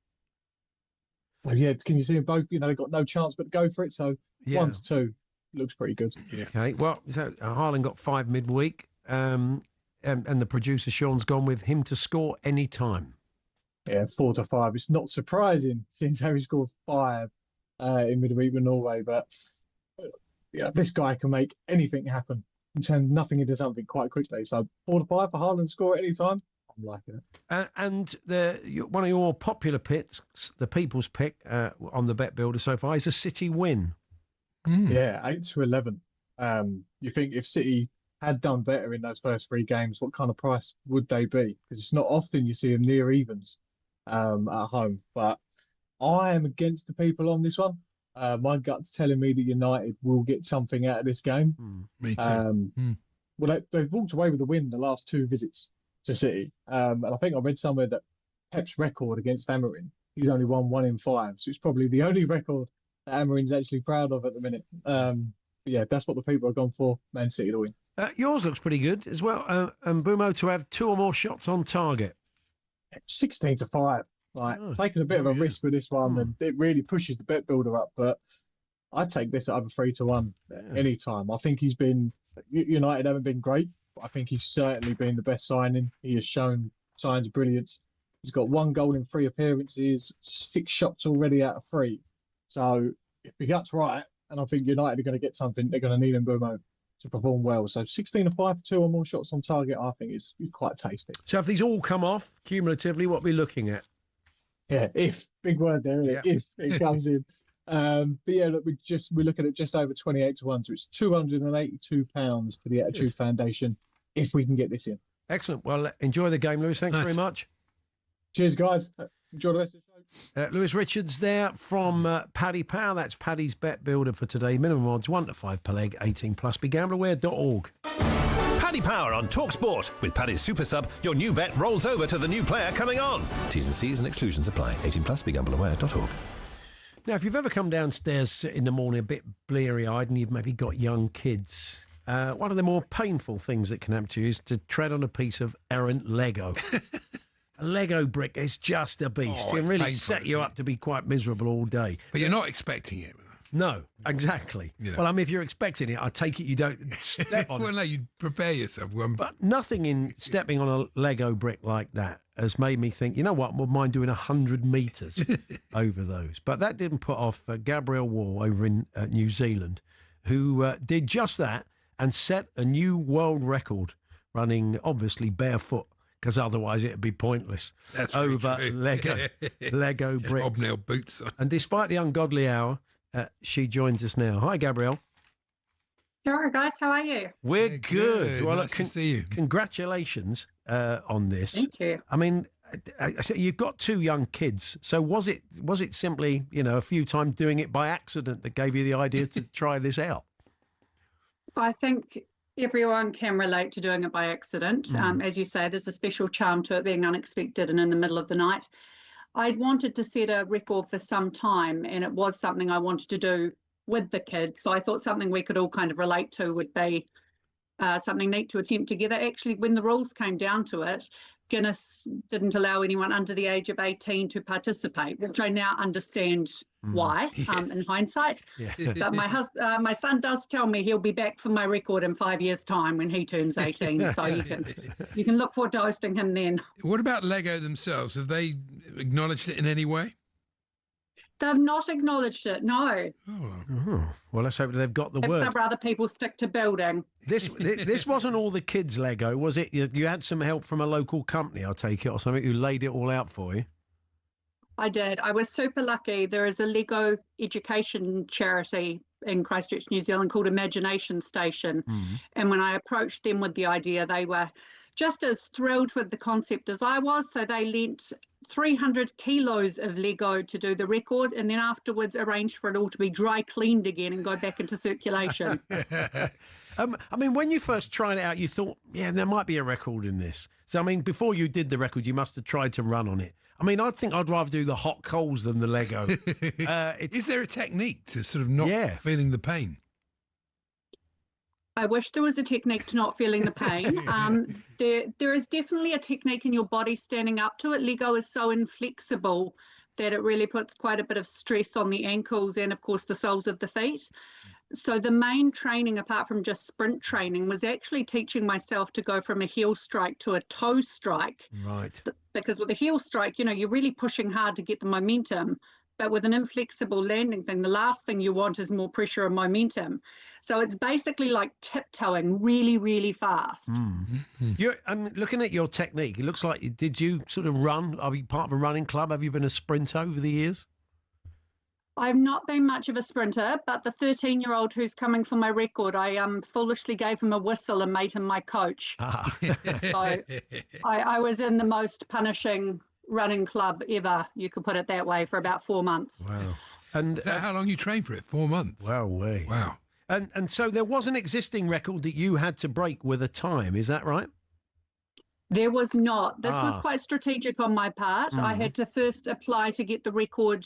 you see them both? They've got no chance but to go for it. So 1-2 looks pretty good. Yeah. Okay, well, so Haaland got 5 midweek, and the producer Sean's gone with him to score any time. Yeah, 4-5. It's not surprising since Harry scored 5 in midweek with Norway, but this guy can make anything happen and turn nothing into something quite quickly. So 4-5 for Haaland to score at any time. I'm liking it. And one of your popular picks, the people's pick on the Bet Builder so far, is a City win. Yeah, 8-11. You think if City had done better in those first 3 games, what kind of price would they be? Because it's not often you see them near evens at home. But I am against the people on this one. My gut's telling me that United will get something out of this game. Me too. Well, they've walked away with a win the last 2 visits to City. And I think I read somewhere that Pep's record against Amorim, he's only won 1 in 5. So it's probably the only record that Amorim's actually proud of at the minute. But yeah, that's what the people have gone for. Man City to win. Yours looks pretty good as well. And Bumo to have 2 or more shots on target. 16-5. Taking a bit of a risk with this one, and it really pushes the Bet Builder up. But I'd take this at over 3-1 any time. I think United haven't been great, but I think he's certainly been the best signing. He has shown signs of brilliance He's got 1 goal in 3 appearances, 6 shots already out of 3. So if he gets right, and I think United are going to get something, they're going to need Mbeumo to perform well. So 16 5, 2 or more shots on target, I think is quite tasty. So if these all come off cumulatively, what are we looking at? Yeah, if big word there, isn't it? If it comes in. But yeah, look, we're looking at just over 28 to 1, so it's £282 to the Attitude Foundation if we can get this in. Excellent. Well, enjoy the game, Lewis. Thanks very much. Cheers, guys. Enjoy the rest of the show. Lewis Richards there from Paddy Power. That's Paddy's bet builder for today. Minimum odds 1 to 5 per leg. 18 plus. BeGambleAware.org. Paddy Power on talkSPORT. With Paddy's Super Sub, your new bet rolls over to the new player coming on. T's and C's and exclusions apply. 18 plus. BeGambleAware.org. Now, if you've ever come downstairs in the morning a bit bleary-eyed and you've maybe got young kids, one of the more painful things that can happen to you is to tread on a piece of errant Lego. A Lego brick is just a beast. Oh, it can really painful, set you up to be quite miserable all day. But you're not expecting it. No, exactly. You know. Well, I mean, if you're expecting it, I take it you don't step on Well, it. no, you prepare yourself. But nothing in stepping on a Lego brick like that has made me think, you know what, I wouldn't mind doing 100 metres over those. But that didn't put off Gabrielle Wall over in New Zealand, who did just that and set a new world record running, obviously, barefoot, because otherwise it'd be pointless. That's over true. Lego bricks. Hobnail boots on. And despite the ungodly hour, she joins us now. Hi, Gabrielle. Sure, guys. How are you? We're good. Well, Nice to see you. Congratulations on this. Thank you. I mean, so you've got 2 young kids. So was it simply, a few times doing it by accident that gave you the idea to try this out? I think everyone can relate to doing it by accident. As you say, there's a special charm to it being unexpected and in the middle of the night. I'd wanted to set a record for some time, and it was something I wanted to do with the kids. So I thought something we could all kind of relate to would be something neat to attempt together. Actually, when the rules came down to it, Guinness didn't allow anyone under the age of 18 to participate, which I now understand why in hindsight. Yeah. But my son does tell me he'll be back for my record in 5 years' time when he turns 18. So you can look forward to hosting him then. What about Lego themselves? Have they acknowledged it in any way? They've not acknowledged it, no. Oh, well, let's hope they've got the word. Some other people stick to building. This wasn't all the kids' Lego, was it? You had some help from a local company, I take it, or something, who laid it all out for you? I did. I was super lucky. There is a Lego education charity in Christchurch, New Zealand called Imagination Station. And when I approached them with the idea, they were just as thrilled with the concept as I was. So they lent 300 kilos of Lego to do the record, and then afterwards arranged for it all to be dry cleaned again and go back into circulation. I mean, when you first tried it out, you thought, yeah, there might be a record in this. So, I mean, before you did the record, you must have tried to run on it. I mean, I think I'd rather do the hot coals than the Lego. Is there a technique to sort of not feeling the pain? I wish there was a technique to not feeling the pain. There is definitely a technique in your body standing up to it. Lego is so inflexible that it really puts quite a bit of stress on the ankles and, of course, the soles of the feet. So the main training, apart from just sprint training, was actually teaching myself to go from a heel strike to a toe strike. Right. Because with a heel strike, you're really pushing hard to get the momentum. But with an inflexible landing thing, the last thing you want is more pressure and momentum. So it's basically like tiptoeing really, really fast. I'm looking at your technique. It looks like, did you sort of run? Are you part of a running club? Have you been a sprinter over the years? I've not been much of a sprinter, but the 13-year-old who's coming for my record, I foolishly gave him a whistle and made him my coach. So I was in the most punishing running club ever, you could put it that way, for about 4 months. Wow. And is that how long you trained for it? 4 months? Wow. And so there was an existing record that you had to break with a time, is that right? There was not. This was quite strategic on my part. I had to first apply to get the record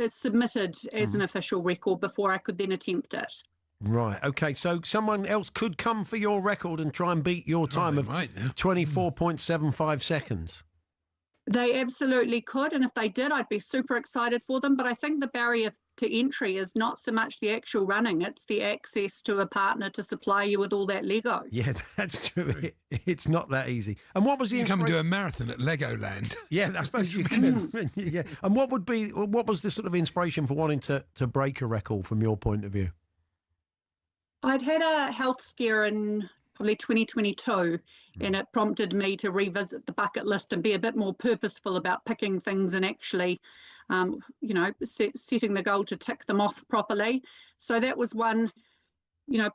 submitted as an official record before I could then attempt it. Right. Okay. So someone else could come for your record and try and beat your time of 24.75 seconds. They absolutely could, and if they did, I'd be super excited for them. But I think the barrier to entry is not so much the actual running, it's the access to a partner to supply you with all that Lego. Yeah, that's true. It's not that easy. And what was the You come and do a marathon at Legoland. Yeah, I suppose you can. Yeah. And what was the sort of inspiration for wanting to break a record from your point of view? I'd had a health scare in probably 2022, and it prompted me to revisit the bucket list and be a bit more purposeful about picking things and actually, setting the goal to tick them off properly. So that was one.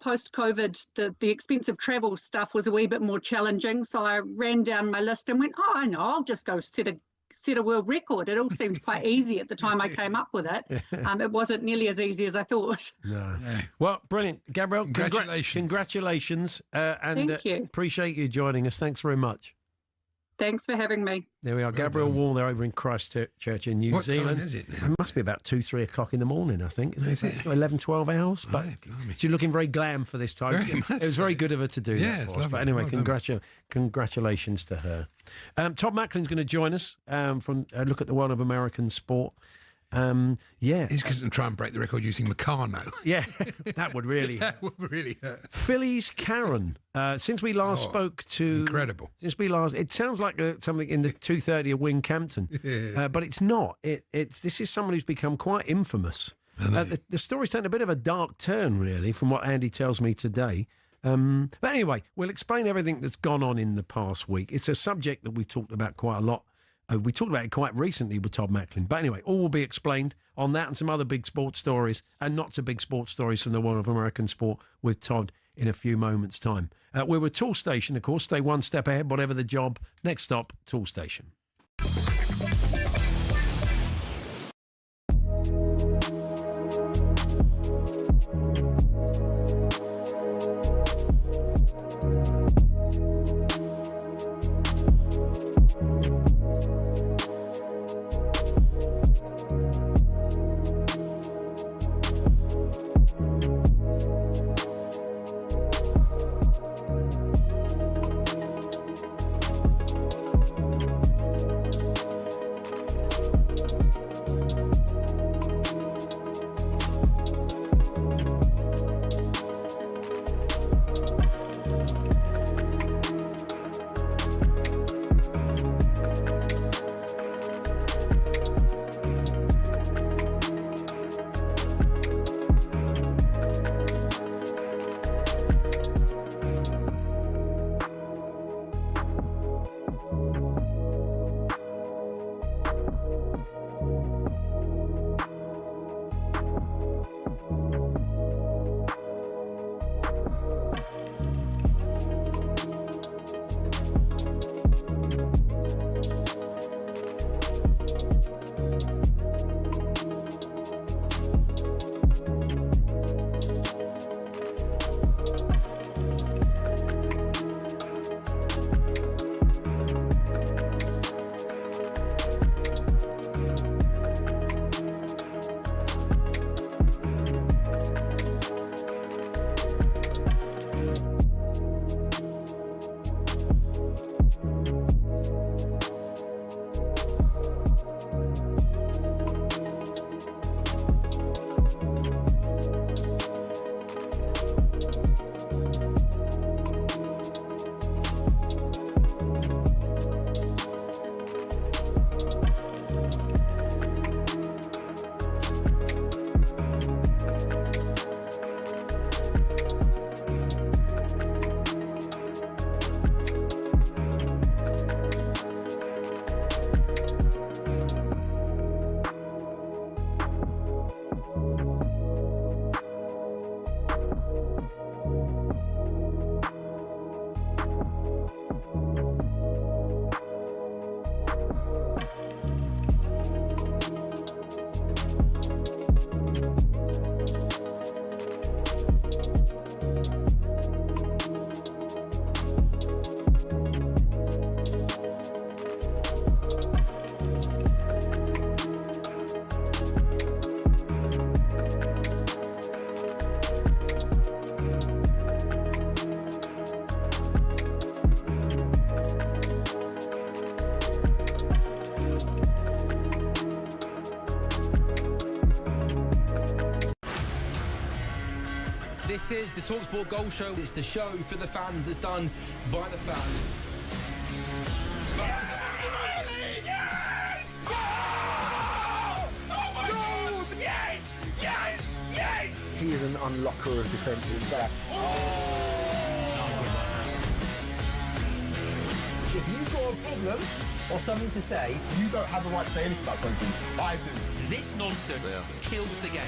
Post-COVID, the expensive travel stuff was a wee bit more challenging. So I ran down my list and went, I know, I'll just go set a world record. It all seemed quite easy at the time I came up with it. It wasn't nearly as easy as I thought. No. Well, brilliant. Gabrielle, congratulations. And Thank you. Appreciate you joining us. Thanks very much. Thanks for having me. There we are. Gabrielle Wall, they're over in Christchurch in New Zealand. What time is it now? It must be about 2, 3 o'clock in the morning, I think. It's 11, 12 hours. But she's looking very glam for this time. It was very good of her to do that it's for us. lovely. But anyway, Well congratulations to her. Todd Macklin's going to join us from a look at the world of American sport. He's going to try and break the record using Meccano. Yeah, that would really that would really hurt. Phillies Karen. Since we last spoke to... Incredible. It sounds like something in the 2:30 of Wincampton, but it's not. This is someone who's become quite infamous. The story's taken a bit of a dark turn, really, from what Andy tells me today. But anyway, we'll explain everything that's gone on in the past week. It's a subject that we've talked about quite a lot. We talked about it quite recently with Todd Macklin. But anyway, all will be explained on that and some other big sports stories and not so big sports stories from the world of American sport with Todd in a few moments' time. We're with Tool Station, of course. Stay one step ahead, whatever the job. Next stop, Tool Station. This is the talkSPORT Goal Show. It's the show for the fans that's done by the fans. Yes! Oh! Oh my God! Yes! Yes! Yes! He is an unlocker of defences. If you've got a problem or something to say, You don't have a right to say anything about something. I do. This nonsense kills the game.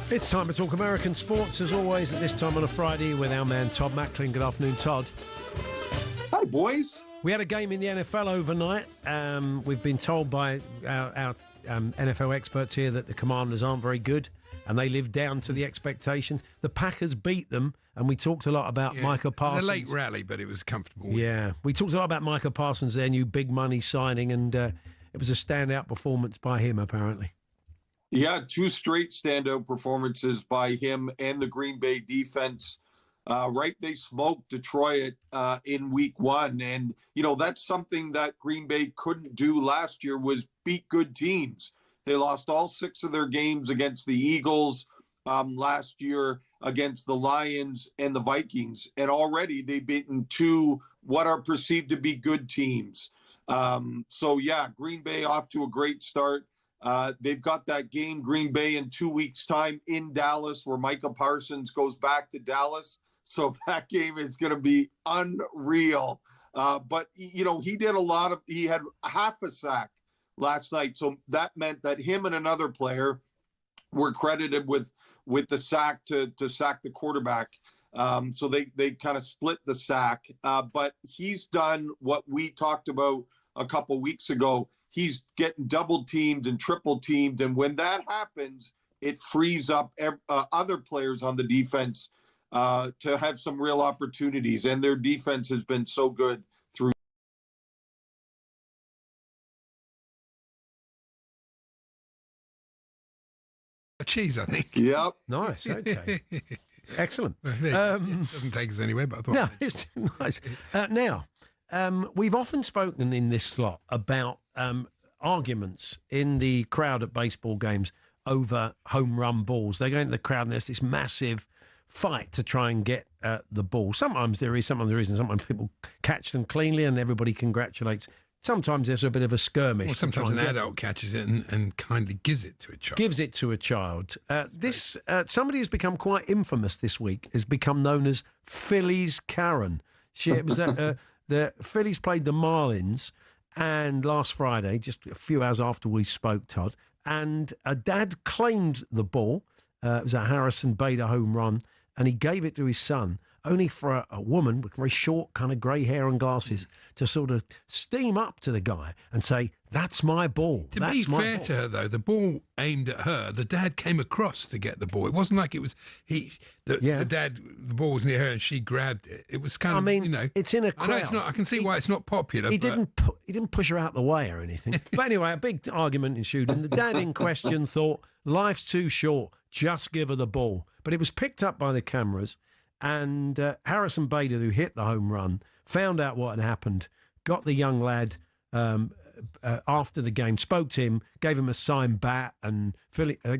It's time to talk American sports, as always, at this time on a Friday with our man Todd Macklin. Good afternoon, Todd. Hi, boys. We had a game in the NFL overnight. We've been told by our NFL experts here that the Commanders aren't very good, and they lived down to the expectations. The Packers beat them, and we talked a lot about Micah Parsons. It was a late rally, but it was comfortable. Yeah, we talked a lot about Micah Parsons, their new big money signing, and it was a standout performance by him, apparently. Yeah, 2 straight standout performances by him and the Green Bay defense. They smoked Detroit in week 1. And, that's something that Green Bay couldn't do last year, was beat good teams. They lost all 6 of their games against the Eagles last year, against the Lions and the Vikings. And already they've beaten 2 what are perceived to be good teams. Green Bay off to a great start. They've got that game, Green Bay, in 2 weeks' time in Dallas, where Micah Parsons goes back to Dallas. So that game is going to be unreal. But he had half a sack last night. So that meant that him and another player were credited with the sack to sack the quarterback. So they kind of split the sack. But he's done what we talked about a couple weeks ago. He's getting double teamed and triple teamed. And when that happens, it frees up other players on the defense to have some real opportunities. And their defense has been so good through. Cheese, I think. Yep. Nice. Okay. Excellent. It doesn't take us anywhere, but I thought. No, it's nice. Now, we've often spoken in this slot about arguments in the crowd at baseball games over home run balls. They go into the crowd and there's this massive fight to try and get the ball. Sometimes there is, sometimes there isn't. Sometimes people catch them cleanly and everybody congratulates. Sometimes there's a bit of a skirmish. Well, sometimes an adult catches it and kindly gives it to a child. Gives it to a child. Somebody who's become quite infamous this week has become known as Phillies Karen. It was the Phillies played the Marlins, and last Friday, just a few hours after we spoke, Todd, and a dad claimed the ball. It was a Harrison Bader home run, and he gave it to his son, only for a woman with very short kind of grey hair and glasses to sort of steam up to the guy and say, "That's my ball." To be fair to her, though, the ball aimed at her, the dad came across to get the ball. It wasn't like it was the ball was near her and she grabbed it. It was kind of, it's in a crowd. I know it's not. I can see why it's not popular. He didn't push her out the way or anything. But anyway, a big argument ensued, and the dad in question thought, "Life's too short. Just give her the ball." But it was picked up by the cameras. And Harrison Bader, who hit the home run, found out what had happened, got the young lad after the game, spoke to him, gave him a signed bat, and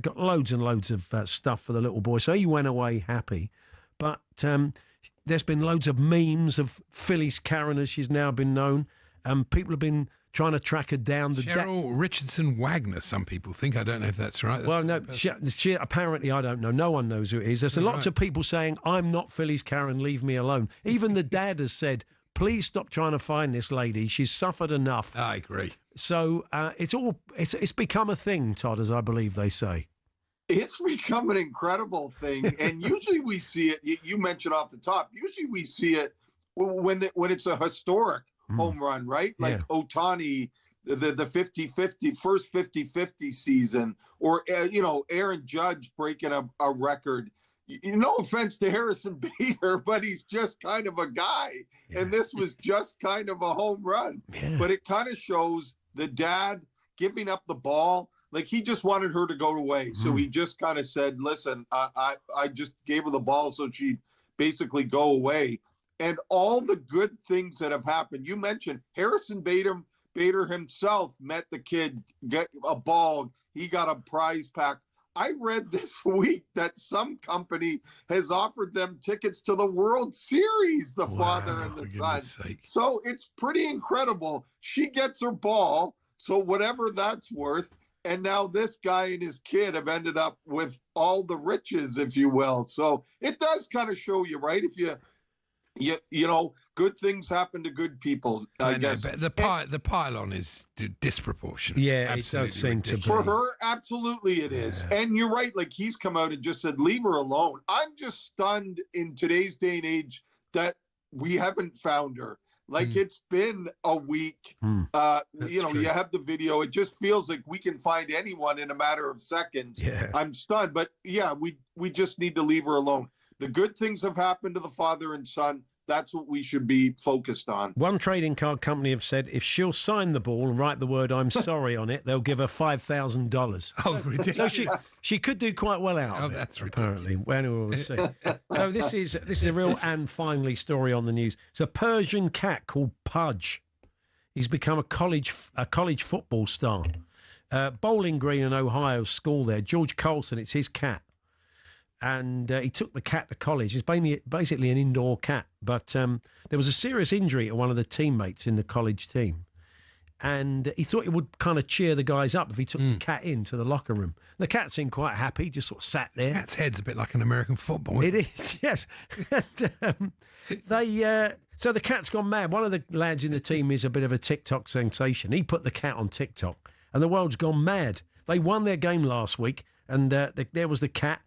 got loads and loads of stuff for the little boy. So he went away happy. But there's been loads of memes of Phillies Karen, as she's now been known. People have been trying to track her down. Cheryl Richardson Wagner, some people think. I don't know if that's right. Well, no, she apparently, I don't know. No one knows who it is. There's lots of people saying, I'm not Philly's Karen, leave me alone. Even the dad has said, please stop trying to find this lady. She's suffered enough. I agree. So it's become a thing, Todd, as I believe they say. It's become an incredible thing, and usually we see it. You mentioned off the top. Usually we see it when it's a historic home run, right? Like Ohtani, the 50-50 first 50-50 season, or Aaron Judge breaking a record. No offense to Harrison Bader, but he's just kind of a guy, and this was just kind of a home run. But it kind of shows the dad giving up the ball. Like, he just wanted her to go away. So he just kind of said, listen, I just gave her the ball so she'd basically go away. And all the good things that have happened. You mentioned Harrison Bader himself met the kid, get a ball. He got a prize pack. I read this week that some company has offered them tickets to the World Series, the father and the son. So it's pretty incredible. She gets her ball, so whatever that's worth. And now this guy and his kid have ended up with all the riches, if you will. So it does kind of show you, right? If you know, good things happen to good people, I guess. But the pylon is disproportionate. Yeah, absolutely it does seem to be. For her, absolutely it is. And you're right. Like, he's come out and just said, leave her alone. I'm just stunned in today's day and age that we haven't found her. Like, it's been a week. You know, true. You have the video. It just feels like we can find anyone in a matter of seconds. Yeah. I'm stunned. But, yeah, we just need to leave her alone. The good things have happened to the father and son. That's what we should be focused on. One trading card company have said if she'll sign the ball and write the word "I'm sorry" on it, they'll give her $5,000. Oh, ridiculous! So she could do quite well out of it. That's apparently. Well, we'll see. So this is a real and finally story on the news. It's a Persian cat called Pudge. He's become a college football star. Bowling Green in Ohio school there. George Colson, it's his cat. And he took the cat to college. It's basically an indoor cat. But there was a serious injury to one of the teammates in the college team. And he thought it would kind of cheer the guys up if he took the cat into the locker room. The cat seemed quite happy, just sort of sat there. Cat's head's a bit like an American football. It is, yes. And, so the cat's gone mad. One of the lads in the team is a bit of a TikTok sensation. He put the cat on TikTok, and the world's gone mad. They won their game last week, and there was the cat.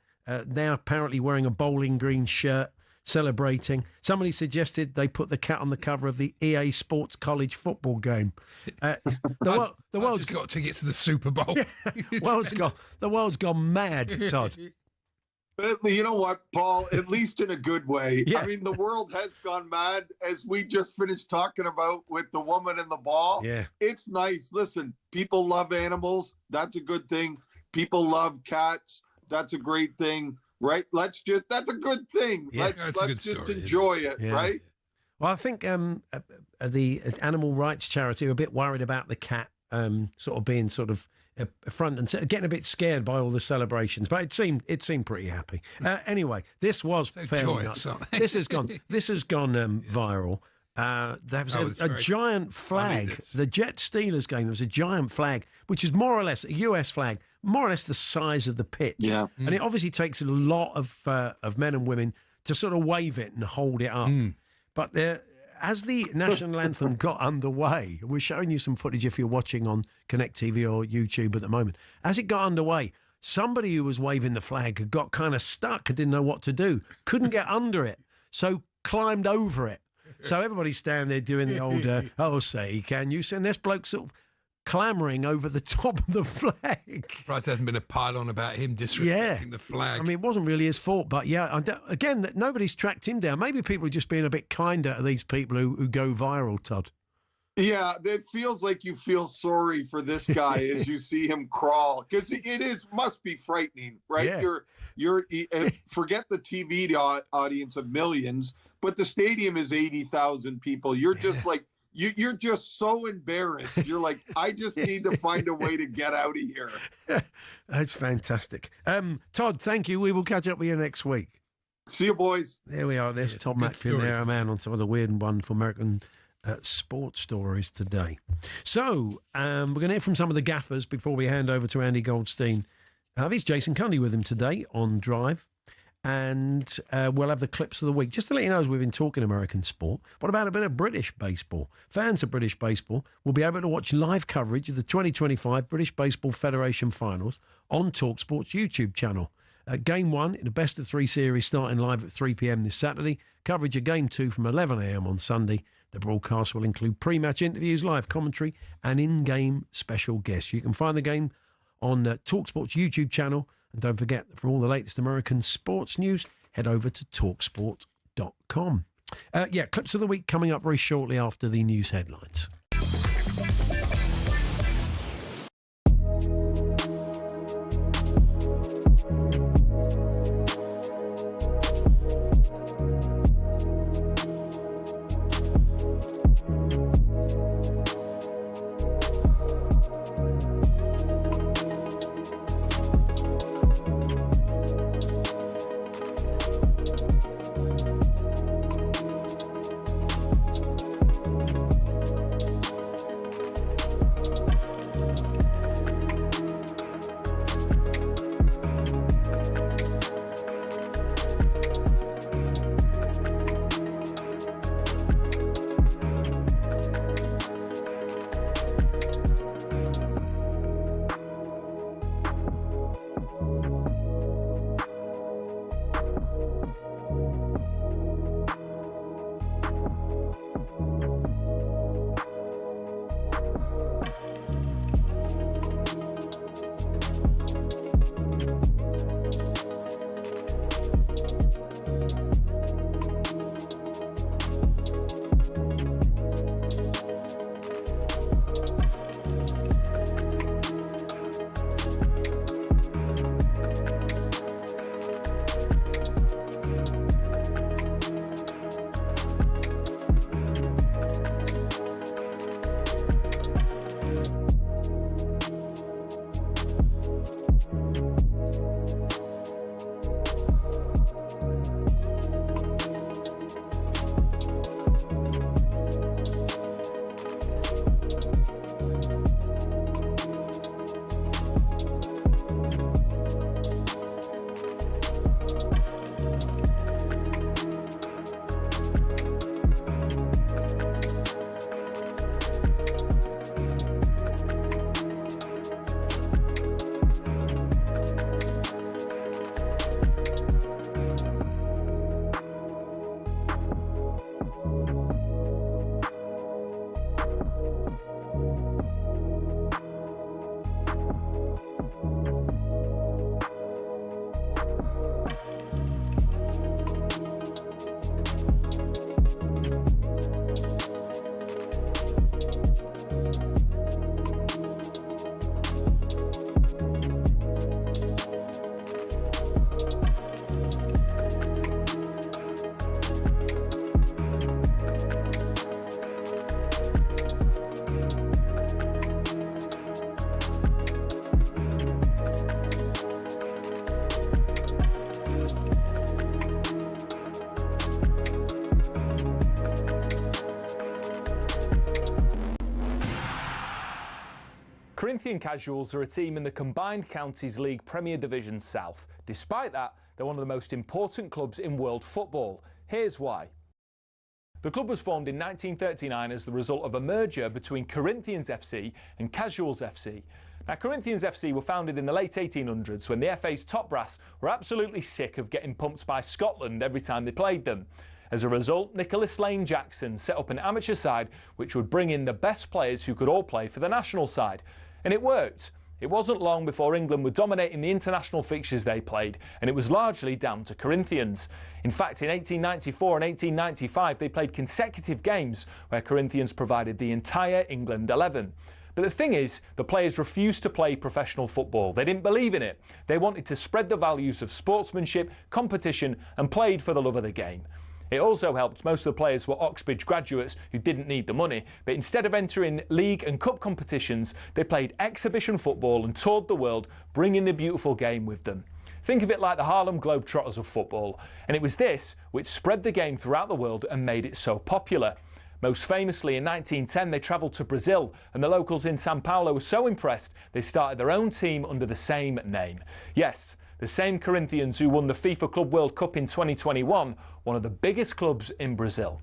Now apparently wearing a Bowling Green shirt, celebrating. Somebody suggested they put the cat on the cover of the EA Sports college football game. The world's got tickets to the Super Bowl. The world's gone mad, Todd. But you know what, Paul? At least in a good way. Yeah. I mean, the world has gone mad, as we just finished talking about with the woman and the ball. Yeah. It's nice. Listen, people love animals. That's a good thing. People love cats. That's a great thing, right? That's a good thing. Yeah, let's just enjoy it, right? Well, I think the animal rights charity are a bit worried about the cat sort of being sort of front and getting a bit scared by all the celebrations, but it seemed pretty happy. Anyway, this was fairly nuts. This has gone viral. There was a giant flag. The Jet Steelers game, there was a giant flag, which is more or less a US flag, more or less the size of the pitch. Yeah. And it obviously takes a lot of men and women to sort of wave it and hold it up. But as the national anthem got underway, we're showing you some footage if you're watching on Connect TV or YouTube at the moment. As it got underway, somebody who was waving the flag had got kind of stuck and didn't know what to do, couldn't get under it, so climbed over it. So everybody's standing there doing the old, oh, say, can you see? And this bloke sort of clambering over the top of the flag. Surprised there hasn't been a pile-on about him disrespecting the flag. I mean, it wasn't really his fault, but again, nobody's tracked him down. Maybe people are just being a bit kinder to these people who go viral, Todd. Yeah, it feels like you feel sorry for this guy as you see him crawl, because must be frightening, right? Yeah. You're forget the TV audience of millions, but the stadium is 80,000 people. You're just like, you're just so embarrassed. You're like, I just need to find a way to get out of here. That's fantastic. Todd, thank you. We will catch up with you next week. See you, boys. There we are. There's Todd Matkin there, a man on some of the weird and wonderful American sports stories today. So we're going to hear from some of the gaffers before we hand over to Andy Goldstein. There's Jason Cundy with him today on Drive. And we'll have the clips of the week. Just to let you know, as we've been talking American sport, what about a bit of British baseball? Fans of British baseball will be able to watch live coverage of the 2025 British Baseball Federation Finals on talkSPORT's YouTube channel. Game 1 in a best-of-3 series starting live at 3 p.m. this Saturday. Coverage of Game 2 from 11 a.m. on Sunday. The broadcast will include pre-match interviews, live commentary and in-game special guests. You can find the game on talkSPORT's YouTube channel. And don't forget, for all the latest American sports news, head over to talksport.com. Clips of the week coming up very shortly after the news headlines. Corinthian Casuals are a team in the Combined Counties League Premier Division South. Despite that, they're one of the most important clubs in world football. Here's why. The club was formed in 1939 as the result of a merger between Corinthians FC and Casuals FC. Now, Corinthians FC were founded in the late 1800s when the FA's top brass were absolutely sick of getting pumped by Scotland every time they played them. As a result, Nicholas Lane Jackson set up an amateur side which would bring in the best players who could all play for the national side. And it worked. It wasn't long before England were dominating the international fixtures they played, and it was largely down to Corinthians. In fact, in 1894 and 1895, they played consecutive games where Corinthians provided the entire England 11. But the thing is, the players refused to play professional football. They didn't believe in it. They wanted to spread the values of sportsmanship, competition, and played for the love of the game. It also helped most of the players were Oxbridge graduates who didn't need the money, but instead of entering league and cup competitions, they played exhibition football and toured the world, bringing the beautiful game with them. Think of it like the Harlem Globetrotters of football, and it was this which spread the game throughout the world and made it so popular. Most famously, in 1910, they travelled to Brazil, and the locals in Sao Paulo were so impressed they started their own team under the same name. Yes, the same Corinthians who won the FIFA Club World Cup in 2021, one of the biggest clubs in Brazil.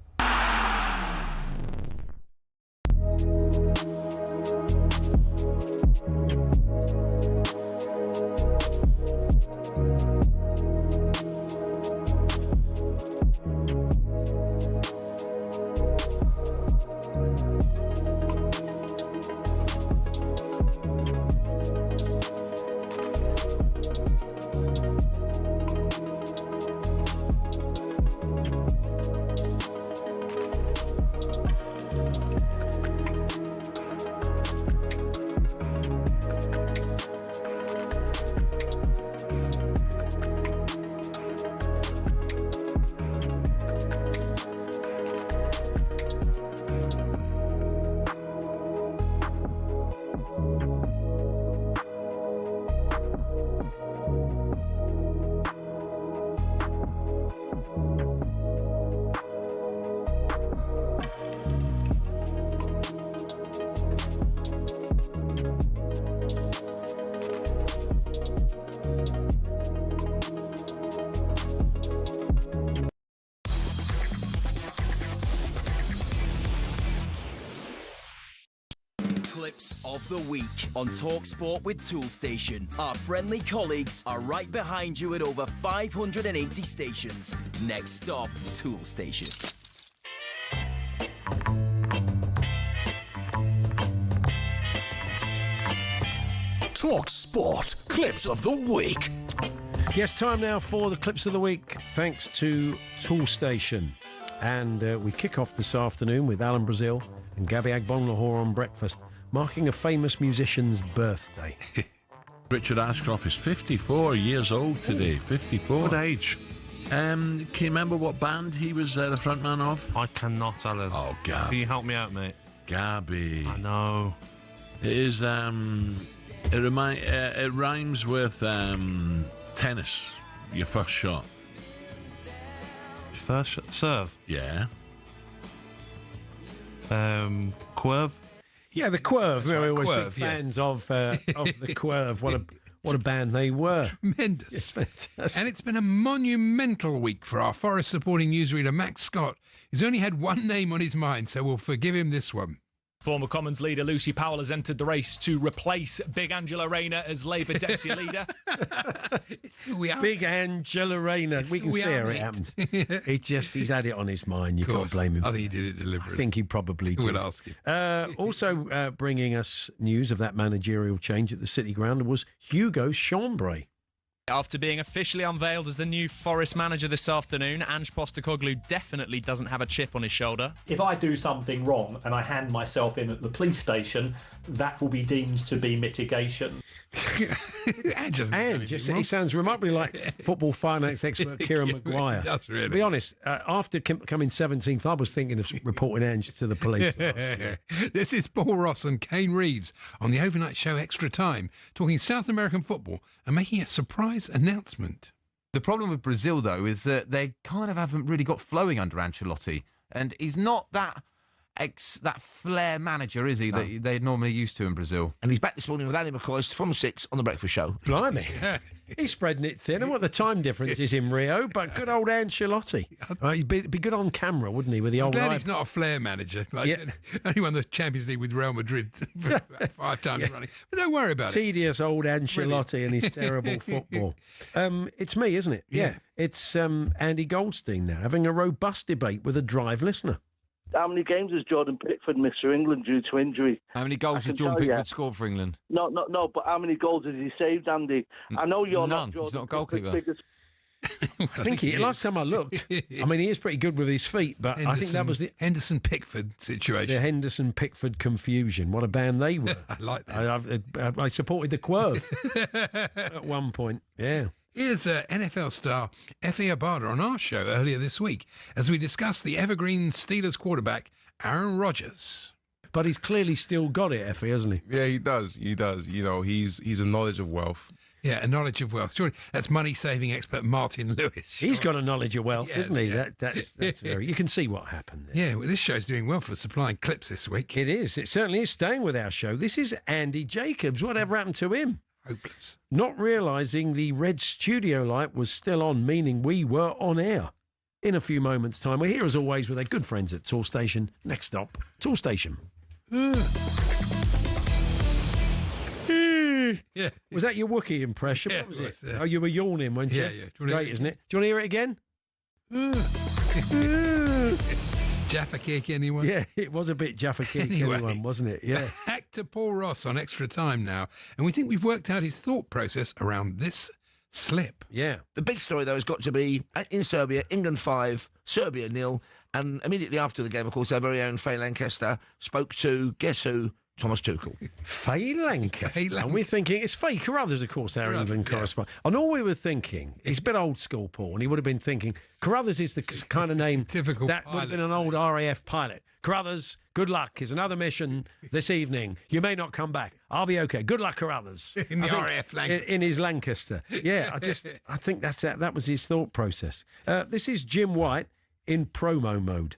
Clips of the week on talkSPORT with Toolstation. Our friendly colleagues are right behind you at over 580 stations. Next stop, Toolstation. talkSPORT Clips of the Week. Yes, time now for the Clips of the Week, thanks to Toolstation. And we kick off this afternoon with Alan Brazil and Gabby Agbonlahor on breakfast, marking a famous musician's birthday. Richard Ashcroft is 54 years old today. 54. Good age. Can you remember what band he was the front man of? I cannot, Alan. Oh, Gabby. Can you help me out, mate? Gabby. I know. It is, it rhymes with tennis, your first shot. First shot? Serve? Yeah. Quirv? Yeah, the Quirv. We're always Quirv, big fans of the Quirv. What a band they were. Tremendous. Yes, and it's been a monumental week for our Forest supporting newsreader Max Scott, who's only had one name on his mind, so we'll forgive him this one. Former Commons leader Lucy Powell has entered the race to replace Big Angela Rayner as Labour deputy leader. We are. Big Angela Rayner. We can see how it happened. He's had it on his mind. You can't blame him. I think he did it deliberately. I think he probably did. We'll ask him. Also bringing us news of that managerial change at the City Ground was Hugo Chambray. After being officially unveiled as the new Forest manager this afternoon, Ange Postecoglou definitely doesn't have a chip on his shoulder. If I do something wrong and I hand myself in at the police station, that will be deemed to be mitigation. Ange, he sounds remarkably like football finance expert Kieran Maguire. He does, really. To be honest, after coming 17th, I was thinking of reporting Ange to the police. This is Paul Ross and Kane Reeves on the overnight show Extra Time, talking South American football and making a surprise announcement. The problem with Brazil, though, is that they kind of haven't really got flowing under Ancelotti, and he's not that flair manager, is he, that they're normally used to in Brazil. And he's back this morning with Andy McCoy from 6 on The Breakfast Show. Blimey. He's spreading it thin. And what the time difference is in Rio, but good old Ancelotti. He'd be good on camera, wouldn't he, with the I'm old glad he's not a flair manager. Only won the Champions League with Real Madrid 5 times running. But don't worry about Tedious old Ancelotti and his terrible football. It's me, isn't it? Yeah. It's Andy Goldstein now having a robust debate with a Drive listener. How many games has Jordan Pickford missed for England due to injury? How many goals has Jordan Pickford scored for England? No, but how many goals has he saved, Andy? I know you're None. not Jordan He's not a goalkeeper. Pickford's I think last time I looked, I mean, he is pretty good with his feet, but I think that was the Henderson Pickford situation. The Henderson Pickford confusion. What a band they were. I like that. I supported the Quirv at one point. Yeah. Here's NFL star Efe Abada on our show earlier this week as we discuss the evergreen Steelers quarterback, Aaron Rodgers. But he's clearly still got it, Effie, hasn't he? Yeah, he does. You know, he's a knowledge of wealth. Yeah, a knowledge of wealth. Surely that's money-saving expert Martin Lewis. He's got a knowledge of wealth, Yes, isn't he? yeah. That's very... You can see what happened there. Yeah, well, this show's doing well for supplying clips this week. It is. It certainly is staying with our show. This is Andy Jacobs. Whatever happened to him? Hopeless. Not realising the red studio light was still on, meaning we were on air. In a few moments' time, we're here as always with our good friends at Tool Station. Next stop, Tool Station. Yeah. Was that your Wookiee impression? Yeah, What was it it? was, yeah. Oh, you were yawning, weren't you? Yeah, yeah. Great, isn't it? Do you want to hear it again? Jaffa cake, anyone? Yeah, it was a bit Jaffa Cake, Anyway. anyone, wasn't it? Yeah. Actor Paul Ross on Extra Time now, and we think we've worked out his thought process around this slip. Yeah. The big story, though, has got to be in Serbia, England 5, Serbia 0. And immediately after the game, of course, our very own Faye Lancaster spoke to, guess who? Thomas Tuchel. Faye Lancaster. And we're thinking, it's Faye Carruthers, of course, our England correspondent. And all we were thinking, he's a bit old school, Paul, and he would have been thinking, Carruthers is the kind of name Typical that would have been an old RAF pilot. Carruthers, good luck. Here's another mission this evening. You may not come back. I'll be okay. Good luck, Carruthers. In the RAF Lancaster. In his Lancaster. Yeah, I think that was his thought process. This is Jim White in promo mode.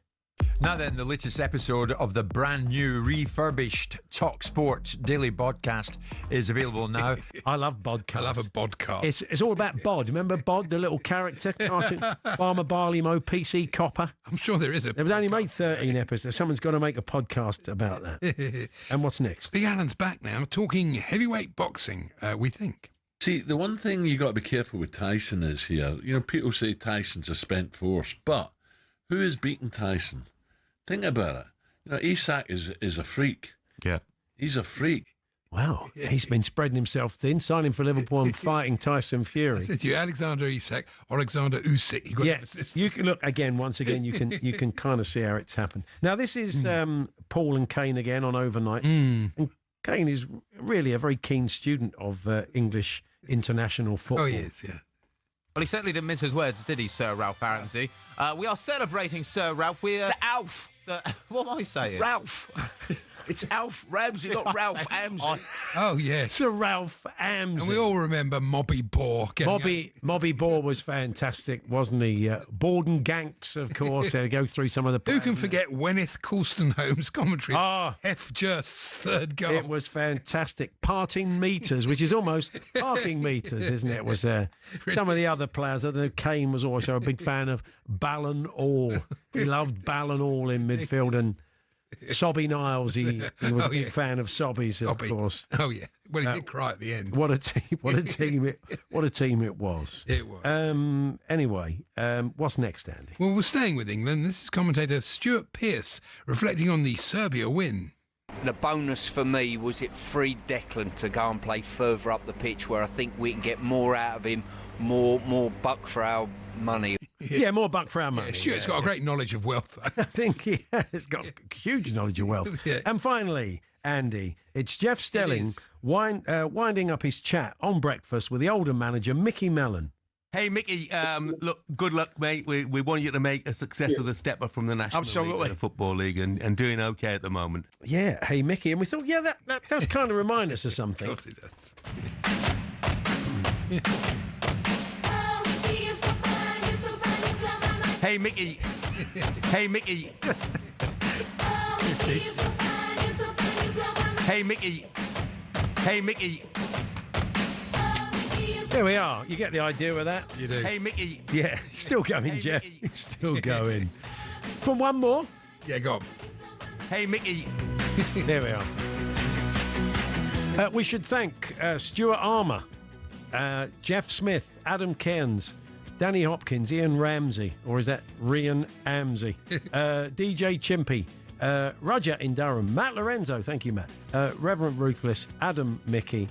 Now then, the latest episode of the brand new refurbished talkSPORT daily podcast is available now. I love podcasts. I love a podcast. It's all about Bod. Remember Bod, the little character cartoon? Farmer Barley Mow, PC Copper. I'm sure there is a They've only made 13 episodes. Someone's got to make a podcast about that. And what's next? Big Alan's back now, talking heavyweight boxing, we think. See, the one thing you got to be careful with Tyson is here. You know, people say Tyson's a spent force, but who is beating Tyson? Think about it. You know, Isak is a freak. Yeah. He's a freak. Wow. He's been spreading himself thin, signing for Liverpool and fighting Tyson Fury. I said to you, Alexander Isak, Alexander Usyk. Yeah, you can look again. Once again, you can kind of see how it's happened. Now, this is Paul and Kane again on overnight, and Kane is really a very keen student of English international football. Oh, he is, yeah. Well, he certainly didn't mince his words, did he, Sir Ralph Ramsey? We are celebrating Sir Ralph. Sir Alf. What am I saying? Ralph. It's Alf Ramsey, not Ralph Amsey. Oh, yes. Sir Ralph Amsey. And we all remember Mobby Bohr. Mobby Bohr was fantastic, wasn't he? Borden Ganks, of course. They go through some of the players. Who can forget Wenneth Colstonholm's commentary? F. Just's third goal. It was fantastic. Parting meters, which is almost parking meters, isn't it? It was some of the other players. I don't know, Kane was also a big fan of Ballon All. He loved Ballon All in midfield, and Sobby Niles, he was a big fan of Sobby's, of course. Oh yeah, well he did cry at the end. What a team it was. It was. Anyway, what's next, Andy? Well, we're staying with England. This is commentator Stuart Pearce reflecting on the Serbia win. The bonus for me was it freed Declan to go and play further up the pitch, where I think we can get more out of him, more buck for our money. Yeah, more buck for our money. Stuart's got a great knowledge of wealth. I think he has got huge knowledge of wealth. Yeah. And finally, Andy, it's Jeff Stelling winding up his chat on breakfast with the older manager, Mickey Mellon. Hey, Mickey, look, good luck, mate. We want you to make a success of the stepper from the National League to the Football League and doing okay at the moment. Yeah, hey, Mickey. And we thought, yeah, that does kind of remind us of something. Of course it does. Hey, Mickey. Hey, Mickey. Hey, Mickey. Hey, Mickey. There we are. You get the idea with that? You do. Hey, Mickey. Yeah, still going, Hey, Jeff. Mickey. Still going. From one more. Yeah, go on. Hey, Mickey. There we are. We should thank Stuart Armour, Jeff Smith, Adam Cairns, Danny Hopkins, Ian Ramsey, or is that Rian Amsey? DJ Chimpy, Roger in Durham, Matt Lorenzo, thank you, Matt, Reverend Ruthless, Adam Mickey,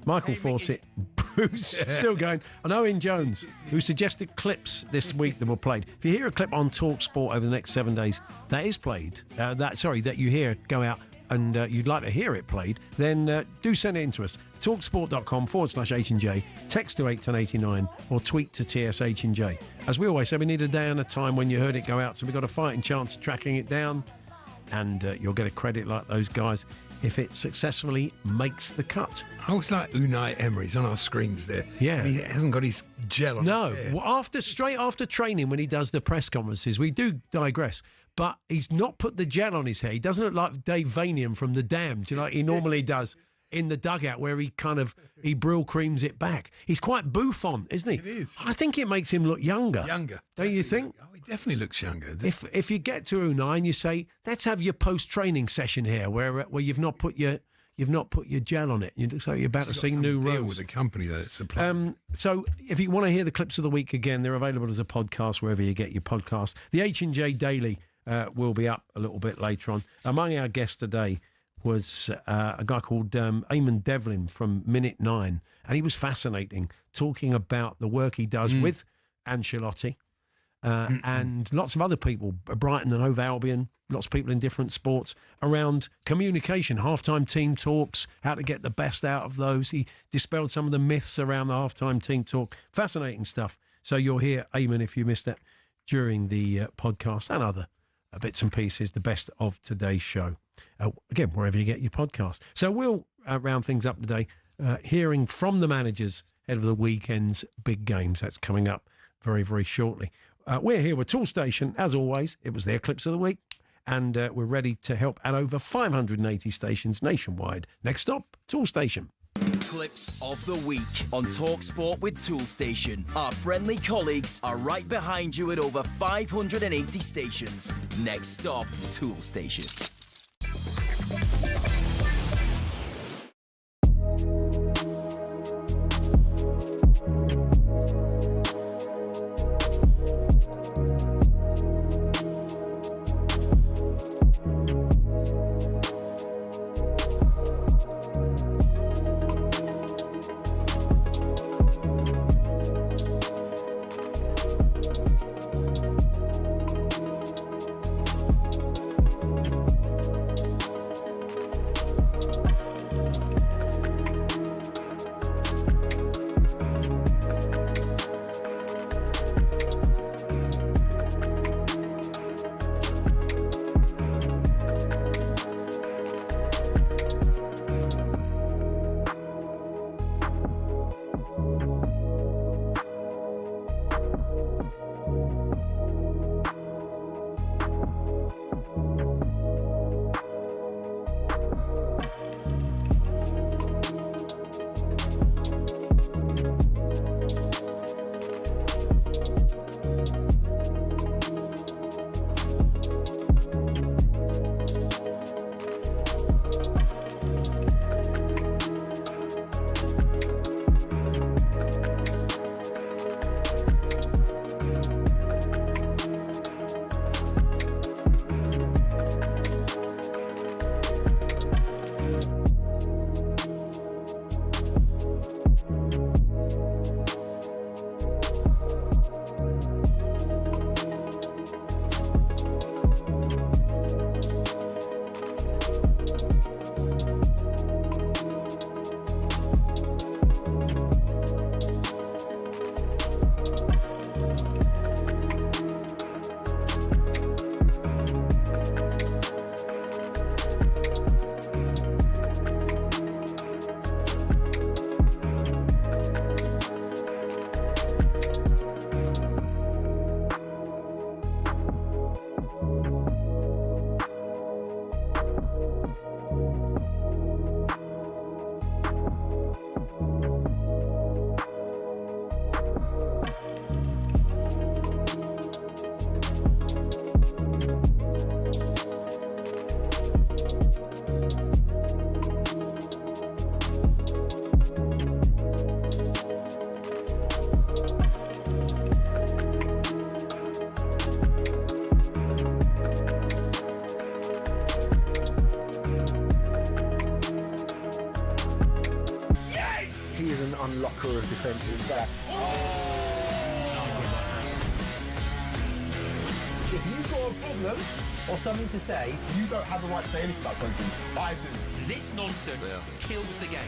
Michael Fawcett, Bruce, still going, and Owen Jones, who suggested clips this week that were played. If you hear a clip on talkSPORT over the next 7 days that is played, that you hear go out, and you'd like to hear it played, then do send it in to us. talksport.com/H&J, text to 81089 or tweet to TSH&J. As we always say, we need a day and a time when you heard it go out, so we've got a fighting chance of tracking it down, and you'll get a credit like those guys. if it successfully makes the cut. I always like Unai Emery's on our screens there. Yeah. And he hasn't got his gel on his hair. Well, straight after training, when he does the press conferences, we do digress, but he's not put the gel on his hair. He doesn't look like Dave Vanian from The Damned, like he normally does in the dugout, where he brill creams it back. He's quite Buffon, isn't he? It is. I think it makes him look younger. Don't you think? Oh, he definitely looks younger. If you get to Unai and you say, let's have your post-training session here, where you've not put your gel on it. It looks like you're about to sing New Rose. With a company that supplies. So if you want to hear the clips of the week again, they're available as a podcast wherever you get your podcast. The H&J Daily will be up a little bit later on. Among our guests today was a guy called Eamon Devlin from Minute 9, and he was fascinating, talking about the work he does with Ancelotti and lots of other people, Brighton and Hove Albion, lots of people in different sports, around communication, halftime team talks, how to get the best out of those. He dispelled some of the myths around the halftime team talk. Fascinating stuff. So you'll hear Eamon, if you missed that, during the podcast, and other bits and pieces, the best of today's show. Again, wherever you get your podcast. So we'll round things up today, hearing from the managers ahead of the weekend's big games. That's coming up very, very shortly. We're here with Tool Station, as always. It was their clips of the week, and we're ready to help at over 580 stations nationwide. Next stop, Tool Station. Clips of the week on talkSPORT with Tool Station. Our friendly colleagues are right behind you at over 580 stations. Next stop, Tool Station. unlocker of defensive gap. If you've got a problem or something to say, You don't have the right to say anything about something. I do. This nonsense kills the game.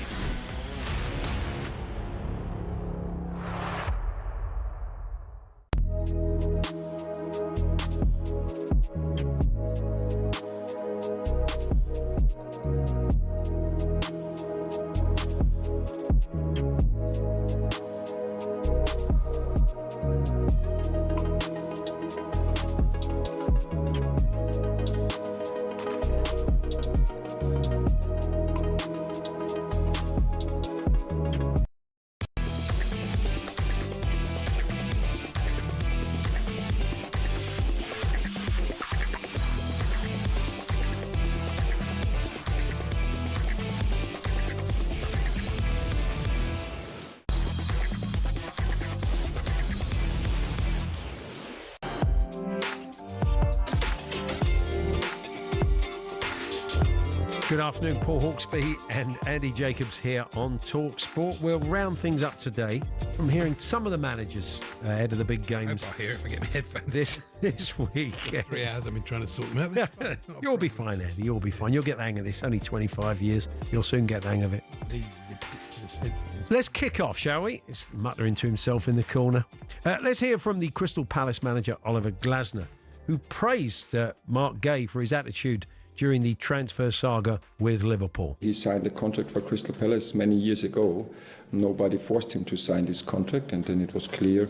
Good afternoon, Paul Hawksbee and Andy Jacobs here on talkSPORT. We'll round things up today from hearing some of the managers ahead of the big games. I hope I hear it if I get my headphones. This week. 3 hours I've been trying to sort them out. You'll be fine, Andy. You'll be fine. You'll get the hang of this. Only 25 years. You'll soon get the hang of it. These ridiculous headphones. Let's kick off, shall we? He's muttering to himself in the corner. Let's hear from the Crystal Palace manager, Oliver Glasner, who praised Mark Gay for his attitude during the transfer saga with Liverpool. He signed a contract for Crystal Palace many years ago. Nobody forced him to sign this contract, and then it was clear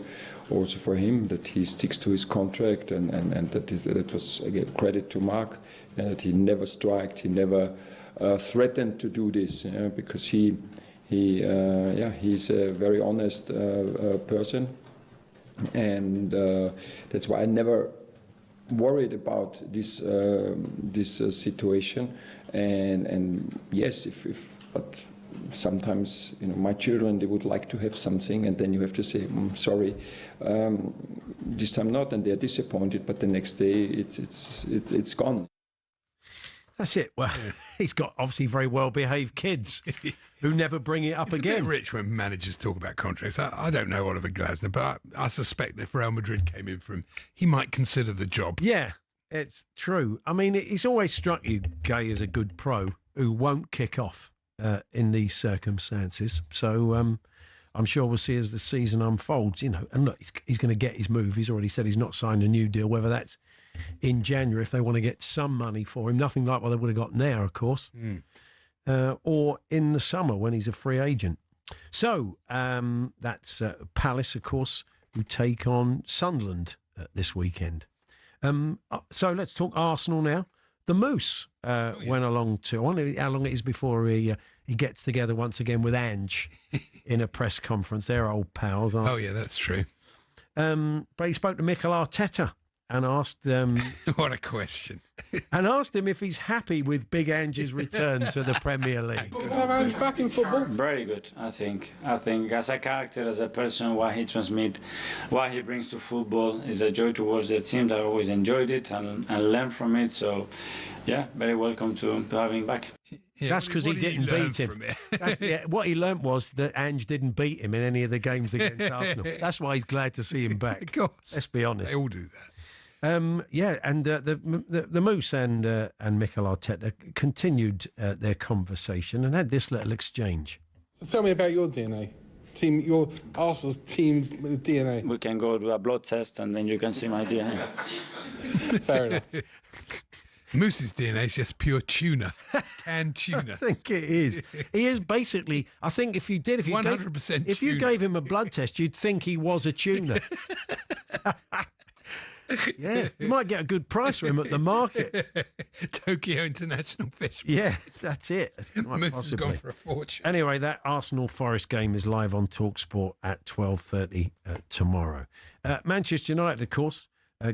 also for him that he sticks to his contract, and that was again credit to Mark, and that he never striked, he never threatened to do this, because he's a very honest person, and that's why I never worried about this situation, and yes, but sometimes my children, they would like to have something, and then you have to say sorry, this time not, and they're disappointed, but the next day it's gone. That's it. Well, he's got obviously very well-behaved kids who never bring it up again. It's a bit rich when managers talk about contracts. I don't know Oliver Glasner, but I suspect that if Real Madrid came in for him, he might consider the job. Yeah, it's true. I mean, it's always struck you, Gay, as a good pro who won't kick off in these circumstances. So I'm sure we'll see as the season unfolds, and look, he's going to get his move. He's already said he's not signed a new deal, whether that's in January if they want to get some money for him, nothing like what they would have got now, of course, or in the summer when he's a free agent. So that's Palace, of course, who take on Sunderland this weekend. So let's talk Arsenal now. The Moose went along to, I wonder how long it is before he gets together once again with Ange in a press conference. They're old pals, aren't they? Oh, yeah, that's true. But he spoke to Mikel Arteta and asked what a question. And asked him if he's happy with Big Ange's return to the Premier League. Ange back in football? Very good, I think. As a character, as a person, what he transmits, what he brings to football is a joy towards the team. That I always enjoyed it and learned from it. So, yeah, very welcome to having him back. Yeah, that's because he didn't beat him. What he learnt was that Ange didn't beat him in any of the games against Arsenal. That's why he's glad to see him back. Of course. Let's be honest. They all do that. The Moose and Mikel Arteta continued their conversation and had this little exchange. So tell me about your DNA. Your Arsenal's team DNA. We can go do a blood test and then you can see my DNA. Fair enough. Moose's DNA is just pure tuna, canned tuna. I think it is. He is basically. I think if you 100%, if you gave him a blood test, you'd think he was a tuna. Yeah, you might get a good price for him at the market. Tokyo International Fish. Yeah, that's it. Moose has gone for a fortune. Anyway, that Arsenal Forest game is live on talkSPORT at 12:30 tomorrow. Manchester United, of course,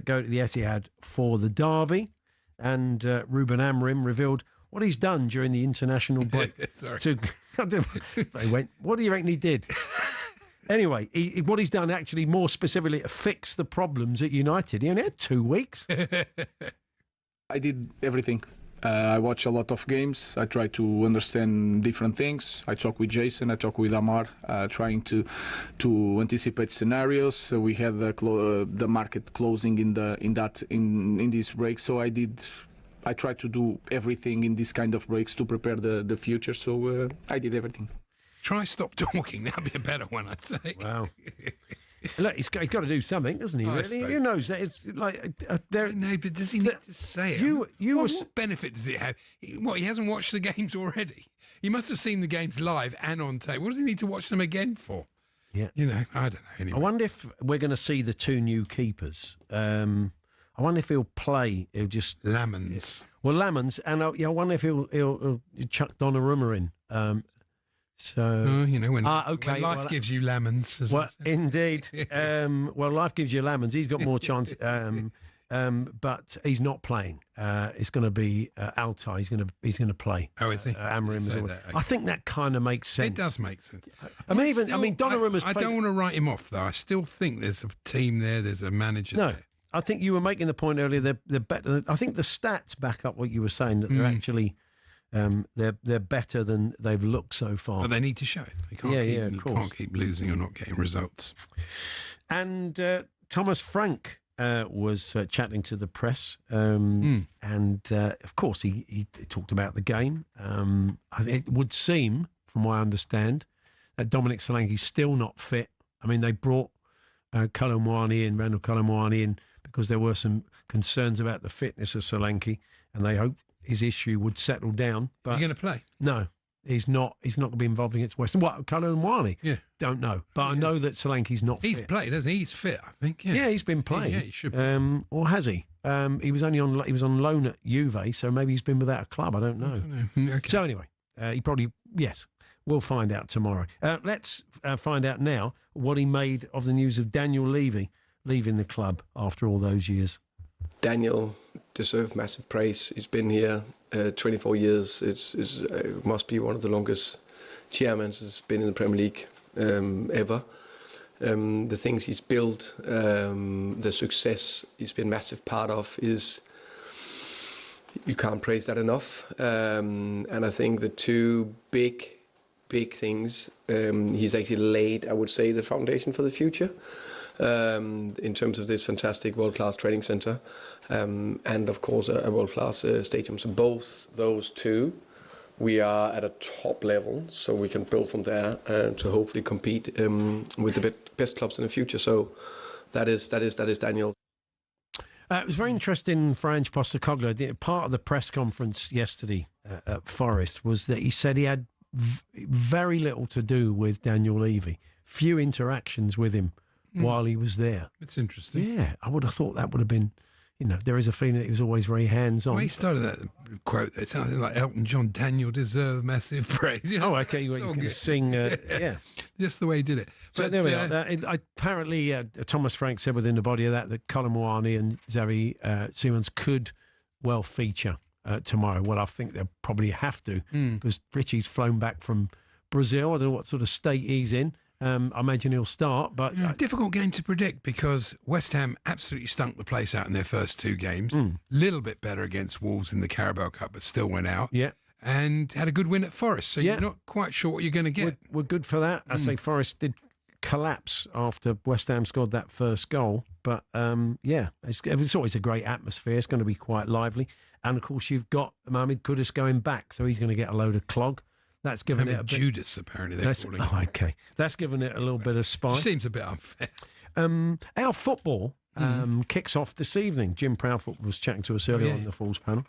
go to the Etihad for the derby, and Ruben Amorim revealed what he's done during the international break. They went, what do you reckon he did? Anyway, what he's done actually more specifically to fix the problems at United. He only had 2 weeks. I did everything. I watch a lot of games. I try to understand different things. I talk with Jason. I talk with Amar, trying to anticipate scenarios. So we had the market closing in this break. So I try to do everything in this kind of breaks to prepare the future. So I did everything. Try stop talking. That'd be a better one, I'd say. Wow. Look, he's got to do something, doesn't he? Really? Who knows? It's like no, but does he need to say it? What benefit does it have? What, he hasn't watched the games already? He must have seen the games live and on tape. What does he need to watch them again for? Yeah, I don't know. Anyway, I wonder if we're going to see the 2 new keepers. I wonder if he'll play. He'll just Lamans. Well, Lamans, and I wonder if he'll chuck Donnarumma in. When life gives you lemons. Well, indeed. Life gives you lemons. He's got more chance, but he's not playing. It's going to be Altay. He's going to play. Oh, is he? Amorim. I think that kind of makes sense. It does make sense. Donnarumma's. I don't want to write him off though. I still think there's a team there. There's a manager. No. There. I think you were making the point earlier. They're better. I think the stats back up what you were saying, that they're actually they're better than they've looked so far. But they need to show it. They can't keep losing or not getting results. And Thomas Frank was chatting to the press, and of course he talked about the game. It would seem, from what I understand, that Dominic Solanke's still not fit. I mean, they brought Randall Colomwani in because there were some concerns about the fitness of Solanke, and they hoped his issue would settle down. But is he going to play? No. He's not going to be involved against West Ham. What, Colomwani? Yeah. Don't know. But I know that Solanke's not fit. He's played, hasn't he? He's fit, I think. Yeah, he's been playing. Yeah, he should be. Or has he? He was on loan at Juve, so maybe he's been without a club. I don't know. Okay. So anyway, he probably, yes, we'll find out tomorrow. Let's find out now what he made of the news of Daniel Levy leaving the club after all those years. Daniel deserves massive praise. He's been here 24 years. It must be one of the longest chairmen has been in the Premier League ever. The things he's built, the success he's been a massive part of is, you can't praise that enough. And I think the two big things, he's actually laid, I would say, the foundation for the future. In terms of this fantastic world-class training centre and of course a world-class stadium. So both those two, we are at a top level, so we can build from there to hopefully compete with the best clubs in the future. So that is Daniel. It was very interesting for Ange Postecoglou. Part of the press conference yesterday at Forest was that he said he had very little to do with Daniel Levy, few interactions with him while he was there. It's interesting. Yeah, I would have thought that would have been, there is a feeling that he was always very hands-on. Well, he started that quote that sounded like Elton John, Daniel deserves massive praise. Oh, okay, you can sing, yeah. Just the way he did it. So there we are. Apparently, Thomas Frank said within the body of that Colomwani and Xavi Simons could well feature tomorrow. Well, I think they'll probably have to, because Richie's flown back from Brazil. I don't know what sort of state he's in. I imagine he'll start, but... difficult game to predict because West Ham absolutely stunk the place out in their first two games. Little bit better against Wolves in the Carabao Cup, but still went out. Yeah. And had a good win at Forest, so you're not quite sure what you're going to get. We're good for that. I say Forest did collapse after West Ham scored that first goal, but it's always a great atmosphere. It's going to be quite lively. And, of course, you've got Mohamed Kudus going back, so he's going to get a load of clog. That's given it a bit... Judas, apparently, they're calling it. Oh, okay. That's given it a little bit of spice. Seems a bit unfair. Our football kicks off this evening. Jim Proudfoot was chatting to us earlier on the Falls panel.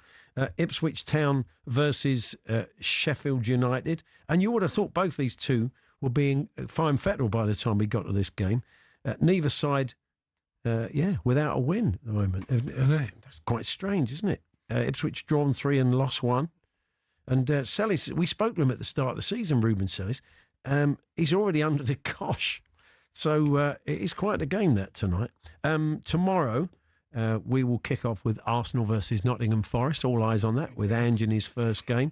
Ipswich Town versus Sheffield United. And you would have thought both these two were being fine fettle by the time we got to this game. Neither side, without a win at the moment. That's quite strange, isn't it? Ipswich drawn 3 and lost 1. And Sellis, we spoke to him at the start of the season, Ruben Sellis. He's already under the cosh. So it is quite a game, that, tonight. Tomorrow, we will kick off with Arsenal versus Nottingham Forest. All eyes on that, with Ange in his first game.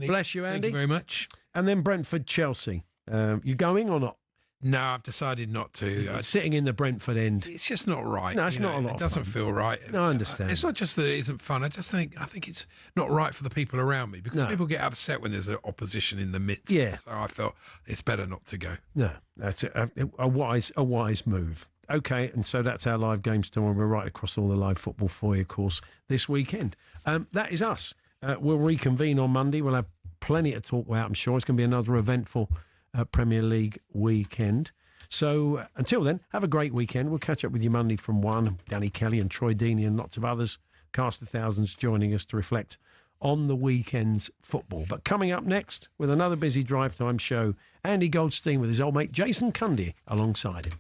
Bless you, Andy. Thank you very much. And then Brentford-Chelsea. You going or not? No, I've decided not to. Sitting in the Brentford end. It's just not right. No, it's not a lot of fun. It doesn't feel right. No, I understand. It's not just that it isn't fun. I think it's not right for the people around me because people get upset when there's an opposition in the midst. Yeah. So I thought it's better not to go. No, that's a wise move. Okay, and so that's our live games tomorrow. We're right across all the live football for you, of course, this weekend. That is us. We'll reconvene on Monday. We'll have plenty to talk about, I'm sure. It's going to be another eventful Premier League weekend. So until then, have a great weekend. We'll catch up with you Monday from 1. Danny Kelly and Troy Deeney and lots of others, cast of thousands, joining us to reflect on the weekend's football. But coming up next, with another busy drive time show, Andy Goldstein with his old mate Jason Cundy alongside him.